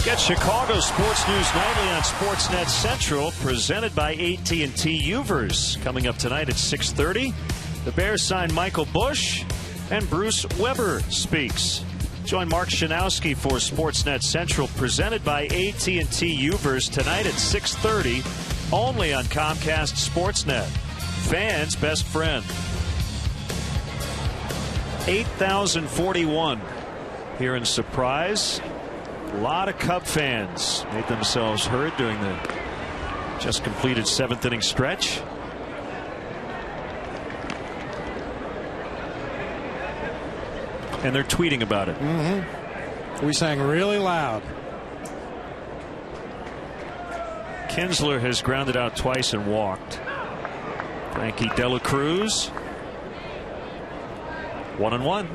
Get Chicago Sports News Nightly on Sportsnet Central, presented by AT&T Uvers. Coming up tonight at 6:30, the Bears sign Michael Bush, and Bruce Weber speaks. Join Mark Shanowski for Sportsnet Central, presented by AT&T Uvers, tonight at 6:30, only on Comcast Sportsnet. Fans' best friend. 8,041 here in Surprise. A lot of Cub fans made themselves heard during the just completed 7th inning stretch. And they're tweeting about it. We sang really loud. Kinsler has grounded out twice and walked. Frankie De La Cruz, 1-1.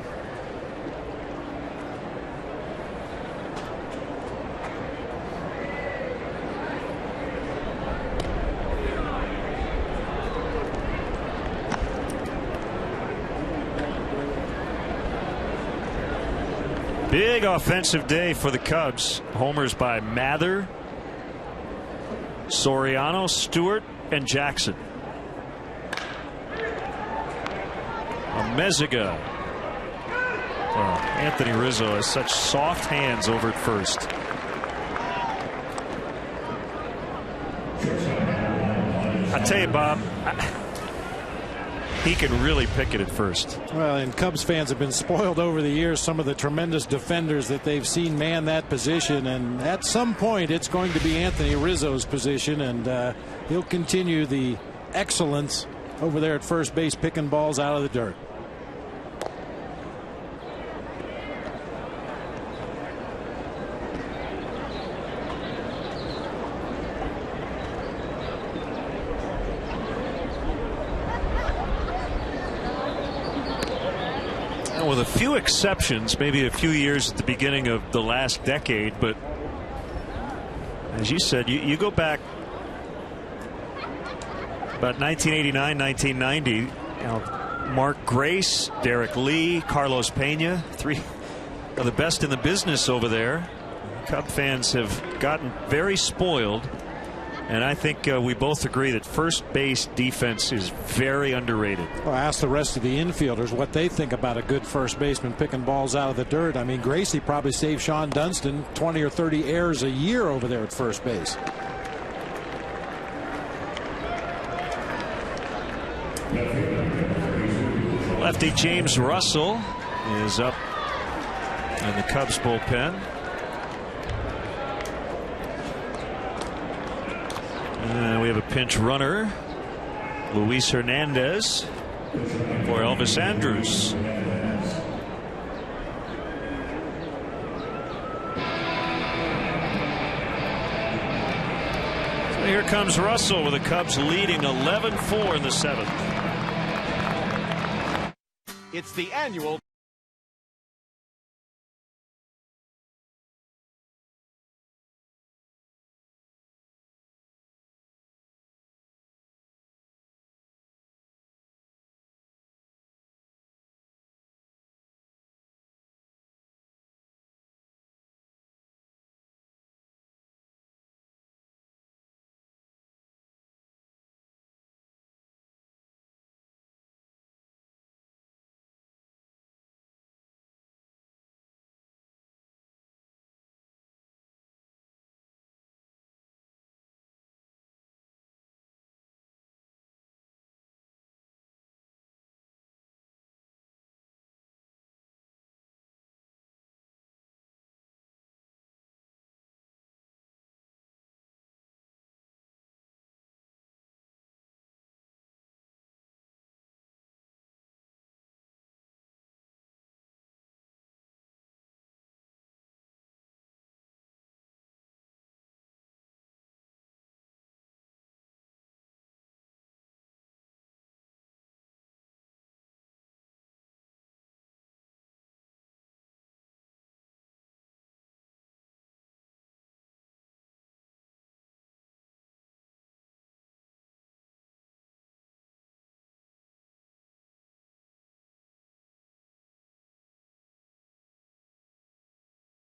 Big offensive day for the Cubs. Homers by Mather, Soriano, Stewart, and Jackson. Meziga. Well, Anthony Rizzo has such soft hands over at first. I tell you, Bob, he can really pick it at first. Well, and Cubs fans have been spoiled over the years. Some of the tremendous defenders that they've seen man that position, and at some point it's going to be Anthony Rizzo's position, and he'll continue the excellence over there at first base, picking balls out of the dirt. With a few exceptions, maybe a few years at the beginning of the last decade, but as you said, you go back about 1989, 1990, Mark Grace, Derek Lee, Carlos Pena, three of the best in the business over there. Cub fans have gotten very spoiled, and I think we both agree that first base defense is very underrated. Well, ask the rest of the infielders what they think about a good first baseman picking balls out of the dirt. I mean, Gracie probably saved Sean Dunston 20 or 30 errors a year over there at first base. Lefty James Russell is up in the Cubs bullpen. We have a pinch runner, Luis Hernandez, for Elvis Andrus. So here comes Russell with the Cubs leading 11-4 in the seventh. It's the annual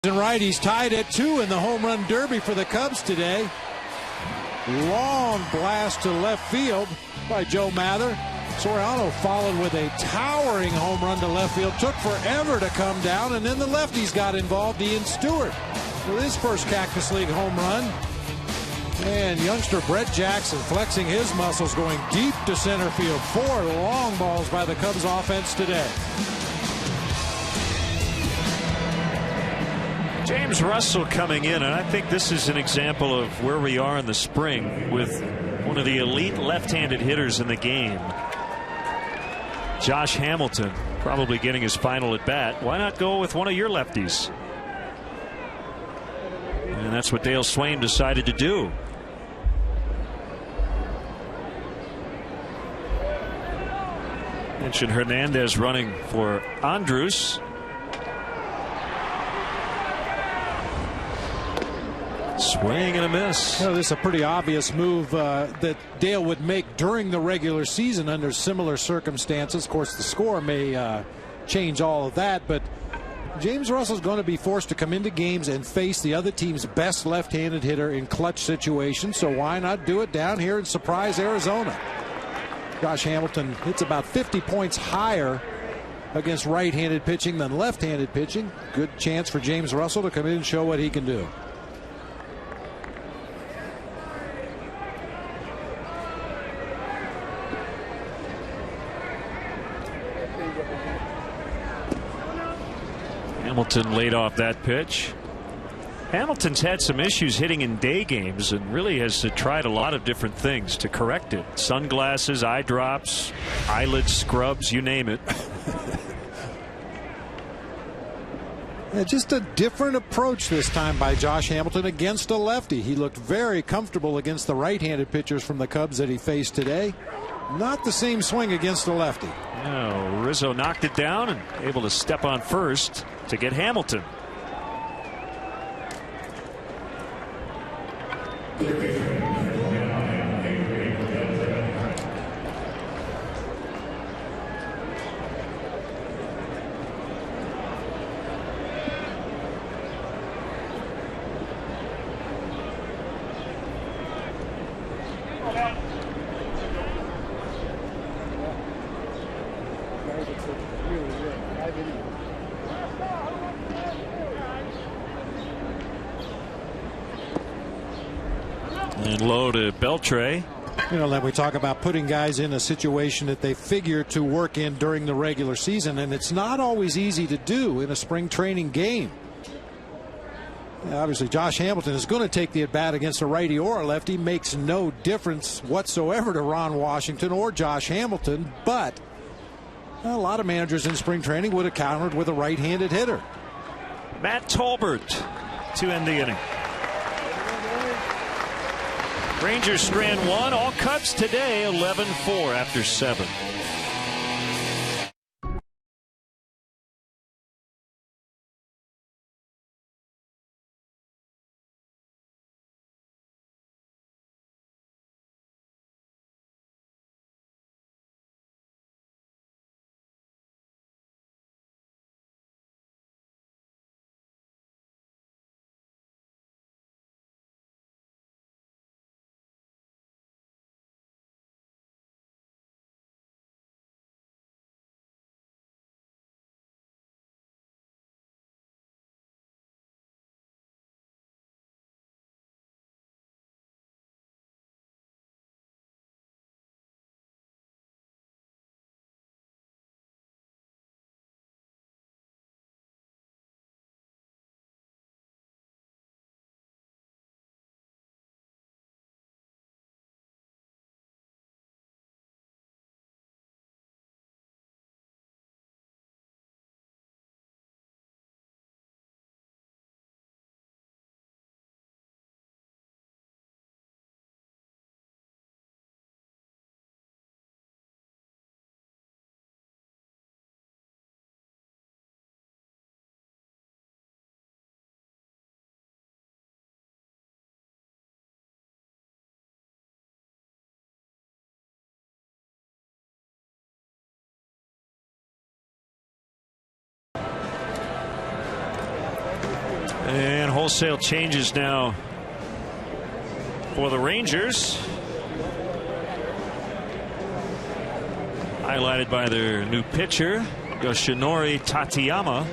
And righties tied at 2 in the home run derby for the Cubs today. Long blast to left field by Joe Mather. Soriano followed with a towering home run to left field. Took forever to come down, and then the lefties got involved. Ian Stewart with his first Cactus League home run. And youngster Brett Jackson flexing his muscles, going deep to center field. 4 long balls by the Cubs offense today. James Russell coming in, and I think this is an example of where we are in the spring with one of the elite left-handed hitters in the game. Josh Hamilton probably getting his final at bat. Why not go with one of your lefties? And that's what Dale Swain decided to do. Mentioned Hernandez running for Andrus. Swing and a miss. Well, this is a pretty obvious move that Dale would make during the regular season under similar circumstances. Of course, the score may change all of that, but James Russell's going to be forced to come into games and face the other team's best left-handed hitter in clutch situations, so why not do it down here and surprise Arizona? Josh Hamilton hits about 50 points higher against right-handed pitching than left-handed pitching. Good chance for James Russell to come in and show what he can do. Hamilton laid off that pitch. Hamilton's had some issues hitting in day games and really has tried a lot of different things to correct it. Sunglasses, eye drops, eyelid scrubs, you name it. Yeah, just a different approach this time by Josh Hamilton against a lefty. He looked very comfortable against the right-handed pitchers from the Cubs that he faced today. Not the same swing against a lefty. No, Rizzo knocked it down and able to step on first to get Hamilton. And low to Beltre. You know, then we talk about putting guys in a situation that they figure to work in during the regular season, and it's not always easy to do in a spring training game. Obviously, Josh Hamilton is going to take the at-bat against a righty or a lefty. Makes no difference whatsoever to Ron Washington or Josh Hamilton, but a lot of managers in spring training would have countered with a right-handed hitter. Matt Tolbert to end the inning. Rangers strand one. All Cubs today 11-4 after 7. And wholesale changes now for the Rangers. Highlighted by their new pitcher, Yoshinori Tateyama.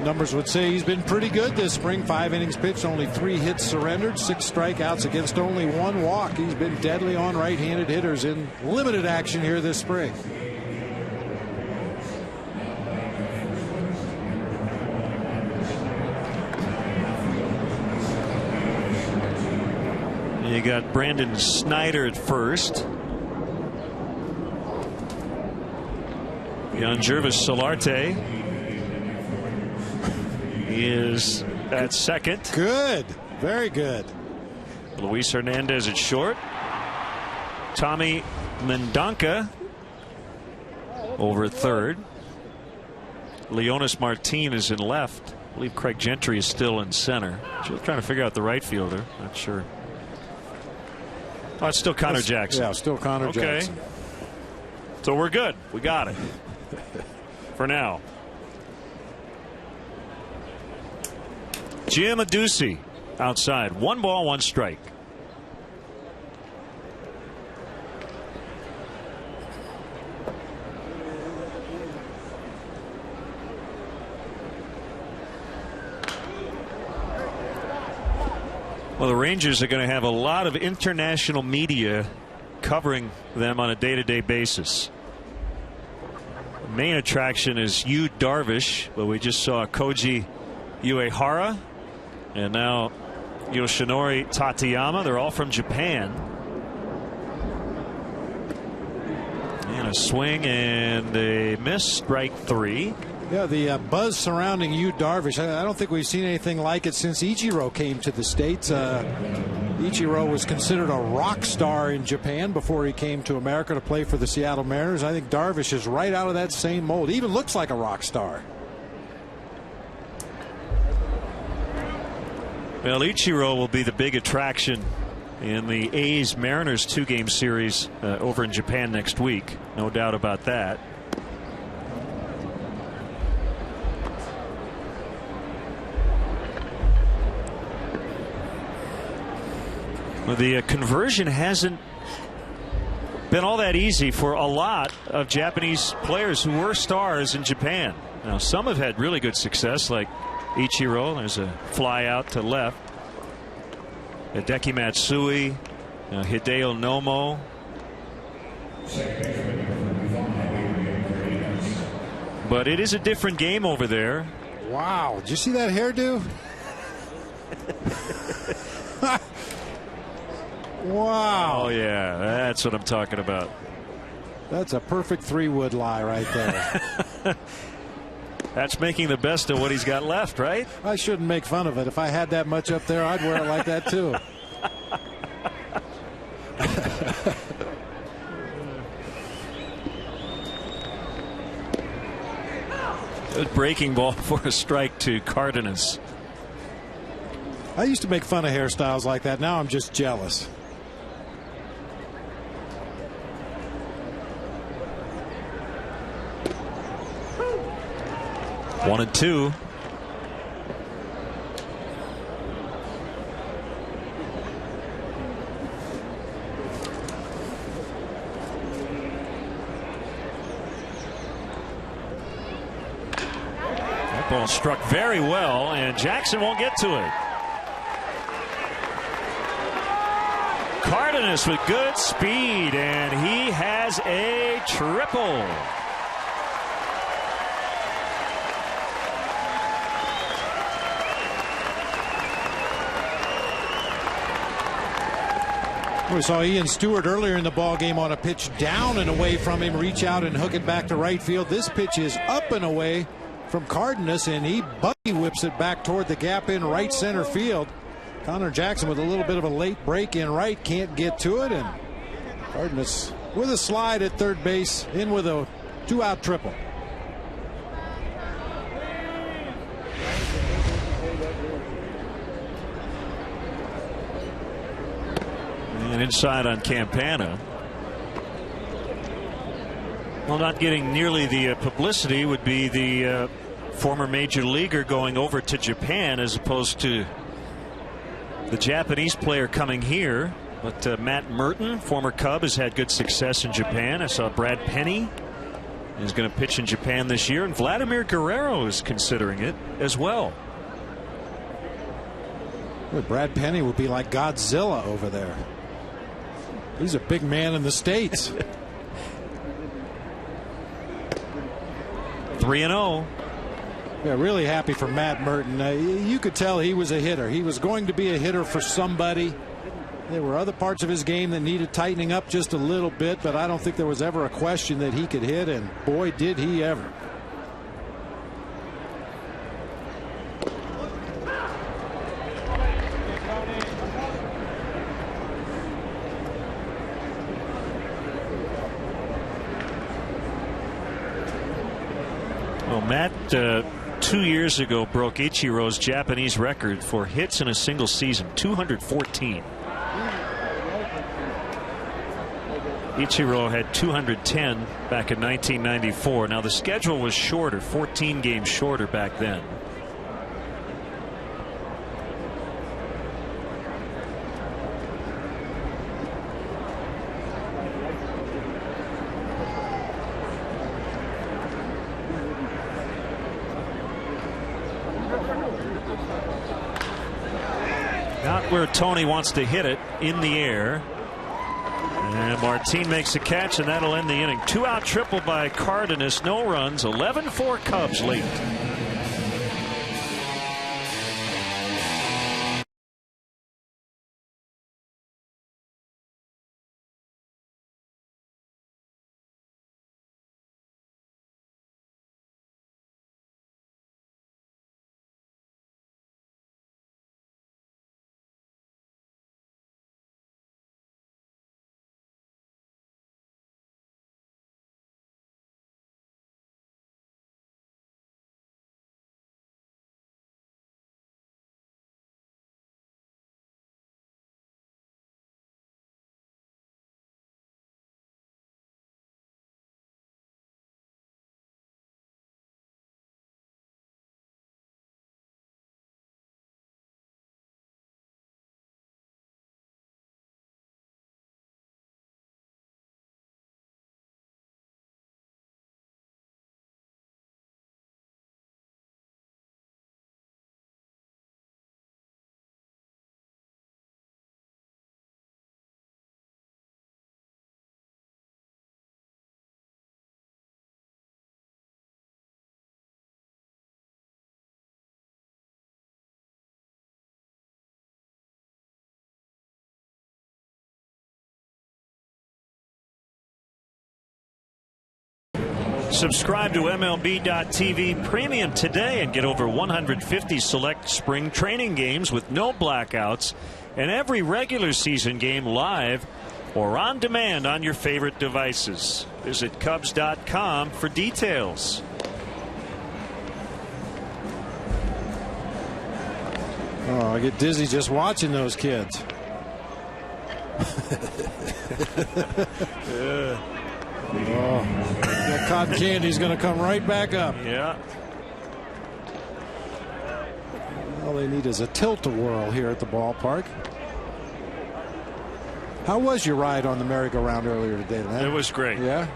Numbers would say he's been pretty good this spring. 5 innings pitched, only 3 hits surrendered, 6 strikeouts against only 1 walk. He's been deadly on right-handed hitters in limited action here this spring. You got Brandon Snyder at first. Yangervis Solarte is at second. Good. Very good. Luis Hernandez at short. Tommy Mendonca over at third. Leonis Martin is in left. I believe Craig Gentry is still in center. Still trying to figure out the right fielder. Not sure. Oh, it's still Connor Jackson. Yeah, still Connor Jackson. So we're good. We got it. for now. Jim Adduci outside. 1 ball, 1 strike. Well, the Rangers are going to have a lot of international media covering them on a day-to-day basis. The main attraction is Yu Darvish, but we just saw Koji Uehara and now Yoshinori Tateyama. They're all from Japan. And a swing and a miss, strike 3. Yeah, the buzz surrounding Yu Darvish, I don't think we've seen anything like it since Ichiro came to the States. Ichiro was considered a rock star in Japan before he came to America to play for the Seattle Mariners. I think Darvish is right out of that same mold. He even looks like a rock star. Well, Ichiro will be the big attraction in the A's Mariners 2-game series over in Japan next week. No doubt about that. Well, the conversion hasn't been all that easy for a lot of Japanese players who were stars in Japan. Now, some have had really good success, like Ichiro. There's a fly out to left. Hideki Matsui, Hideo Nomo. But it is a different game over there. Wow, did you see that hairdo? Wow. Oh, yeah, that's what I'm talking about. That's a perfect 3-wood lie right there. That's making the best of what he's got left, right? I shouldn't make fun of it. If I had that much up there, I'd wear it like that, too. Good breaking ball for a strike to Cardenas. I used to make fun of hairstyles like that. Now I'm just jealous. One and two. That ball struck very well, and Jackson won't get to it. Cardenas with good speed, and he has a triple. We saw Ian Stewart earlier in the ball game on a pitch down and away from him, reach out and hook it back to right field. This pitch is up and away from Cardenas, and he buggy whips it back toward the gap in right center field. Connor Jackson with a little bit of a late break in right, can't get to it, and Cardenas with a slide at third base, in with a 2-out triple. And inside on Campana. Well, not getting nearly the publicity would be the former major leaguer going over to Japan as opposed to the Japanese player coming here. But Matt Merton, former Cub, has had good success in Japan. I saw Brad Penny is going to pitch in Japan this year, and Vladimir Guerrero is considering it as well. Well, Brad Penny would be like Godzilla over there. He's a big man in the States. 3-0. Yeah, really happy for Matt Merton. You could tell he was a hitter. He was going to be a hitter for somebody. There were other parts of his game that needed tightening up just a little bit, but I don't think there was ever a question that he could hit, and boy, did he ever. Well, Matt 2 years ago broke Ichiro's Japanese record for hits in a single season, 214. Ichiro had 210 back in 1994. Now the schedule was shorter, 14 games shorter back then. Not where Tony wants to hit it, in the air. And Martin makes a catch, and that'll end the inning. 2-out triple by Cardenas, no runs, 11-4 Cubs late. Subscribe to MLB.TV Premium today and get over 150 select spring training games with no blackouts and every regular season game live or on demand on your favorite devices. Visit Cubs.com for details. Oh, I get dizzy just watching those kids. Yeah. Oh, that cotton candy's going to come right back up. Yeah. All they need is a tilt-a-whirl here at the ballpark. How was your ride on the merry-go-round earlier today, Len? It was great. Yeah?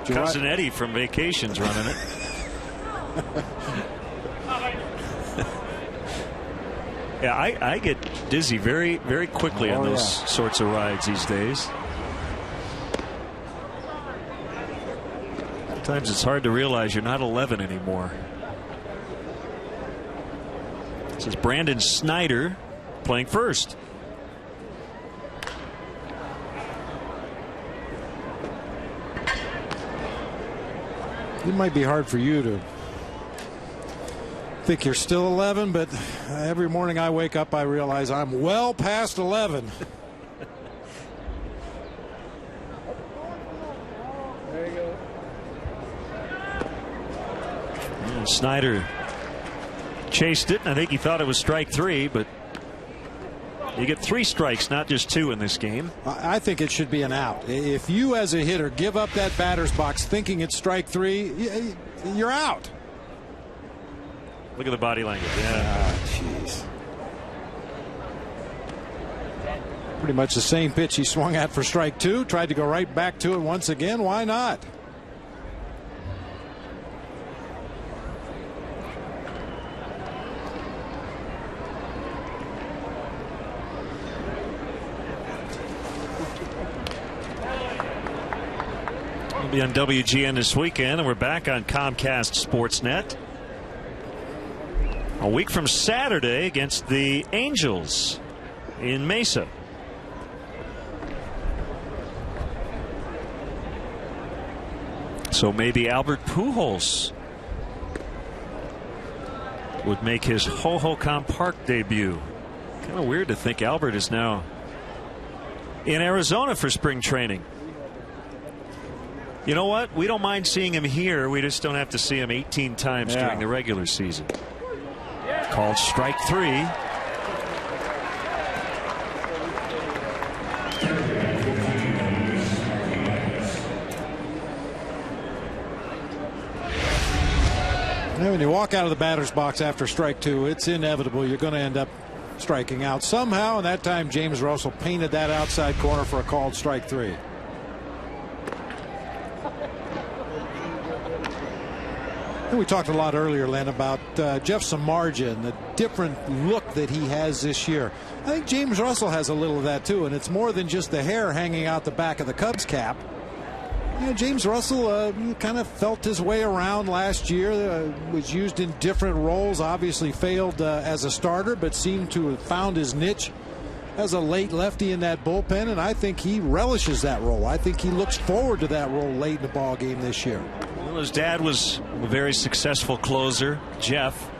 Cousin Eddie from Vacations running it. Yeah, I get dizzy very, very quickly on those sorts of rides these days. Sometimes it's hard to realize you're not 11 anymore. This is Brandon Snyder playing first. It might be hard for you to think you're still 11, but every morning I wake up I realize I'm well past 11. There you go. Snyder chased it. I think he thought it was strike 3, but you get 3 strikes, not just 2 in this game. I think it should be an out. If you as a hitter give up that batter's box thinking it's strike 3, you're out. Look at the body language. Yeah. Jeez. Pretty much the same pitch he swung at for strike 2. Tried to go right back to it once again. Why not? We'll be on WGN this weekend, and we're back on Comcast Sportsnet a week from Saturday against the Angels in Mesa. So maybe Albert Pujols would make his Ho-Ho-Com Park debut. Kind of weird to think Albert is now in Arizona for spring training. You know what? We don't mind seeing him here. We just don't have to see him 18 times during the regular season. Called strike 3. When you walk out of the batter's box after strike two, it's inevitable you're going to end up striking out somehow, and that time James Russell painted that outside corner for a called strike three. And we talked a lot earlier, Len, about Jeff Samardzija and the different look that he has this year. I think James Russell has a little of that too, and it's more than just the hair hanging out the back of the Cubs cap. You know, James Russell kind of felt his way around last year, was used in different roles, obviously failed as a starter, but seemed to have found his niche as a late lefty in that bullpen, and I think he relishes that role. I think he looks forward to that role late in the ball game this year. Well, his dad was a very successful closer, Jeff.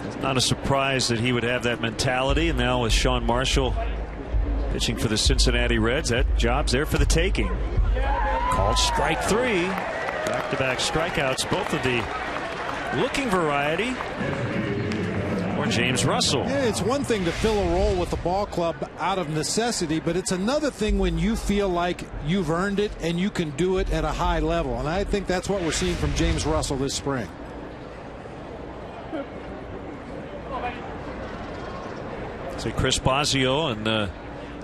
It's not a surprise that he would have that mentality, and now with Sean Marshall pitching for the Cincinnati Reds, that job's there for the taking. Called strike three. Back-to-back strikeouts, both of the looking variety. Or James Russell. Yeah, it's one thing to fill a role with the ball club out of necessity, but it's another thing when you feel like you've earned it and you can do it at a high level. And I think that's what we're seeing from James Russell this spring. See Chris Bosio, and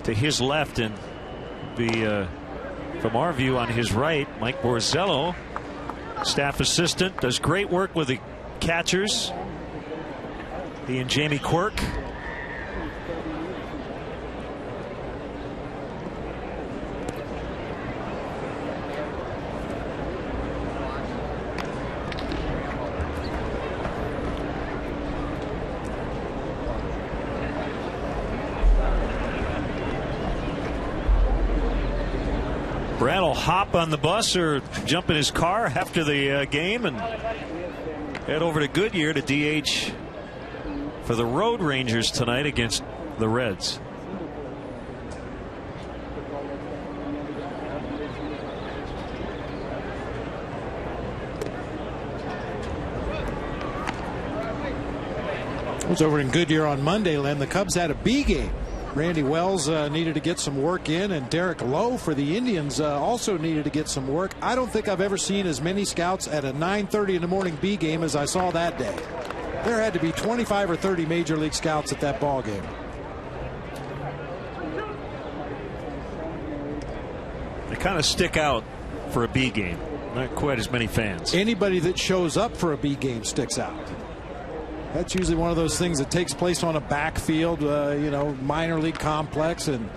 to his left, and from our view on his right, Mike Borzello, staff assistant, does great work with the catchers. He and Jamie Quirk. Brad will hop on the bus or jump in his car after the game and head over to Goodyear to DH for the Road Rangers tonight against the Reds. I was over in Goodyear on Monday, Len. The Cubs had a B game. Randy Wells needed to get some work in, and Derek Lowe for the Indians also needed to get some work. I don't think I've ever seen as many scouts at a 9:30 in the morning B game as I saw that day. There had to be 25 or 30 major league scouts at that ball game. They kind of stick out for a B game. Not quite as many fans. Anybody that shows up for a B game sticks out. That's usually one of those things that takes place on a backfield, minor league complex, and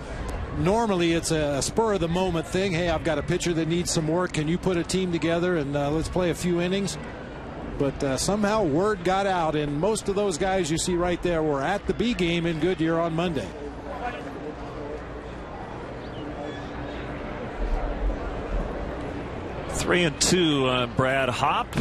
normally it's a spur of the moment thing. Hey, I've got a pitcher that needs some work. Can you put a team together and let's play a few innings? But somehow word got out, and most of those guys you see right there were at the B game in Goodyear on Monday. Three and two, Brad Hop.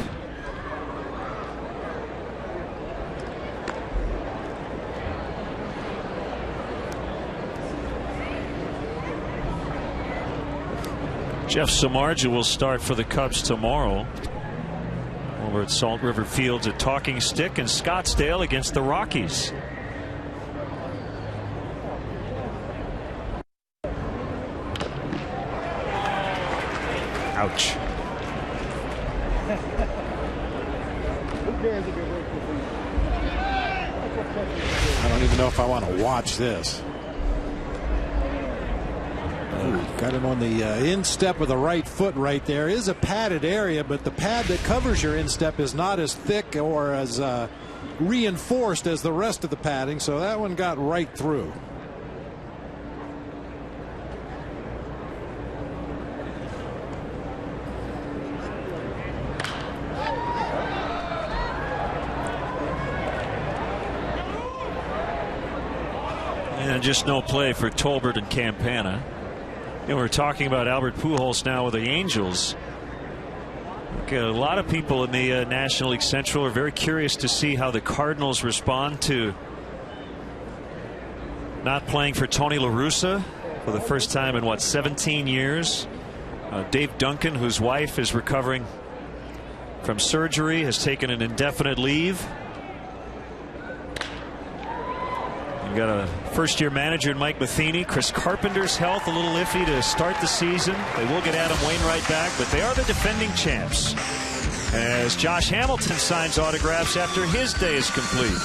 Jeff Samardzija will start for the Cubs tomorrow over at Salt River Fields at Talking Stick in Scottsdale against the Rockies. Ouch. I don't even know if I want to watch this. Got him on the instep of the right foot right there. Is a padded area, but the pad that covers your instep is not as thick or as reinforced as the rest of the padding, so that one got right through. And just no play for Tolbert and Campana. You know, we're talking about Albert Pujols now with the Angels. A lot of people in the National League Central are very curious to see how the Cardinals respond to not playing for Tony La Russa for the first time in, 17 years. Dave Duncan, whose wife is recovering from surgery, has taken an indefinite leave. We got a first-year manager in Mike Matheny. Chris Carpenter's health a little iffy to start the season. They will get Adam Wainwright back, but they are the defending champs. As Josh Hamilton signs autographs after his day is complete.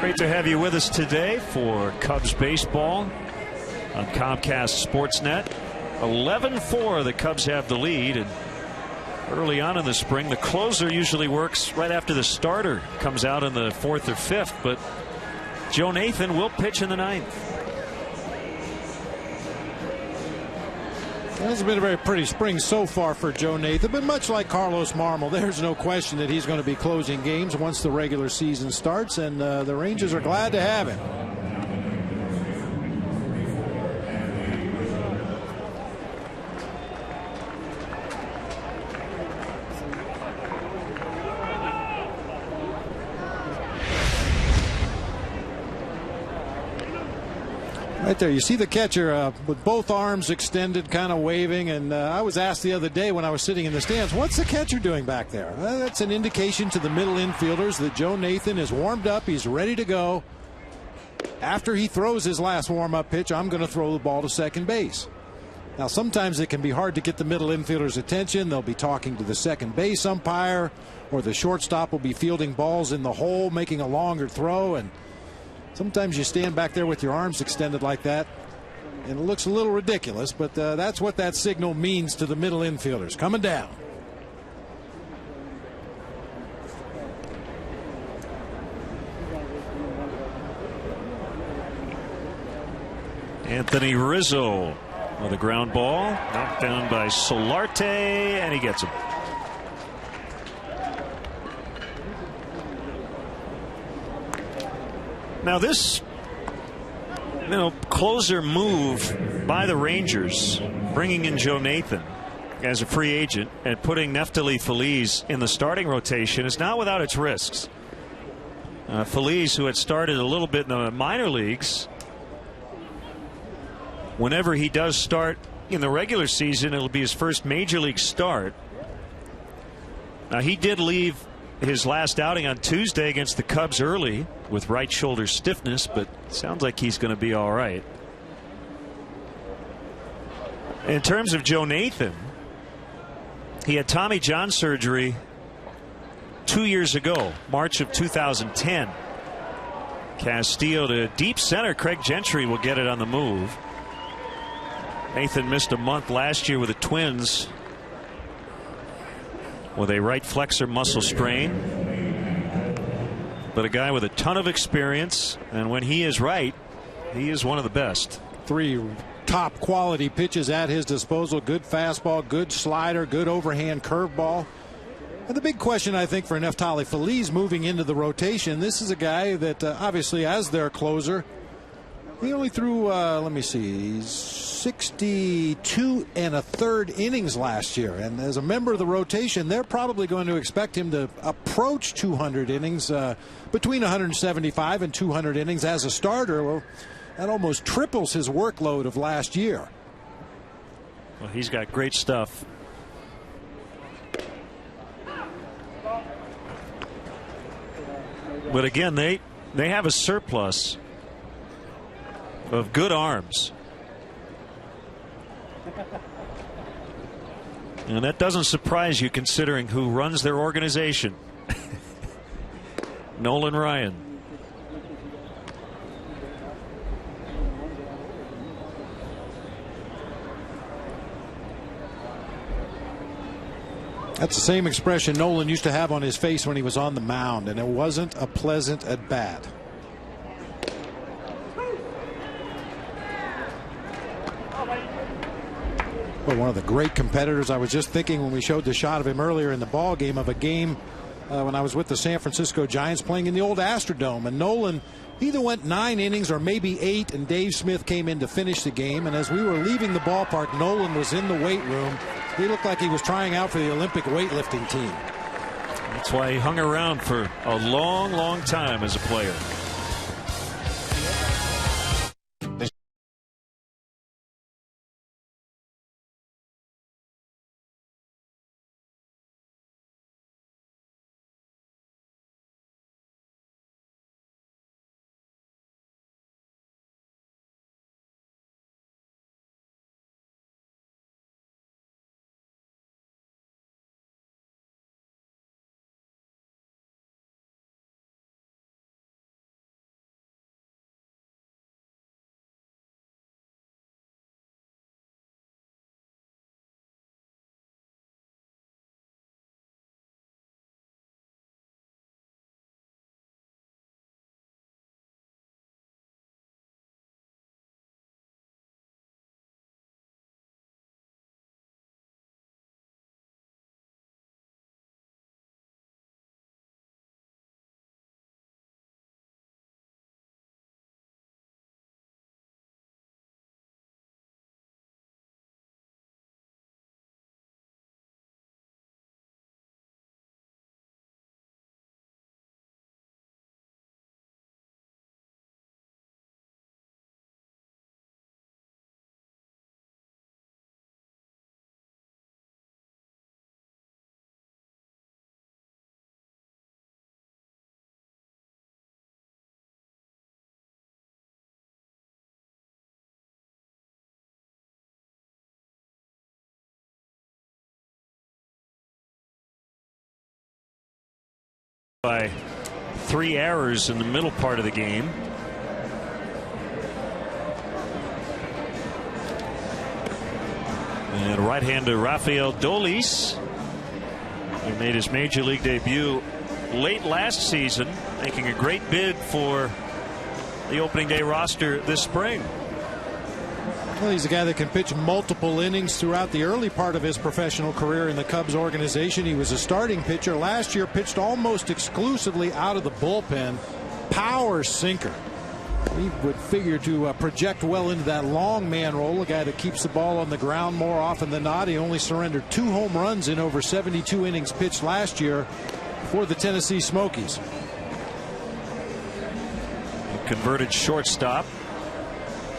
Great to have you with us today for Cubs baseball on Comcast Sportsnet. 11-4, the Cubs have the lead, and early on in the spring, the closer usually works right after the starter comes out in the 4th or 5th, but Joe Nathan will pitch in the 9th. It hasn't been a very pretty spring so far for Joe Nathan, but much like Carlos Marmol, there's no question that he's going to be closing games once the regular season starts, and the Rangers are glad to have him. Right there, you see the catcher with both arms extended, kind of waving, and I was asked the other day when I was sitting in the stands, what's the catcher doing back there? That's an indication to the middle infielders that Joe Nathan is warmed up, he's ready to go. After he throws his last warm-up pitch, I'm going to throw the ball to second base. Now, sometimes it can be hard to get the middle infielders' attention. They'll be talking to the second base umpire, or the shortstop will be fielding balls in the hole, making a longer throw, and sometimes you stand back there with your arms extended like that, and it looks a little ridiculous, but that's what that signal means to the middle infielders. Coming down. Anthony Rizzo with a ground ball, knocked down by Solarte, and he gets him. Now this, closer move by the Rangers, bringing in Joe Nathan as a free agent and putting Neftali Feliz in the starting rotation, is not without its risks. Feliz, who had started a little bit in the minor leagues, whenever he does start in the regular season, it'll be his first major league start. Now, he did leave his last outing on Tuesday against the Cubs early with right shoulder stiffness, but sounds like he's going to be all right. In terms of Joe Nathan, he had Tommy John surgery 2 years ago, March of 2010. Castillo to deep center. Craig Gentry will get it on the move. Nathan missed a month last year with the Twins with a right flexor muscle strain, but a guy with a ton of experience, and when he is right, he is one of the best. 3 top quality pitches at his disposal. Good fastball, good slider, good overhand curveball. And the big question, I think, for Neftali Feliz moving into the rotation, this is a guy that obviously, as their closer, he only threw, let me see, 62 1/3 innings last year. And as a member of the rotation, they're probably going to expect him to approach 200 innings, between 175 and 200 innings as a starter. Well, that almost triples his workload of last year. Well, he's got great stuff. But again, they have a surplus of good arms. And that doesn't surprise you considering who runs their organization. Nolan Ryan. That's the same expression Nolan used to have on his face when he was on the mound, and it wasn't a pleasant at bat. Well, one of the great competitors. I was just thinking when we showed the shot of him earlier in the ball game of a game when I was with the San Francisco Giants playing in the old Astrodome, and Nolan either went 9 innings or maybe 8, and Dave Smith came in to finish the game. And as we were leaving the ballpark, Nolan was in the weight room. He looked like he was trying out for the Olympic weightlifting team. That's why he hung around for a long, long time as a player. By 3 errors in the middle part of the game. And right-hander Rafael Dolis, who made his major league debut late last season, making a great bid for the opening day roster this spring. Well, he's a guy that can pitch multiple innings throughout the early part of his professional career in the Cubs organization. He was a starting pitcher. Last year pitched almost exclusively out of the bullpen. Power sinker. He would figure to project well into that long man role, a guy that keeps the ball on the ground more often than not. He only surrendered 2 home runs in over 72 innings pitched last year for the Tennessee Smokies. A converted shortstop.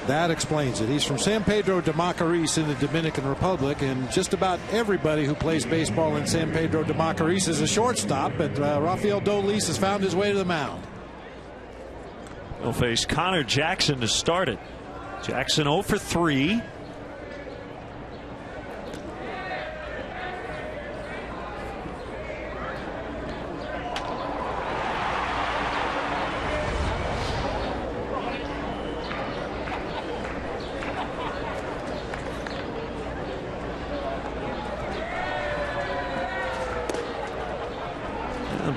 That explains it. He's from San Pedro de Macorís in the Dominican Republic, and just about everybody who plays baseball in San Pedro de Macorís is a shortstop, but Rafael Dolis has found his way to the mound. He'll face Connor Jackson to start it. Jackson 0 for 3.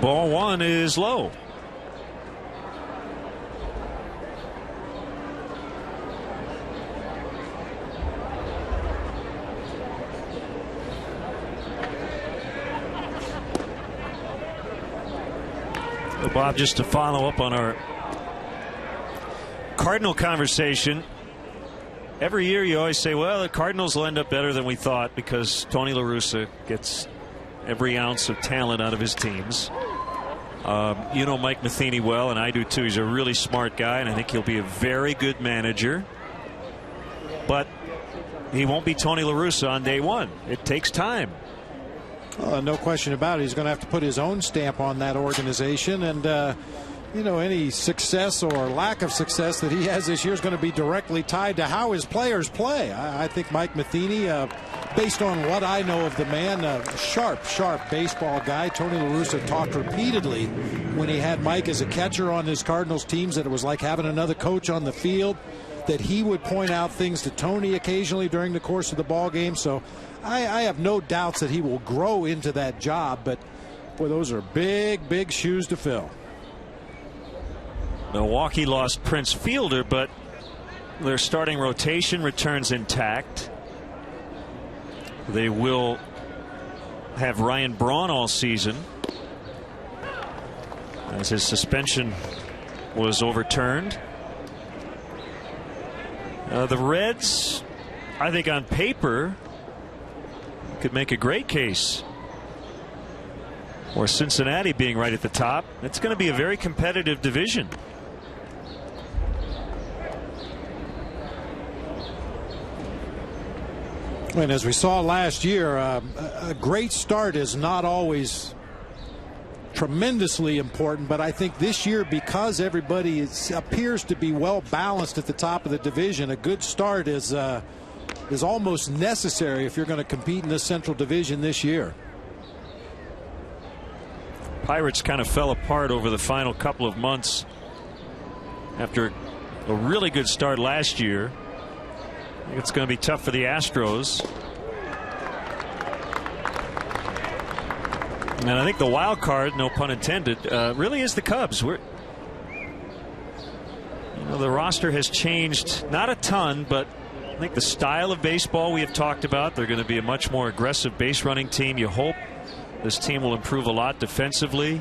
Ball 1 is low. So Bob, just to follow up on our Cardinal conversation, every year you always say, well, the Cardinals will end up better than we thought because Tony La Russa gets every ounce of talent out of his teams. You know Mike Matheny well, and I do too. He's a really smart guy, and I think he'll be a very good manager. But he won't be Tony La Russa on day one. It takes time. No question about it. He's going to have to put his own stamp on that organization, and you know, any success or lack of success that he has this year is going to be directly tied to how his players play. I think Mike Matheny, based on what I know of the man, a sharp baseball guy. Tony La Russa talked repeatedly when he had Mike as a catcher on his Cardinals teams that it was like having another coach on the field, that he would point out things to Tony occasionally during the course of the ball game. So I have no doubts that he will grow into that job, but boy, those are big shoes to fill. Milwaukee lost Prince Fielder, but their starting rotation returns intact. They will have Ryan Braun all season, as his suspension was overturned. The Reds, I think on paper, could make a great case for Cincinnati being right at the top. It's going to be a very competitive division. And as we saw last year, a great start is not always tremendously important, but I think this year, because everybody appears to be well balanced at the top of the division, a good start is almost necessary if you're going to compete in this Central Division this year. Pirates kind of fell apart over the final couple of months after a really good start last year. I think it's going to be tough for the Astros. And I think the wild card, no pun intended, really is the Cubs. The roster has changed, not a ton, but I think the style of baseball we have talked about. They're going to be a much more aggressive base running team. You hope this team will improve a lot defensively.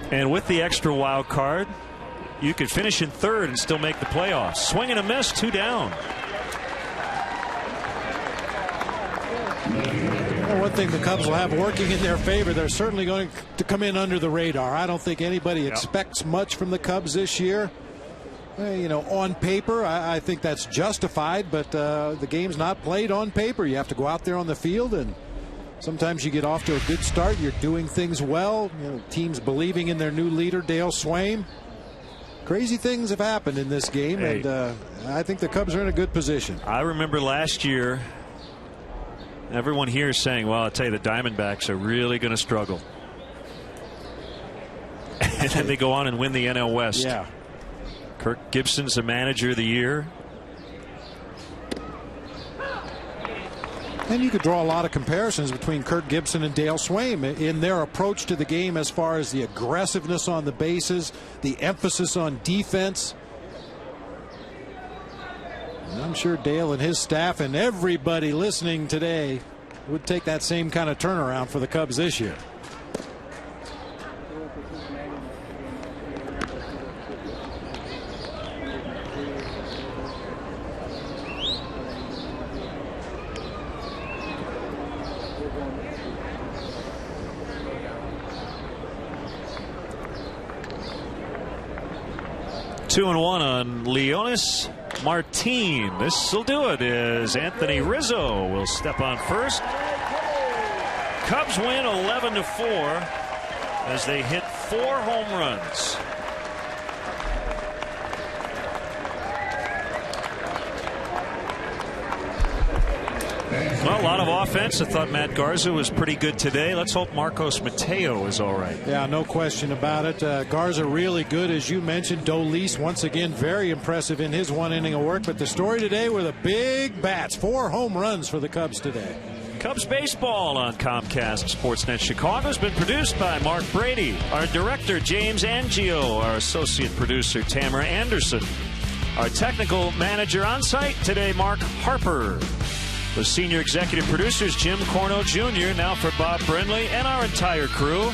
And with the extra wild card, you could finish in third and still make the playoffs. Swing and a miss, 2 down. Well, one thing the Cubs will have working in their favor, they're certainly going to come in under the radar. I don't think anybody expects much from the Cubs this year. You know, on paper, I think that's justified, but the game's not played on paper. You have to go out there on the field, and sometimes you get off to a good start. You're doing things well. You know, teams believing in their new leader, Dale Swaim. Crazy things have happened in this game, and I think the Cubs are in a good position. I remember last year, everyone here saying, well, I'll tell you, the Diamondbacks are really going to struggle. And then they go on and win the NL West. Yeah. Kirk Gibson's the manager of the year. And you could draw a lot of comparisons between Kirk Gibson and Dale Swaim in their approach to the game, as far as the aggressiveness on the bases, the emphasis on defense. And I'm sure Dale and his staff and everybody listening today would take that same kind of turnaround for the Cubs this year. Two and one on Leonis Martin. This will do it, as Anthony Rizzo will step on first. Cubs win 11-4 as they hit 4 home runs. Well, a lot of offense. I thought Matt Garza was pretty good today. Let's hope Marcos Mateo is all right. Yeah, no question about it. Garza really good, as you mentioned. Dolis once again very impressive in his 1 inning of work. But the story today were the big bats. 4 home runs for the Cubs today. Cubs baseball on Comcast Sportsnet Chicago has been produced by Mark Brady. Our director, James Angio. Our associate producer, Tamara Anderson. Our technical manager on site today, Mark Harper. The senior executive producers, Jim Corno Jr. Now for Bob Brindley and our entire crew.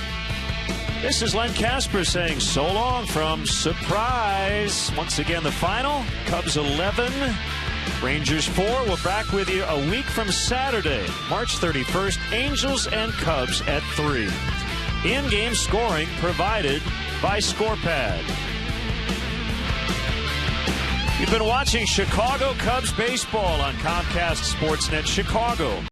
This is Len Casper saying so long from Surprise. Once again, the final, Cubs 11, Rangers 4. We're back with you a week from Saturday, March 31st. Angels and Cubs at 3. In-game scoring provided by ScorePad. You've been watching Chicago Cubs baseball on Comcast Sportsnet Chicago.